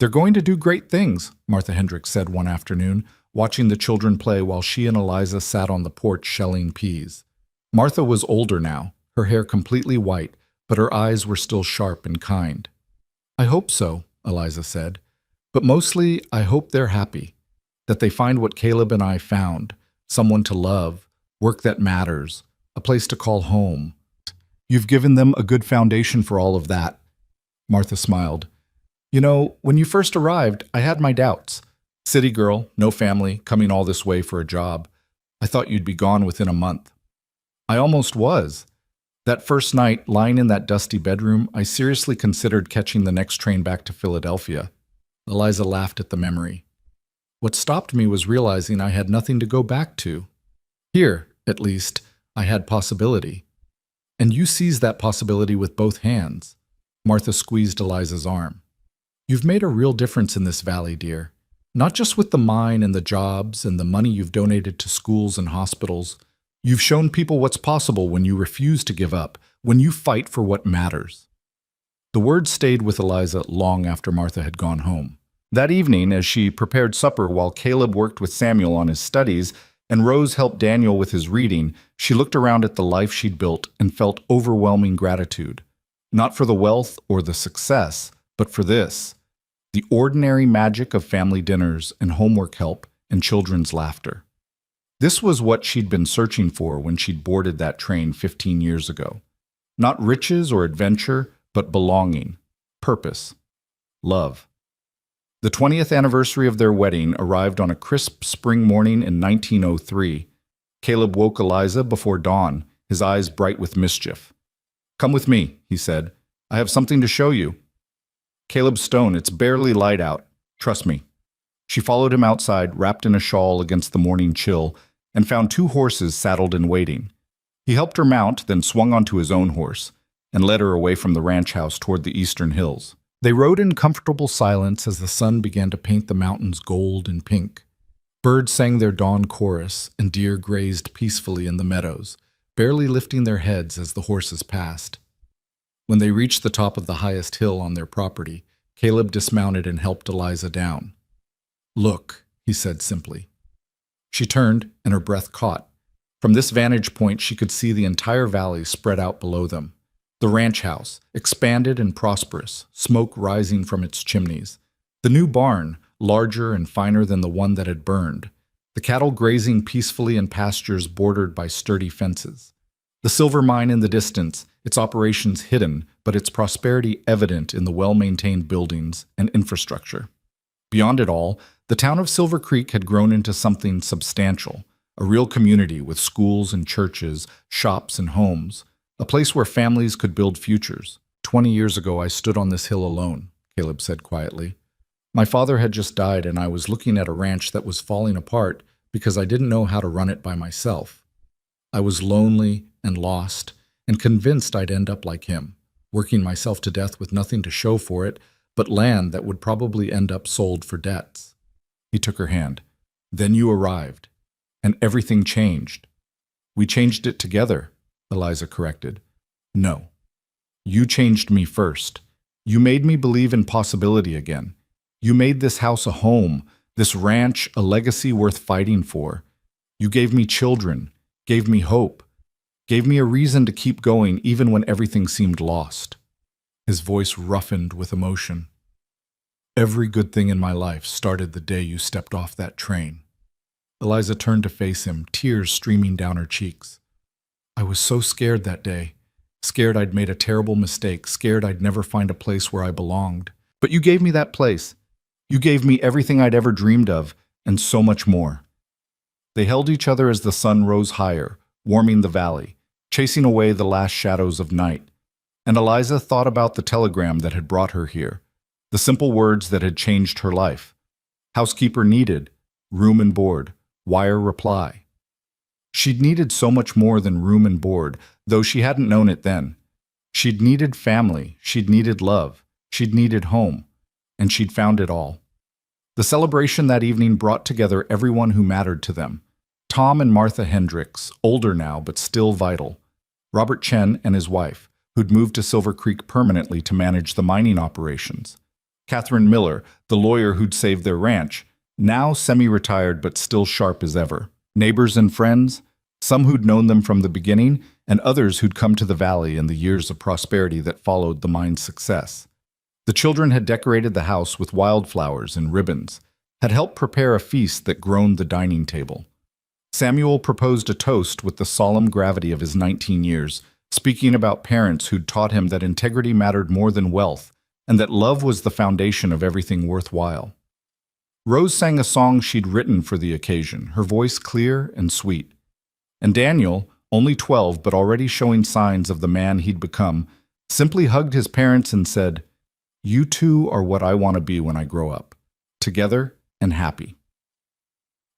Speaker 2: "They're going to do great things," Martha Hendricks said one afternoon, watching the children play while she and Eliza sat on the porch shelling peas. Martha was older now, her hair completely white, but her eyes were still sharp and kind. "I hope so," Eliza said. "But mostly, I hope they're happy, that they find what Caleb and I found, someone to love, work that matters, a place to call home. You've given them a good foundation for all of that." Martha smiled. "You know, when you first arrived, I had my doubts. City girl, no family, coming all this way for a job. I thought you'd be gone within a month." "I almost was. That first night, lying in that dusty bedroom, I seriously considered catching the next train back to Philadelphia." Eliza laughed at the memory. "What stopped me was realizing I had nothing to go back to. Here, at least, I had possibility. And you seized that possibility with both hands." Martha squeezed Eliza's arm. "You've made a real difference in this valley, dear. Not just with the mine and the jobs and the money you've donated to schools and hospitals. You've shown people what's possible when you refuse to give up, when you fight for what matters." The words stayed with Eliza long after Martha had gone home. That evening, as she prepared supper while Caleb worked with Samuel on his studies and Rose helped Daniel with his reading, she looked around at the life she'd built and felt overwhelming gratitude. Not for the wealth or the success, but for this: the ordinary magic of family dinners and homework help and children's laughter. This was what she'd been searching for when she'd boarded that train 15 years ago. Not riches or adventure, but belonging, purpose, love. The 20th anniversary of their wedding arrived on a crisp spring morning in 1903. Caleb woke Eliza before dawn, his eyes bright with mischief. "Come with me," he said. "I have something to show you." "Caleb Stone, it's barely light out. Trust me." She followed him outside, wrapped in a shawl against the morning chill, and found 2 horses saddled and waiting. He helped her mount, then swung onto his own horse, and led her away from the ranch house toward the eastern hills. They rode in comfortable silence as the sun began to paint the mountains gold and pink. Birds sang their dawn chorus, and deer grazed peacefully in the meadows, barely lifting their heads as the horses passed. When they reached the top of the highest hill on their property, Caleb dismounted and helped Eliza down. "Look," he said simply. She turned, and her breath caught. From this vantage point, she could see the entire valley spread out below them.
Speaker 1: The ranch house, expanded and prosperous, smoke rising from its chimneys. The new barn, larger and finer than the one that had burned. The cattle grazing peacefully in pastures bordered by sturdy fences. The silver mine in the distance, its operations hidden, but its prosperity evident in the well-maintained buildings and infrastructure. Beyond it all, the town of Silver Creek had grown into something substantial, a real community with schools and churches, shops and homes, a place where families could build futures. 20 years ago, I stood on this hill alone, Caleb said quietly. My father had just died, and I was looking at a ranch that was falling apart because I didn't know how to run it by myself. I was lonely and lost, and convinced I'd end up like him, working myself to death with nothing to show for it, but land that would probably end up sold for debts. He took her hand. Then you arrived, and everything changed. We changed it together, Eliza corrected. No. You changed me first. You made me believe in possibility again. You made this house a home, this ranch a legacy worth fighting for. You gave me children, gave me hope, gave me a reason to keep going even when everything seemed lost. His voice roughened with emotion. Every good thing in my life started the day you stepped off that train. Eliza turned to face him, tears streaming down her cheeks. I was so scared that day. Scared I'd made a terrible mistake, scared I'd never find a place where I belonged. But you gave me that place. You gave me everything I'd ever dreamed of, and so much more. They held each other as the sun rose higher, warming the valley, chasing away the last shadows of night. And Eliza thought about the telegram that had brought her here, the simple words that had changed her life. Housekeeper needed, room and board, wire reply. She'd needed so much more than room and board, though she hadn't known it then. She'd needed family, she'd needed love, she'd needed home, and she'd found it all. The celebration that evening brought together everyone who mattered to them. Tom and Martha Hendricks, older now but still vital. Robert Chen and his wife, who'd moved to Silver Creek permanently to manage the mining operations. Catherine Miller, the lawyer who'd saved their ranch, now semi-retired but still sharp as ever. Neighbors and friends, some who'd known them from the beginning, and others who'd come to the valley in the years of prosperity that followed the mine's success. The children had decorated the house with wildflowers and ribbons, had helped prepare a feast that groaned the dining table. Samuel proposed a toast with the solemn gravity of his 19 years, speaking about parents who'd taught him that integrity mattered more than wealth, and that love was the foundation of everything worthwhile. Rose sang a song she'd written for the occasion, her voice clear and sweet. And Daniel, only 12 but already showing signs of the man he'd become, simply hugged his parents and said, "You two are what I want to be when I grow up, together and happy."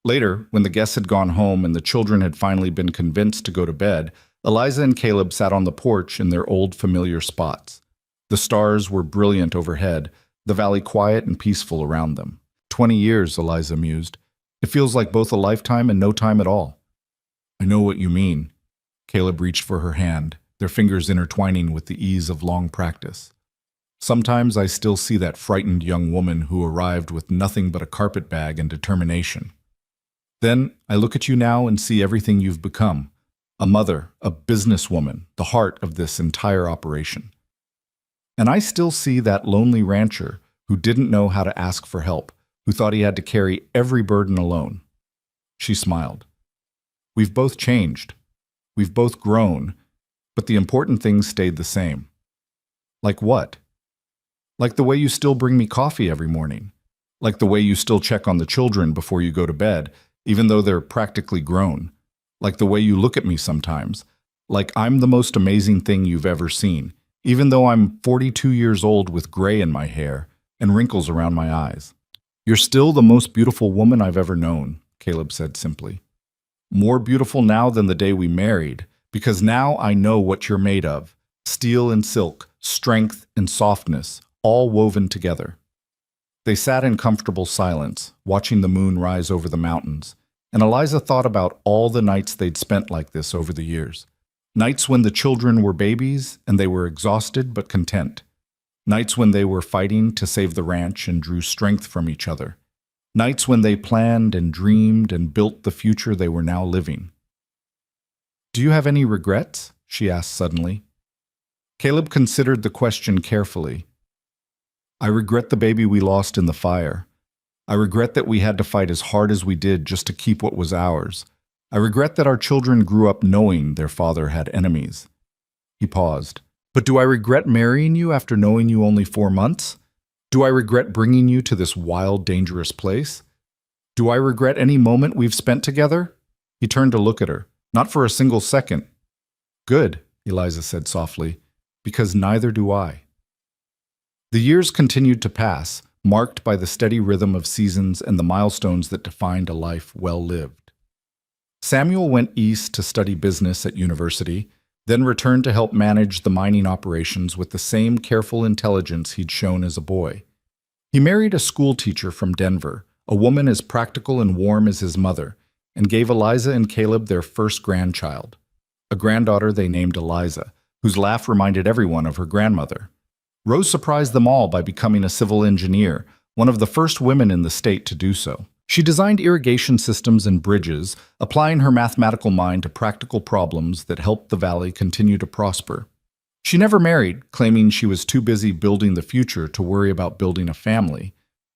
Speaker 1: Later, when the guests had gone home and the children had finally been convinced to go to bed, Eliza and Caleb sat on the porch in their old familiar spots. The stars were brilliant overhead, the valley quiet and peaceful around them. 20 years, Eliza mused. It feels like both a lifetime and no time at all. I know what you mean. Caleb reached for her hand, their fingers intertwining with the ease of long practice. Sometimes I still see that frightened young woman who arrived with nothing but a carpetbag and determination. Then I look at you now and see everything you've become. A mother, a businesswoman, the heart of this entire operation. And I still see that lonely rancher who didn't know how to ask for help, who thought he had to carry every burden alone. She smiled. We've both changed. We've both grown, but the important things stayed the same. Like what? Like the way you still bring me coffee every morning. Like the way you still check on the children before you go to bed, even though they're practically grown. Like the way you look at me sometimes. Like I'm the most amazing thing you've ever seen, even though I'm 42 years old with gray in my hair and wrinkles around my eyes. You're still the most beautiful woman I've ever known, Caleb said simply. More beautiful now than the day we married, because now I know what you're made of. Steel and silk, strength and softness, all woven together. They sat in comfortable silence, watching the moon rise over the mountains, and Eliza thought about all the nights they'd spent like this over the years. Nights when the children were babies and they were exhausted but content. Nights when they were fighting to save the ranch and drew strength from each other. Nights when they planned and dreamed and built the future they were now living. Do you have any regrets? She asked suddenly. Caleb considered the question carefully. I regret the baby we lost in the fire. I regret that we had to fight as hard as we did just to keep what was ours. I regret that our children grew up knowing their father had enemies. He paused. But do I regret marrying you after knowing you only 4 months? Do I regret bringing you to this wild, dangerous place? Do I regret any moment we've spent together? He turned to look at her, not for a single second. Good, Eliza said softly, because neither do I. The years continued to pass, marked by the steady rhythm of seasons and the milestones that defined a life well lived. Samuel went east to study business at university, then returned to help manage the mining operations with the same careful intelligence he'd shown as a boy. He married a school teacher from Denver, a woman as practical and warm as his mother, and gave Eliza and Caleb their first grandchild, a granddaughter they named Eliza, whose laugh reminded everyone of her grandmother. Rose surprised them all by becoming a civil engineer, one of the first women in the state to do so. She designed irrigation systems and bridges, applying her mathematical mind to practical problems that helped the valley continue to prosper. She never married, claiming she was too busy building the future to worry about building a family,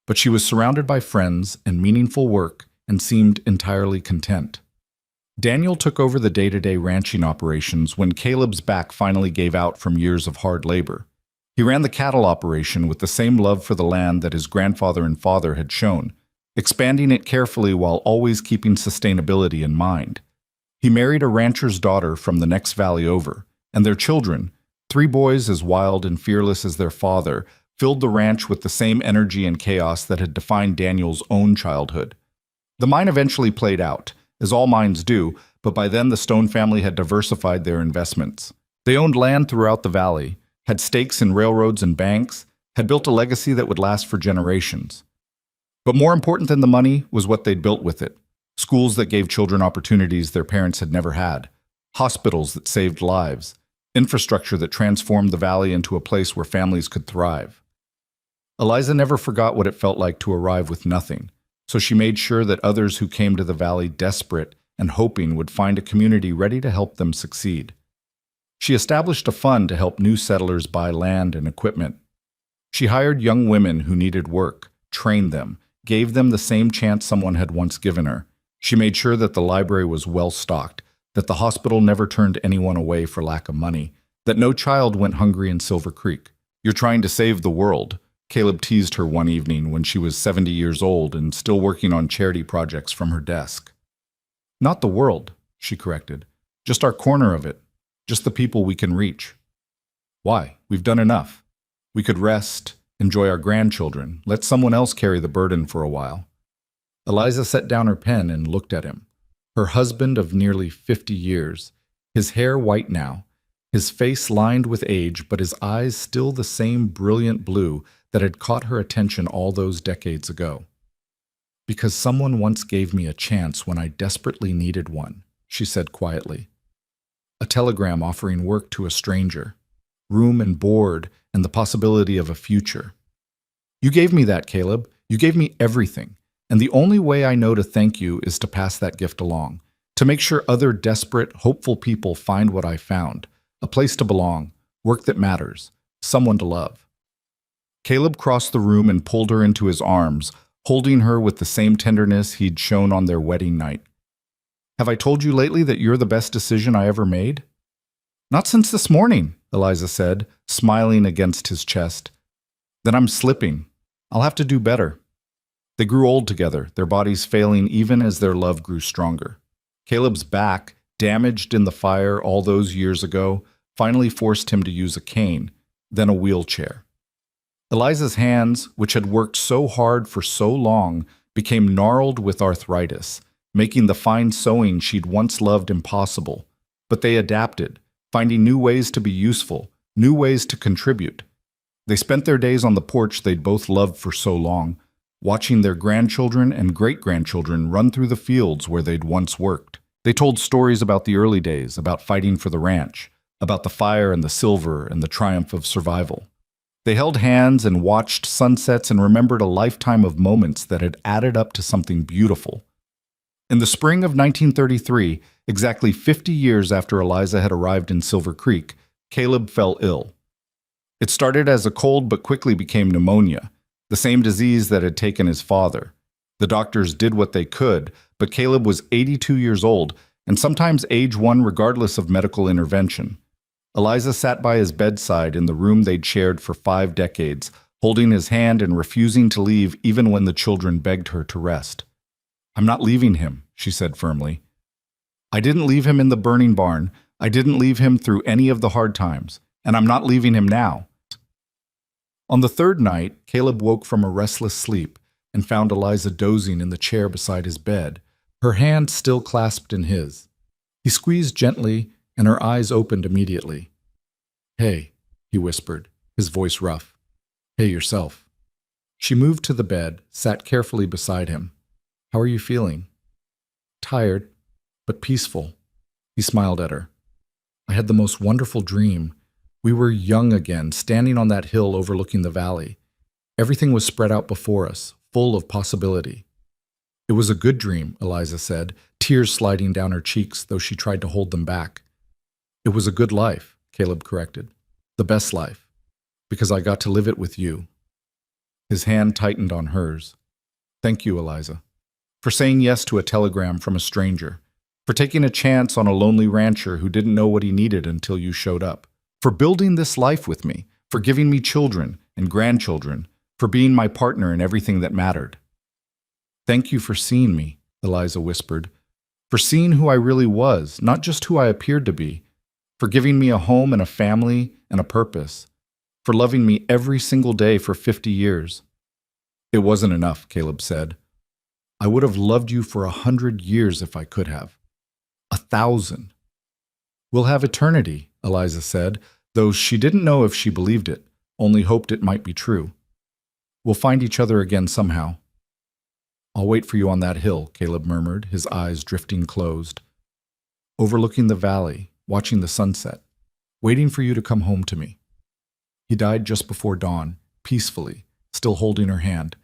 Speaker 1: but she was surrounded by friends and meaningful work and seemed entirely content. Daniel took over the day-to-day ranching operations when Caleb's back finally gave out from years of hard labor. He ran the cattle operation with the same love for the land that his grandfather and father had shown, expanding it carefully while always keeping sustainability in mind. He married a rancher's daughter from the next valley over, and their children, 3 boys as wild and fearless as their father, filled the ranch with the same energy and chaos that had defined Daniel's own childhood. The mine eventually played out, as all mines do, but by then the Stone family had diversified their investments. They owned land throughout the valley, had stakes in railroads and banks, had built a legacy that would last for generations. But more important than the money was what they'd built with it. Schools that gave children opportunities their parents had never had, hospitals that saved lives, infrastructure that transformed the valley into a place where families could thrive. Eliza never forgot what it felt like to arrive with nothing, so she made sure that others who came to the valley desperate and hoping would find a community ready to help them succeed. She established a fund to help new settlers buy land and equipment. She hired young women who needed work, trained them, gave them the same chance someone had once given her. She made sure that the library was well stocked, that the hospital never turned anyone away for lack of money, that no child went hungry in Silver Creek. You're trying to save the world, Caleb teased her one evening when she was 70 years old and still working on charity projects from her desk. Not the world, she corrected. Just our corner of it. Just the people we can reach. Why? We've done enough. We could rest, enjoy our grandchildren, let someone else carry the burden for a while. Eliza set down her pen and looked at him. Her husband of nearly 50 years, his hair white now, his face lined with age, but his eyes still the same brilliant blue that had caught her attention all those decades ago. Because someone once gave me a chance when I desperately needed one, she said quietly. A telegram offering work to a stranger, room and board, and the possibility of a future. You gave me that, Caleb. You gave me everything. And the only way I know to thank you is to pass that gift along, to make sure other desperate, hopeful people find what I found, a place to belong, work that matters, someone to love. Caleb crossed the room and pulled her into his arms, holding her with the same tenderness he'd shown on their wedding night. Have I told you lately that you're the best decision I ever made? Not since this morning, Eliza said, smiling against his chest. Then I'm slipping. I'll have to do better. They grew old together, their bodies failing even as their love grew stronger. Caleb's back, damaged in the fire all those years ago, finally forced him to use a cane, then a wheelchair. Eliza's hands, which had worked so hard for so long, became gnarled with arthritis, making the fine sewing she'd once loved impossible. But they adapted, finding new ways to be useful, new ways to contribute. They spent their days on the porch they'd both loved for so long, watching their grandchildren and great-grandchildren run through the fields where they'd once worked. They told stories about the early days, about fighting for the ranch, about the fire and the silver and the triumph of survival. They held hands and watched sunsets and remembered a lifetime of moments that had added up to something beautiful. In the spring of 1933, exactly 50 years after Eliza had arrived in Silver Creek, Caleb fell ill. It started as a cold but quickly became pneumonia, the same disease that had taken his father. The doctors did what they could, but Caleb was 82 years old, and sometimes age one regardless of medical intervention. Eliza sat by his bedside in the room they'd shared for 5 decades, holding his hand and refusing to leave even when the children begged her to rest. "I'm not leaving him," she said firmly. "I didn't leave him in the burning barn. I didn't leave him through any of the hard times, and I'm not leaving him now." On the 3rd night, Caleb woke from a restless sleep and found Eliza dozing in the chair beside his bed, her hand still clasped in his. He squeezed gently, and her eyes opened immediately. "Hey," he whispered, his voice rough. "Hey yourself." She moved to the bed, sat carefully beside him. "How are you feeling?" "Tired, but peaceful." He smiled at her. "I had the most wonderful dream. We were young again, standing on that hill overlooking the valley. Everything was spread out before us, full of possibility." "It was a good dream," Eliza said, tears sliding down her cheeks, though she tried to hold them back. "It was a good life," Caleb corrected. "The best life, because I got to live it with you." His hand tightened on hers. "Thank you, Eliza, for saying yes to a telegram from a stranger, for taking a chance on a lonely rancher who didn't know what he needed until you showed up, for building this life with me, for giving me children and grandchildren, for being my partner in everything that mattered." "Thank you for seeing me," Eliza whispered, "for seeing who I really was, not just who I appeared to be, for giving me a home and a family and a purpose, for loving me every single day for 50 years. "It wasn't enough," Caleb said. "I would have loved you for 100 years if I could have. 1,000. "We'll have eternity," Eliza said, though she didn't know if she believed it, only hoped it might be true. "We'll find each other again somehow." "I'll wait for you on that hill," Caleb murmured, his eyes drifting closed. "Overlooking the valley, watching the sunset, waiting for you to come home to me." He died just before dawn, peacefully, still holding her hand.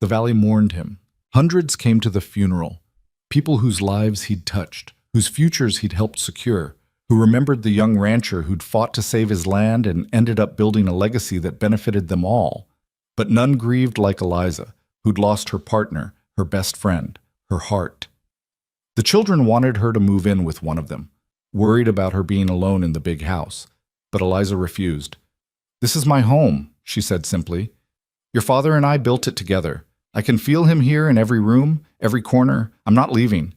Speaker 1: The valley mourned him. Hundreds came to the funeral, people whose lives he'd touched, whose futures he'd helped secure, who remembered the young rancher who'd fought to save his land and ended up building a legacy that benefited them all. But none grieved like Eliza, who'd lost her partner, her best friend, her heart. The children wanted her to move in with one of them, worried about her being alone in the big house, but Eliza refused. "This is my home," she said simply. "Your father and I built it together. I can feel him here in every room, every corner. I'm not leaving."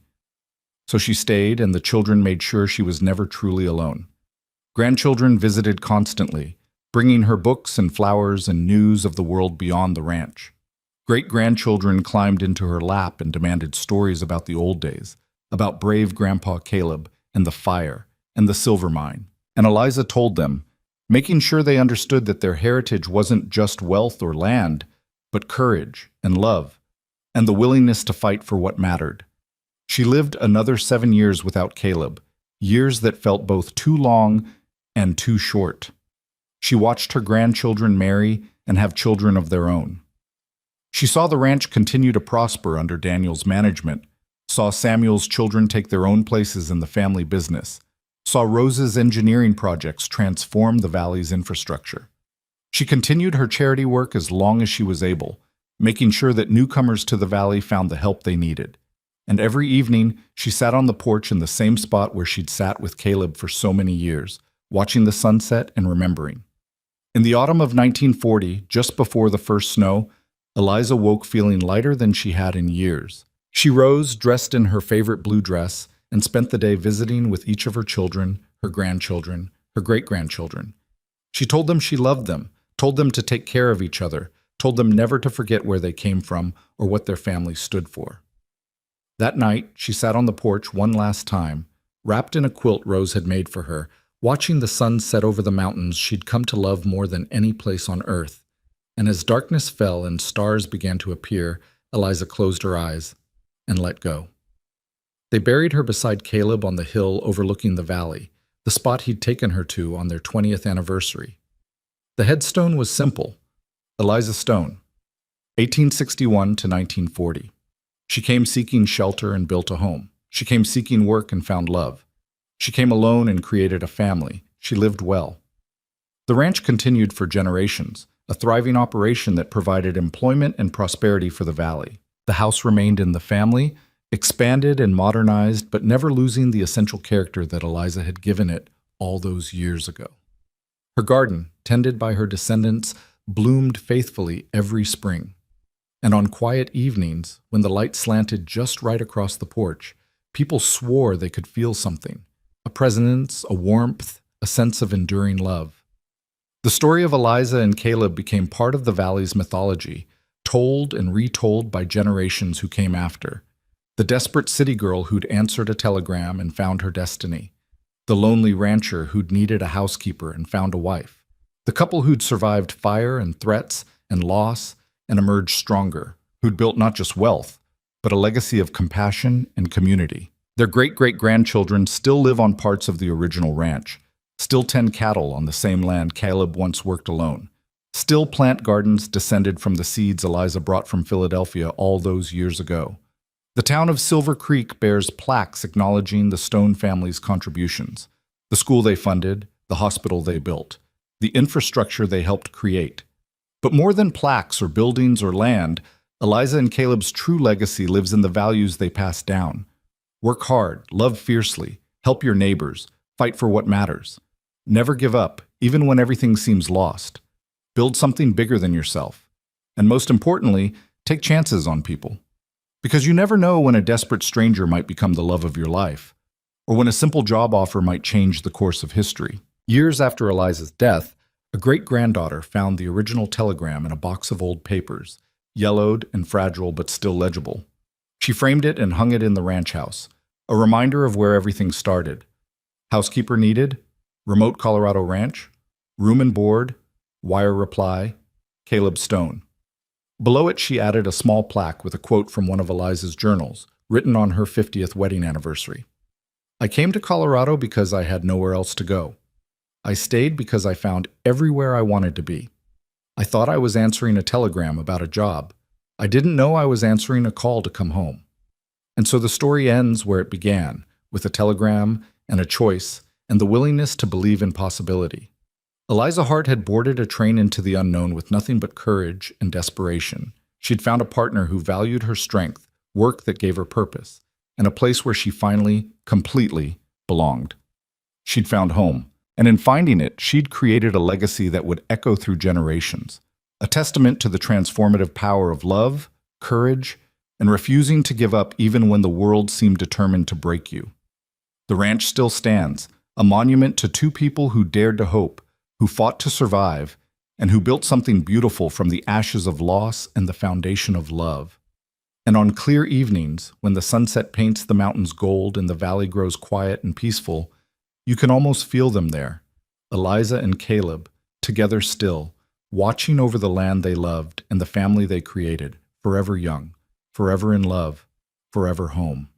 Speaker 1: So she stayed, and the children made sure she was never truly alone. Grandchildren visited constantly, bringing her books and flowers and news of the world beyond the ranch. Great-grandchildren climbed into her lap and demanded stories about the old days, about brave Grandpa Caleb and the fire and the silver mine. And Eliza told them, making sure they understood that their heritage wasn't just wealth or land, but courage and love, and the willingness to fight for what mattered. She lived another 7 years without Caleb, years that felt both too long and too short. She watched her grandchildren marry and have children of their own. She saw the ranch continue to prosper under Daniel's management, saw Samuel's children take their own places in the family business, saw Rose's engineering projects transform the valley's infrastructure. She continued her charity work as long as she was able, making sure that newcomers to the valley found the help they needed. And every evening, she sat on the porch in the same spot where she'd sat with Caleb for so many years, watching the sunset and remembering. In the autumn of 1940, just before the first snow, Eliza woke feeling lighter than she had in years. She rose, dressed in her favorite blue dress, and spent the day visiting with each of her children, her grandchildren, her great-grandchildren. She told them she loved them, told them to take care of each other, told them never to forget where they came from or what their family stood for. That night, she sat on the porch one last time, wrapped in a quilt Rose had made for her, watching the sun set over the mountains she'd come to love more than any place on earth. And as darkness fell and stars began to appear, Eliza closed her eyes and let go. They buried her beside Caleb on the hill overlooking the valley, the spot he'd taken her to on their 20th anniversary. The headstone was simple. Eliza Stone, 1861 to 1940. She came seeking shelter and built a home. She came seeking work and found love. She came alone and created a family. she lived well. The ranch continued for generations, a thriving operation that provided employment and prosperity for the valley. The house remained in the family, expanded and modernized, but never losing the essential character that Eliza had given it all those years ago. Her garden, tended by her descendants, bloomed faithfully every spring. And on quiet evenings, when the light slanted just right across the porch, people swore they could feel something, a presence, a warmth, a sense of enduring love. The story of Eliza and Caleb became part of the valley's mythology, told and retold by generations who came after. The desperate city girl who'd answered a telegram and found her destiny. The lonely rancher who'd needed a housekeeper and found a wife. The couple who'd survived fire and threats and loss and emerged stronger, who'd built not just wealth, but a legacy of compassion and community. Their great-great-grandchildren still live on parts of the original ranch, still tend cattle on the same land Caleb once worked alone, still plant gardens descended from the seeds Eliza brought from Philadelphia all those years ago. The town of Silver Creek bears plaques acknowledging the Stone family's contributions, the school they funded, the hospital they built, the infrastructure they helped create. But more than plaques or buildings or land, Eliza and Caleb's true legacy lives in the values they passed down. Work hard, love fiercely, help your neighbors, fight for what matters. Never give up, even when everything seems lost. Build something bigger than yourself. And most importantly, take chances on people. Because you never know when a desperate stranger might become the love of your life, or when a simple job offer might change the course of history. Years after Eliza's death, a great-granddaughter found the original telegram in a box of old papers, yellowed and fragile but still legible. She framed it and hung it in the ranch house, a reminder of where everything started. Housekeeper needed, remote Colorado ranch, room and board, wire reply, Caleb Stone. Below it she added a small plaque with a quote from one of Eliza's journals, written on her 50th wedding anniversary. I came to Colorado because I had nowhere else to go. I stayed because I found everywhere I wanted to be. I thought I was answering a telegram about a job. I didn't know I was answering a call to come home. And so the story ends where it began, with a telegram and a choice and the willingness to believe in possibility. Eliza Hart had boarded a train into the unknown with nothing but courage and desperation. She'd found a partner who valued her strength, work that gave her purpose, and a place where she finally, completely belonged. She'd found home, and in finding it, she'd created a legacy that would echo through generations, a testament to the transformative power of love, courage, and refusing to give up even when the world seemed determined to break you. The ranch still stands, a monument to two people who dared to hope, who fought to survive, and who built something beautiful from the ashes of loss and the foundation of love. And on clear evenings, when the sunset paints the mountains gold and the valley grows quiet and peaceful, you can almost feel them there, Eliza and Caleb, together still, watching over the land they loved and the family they created, forever young, forever in love, forever home.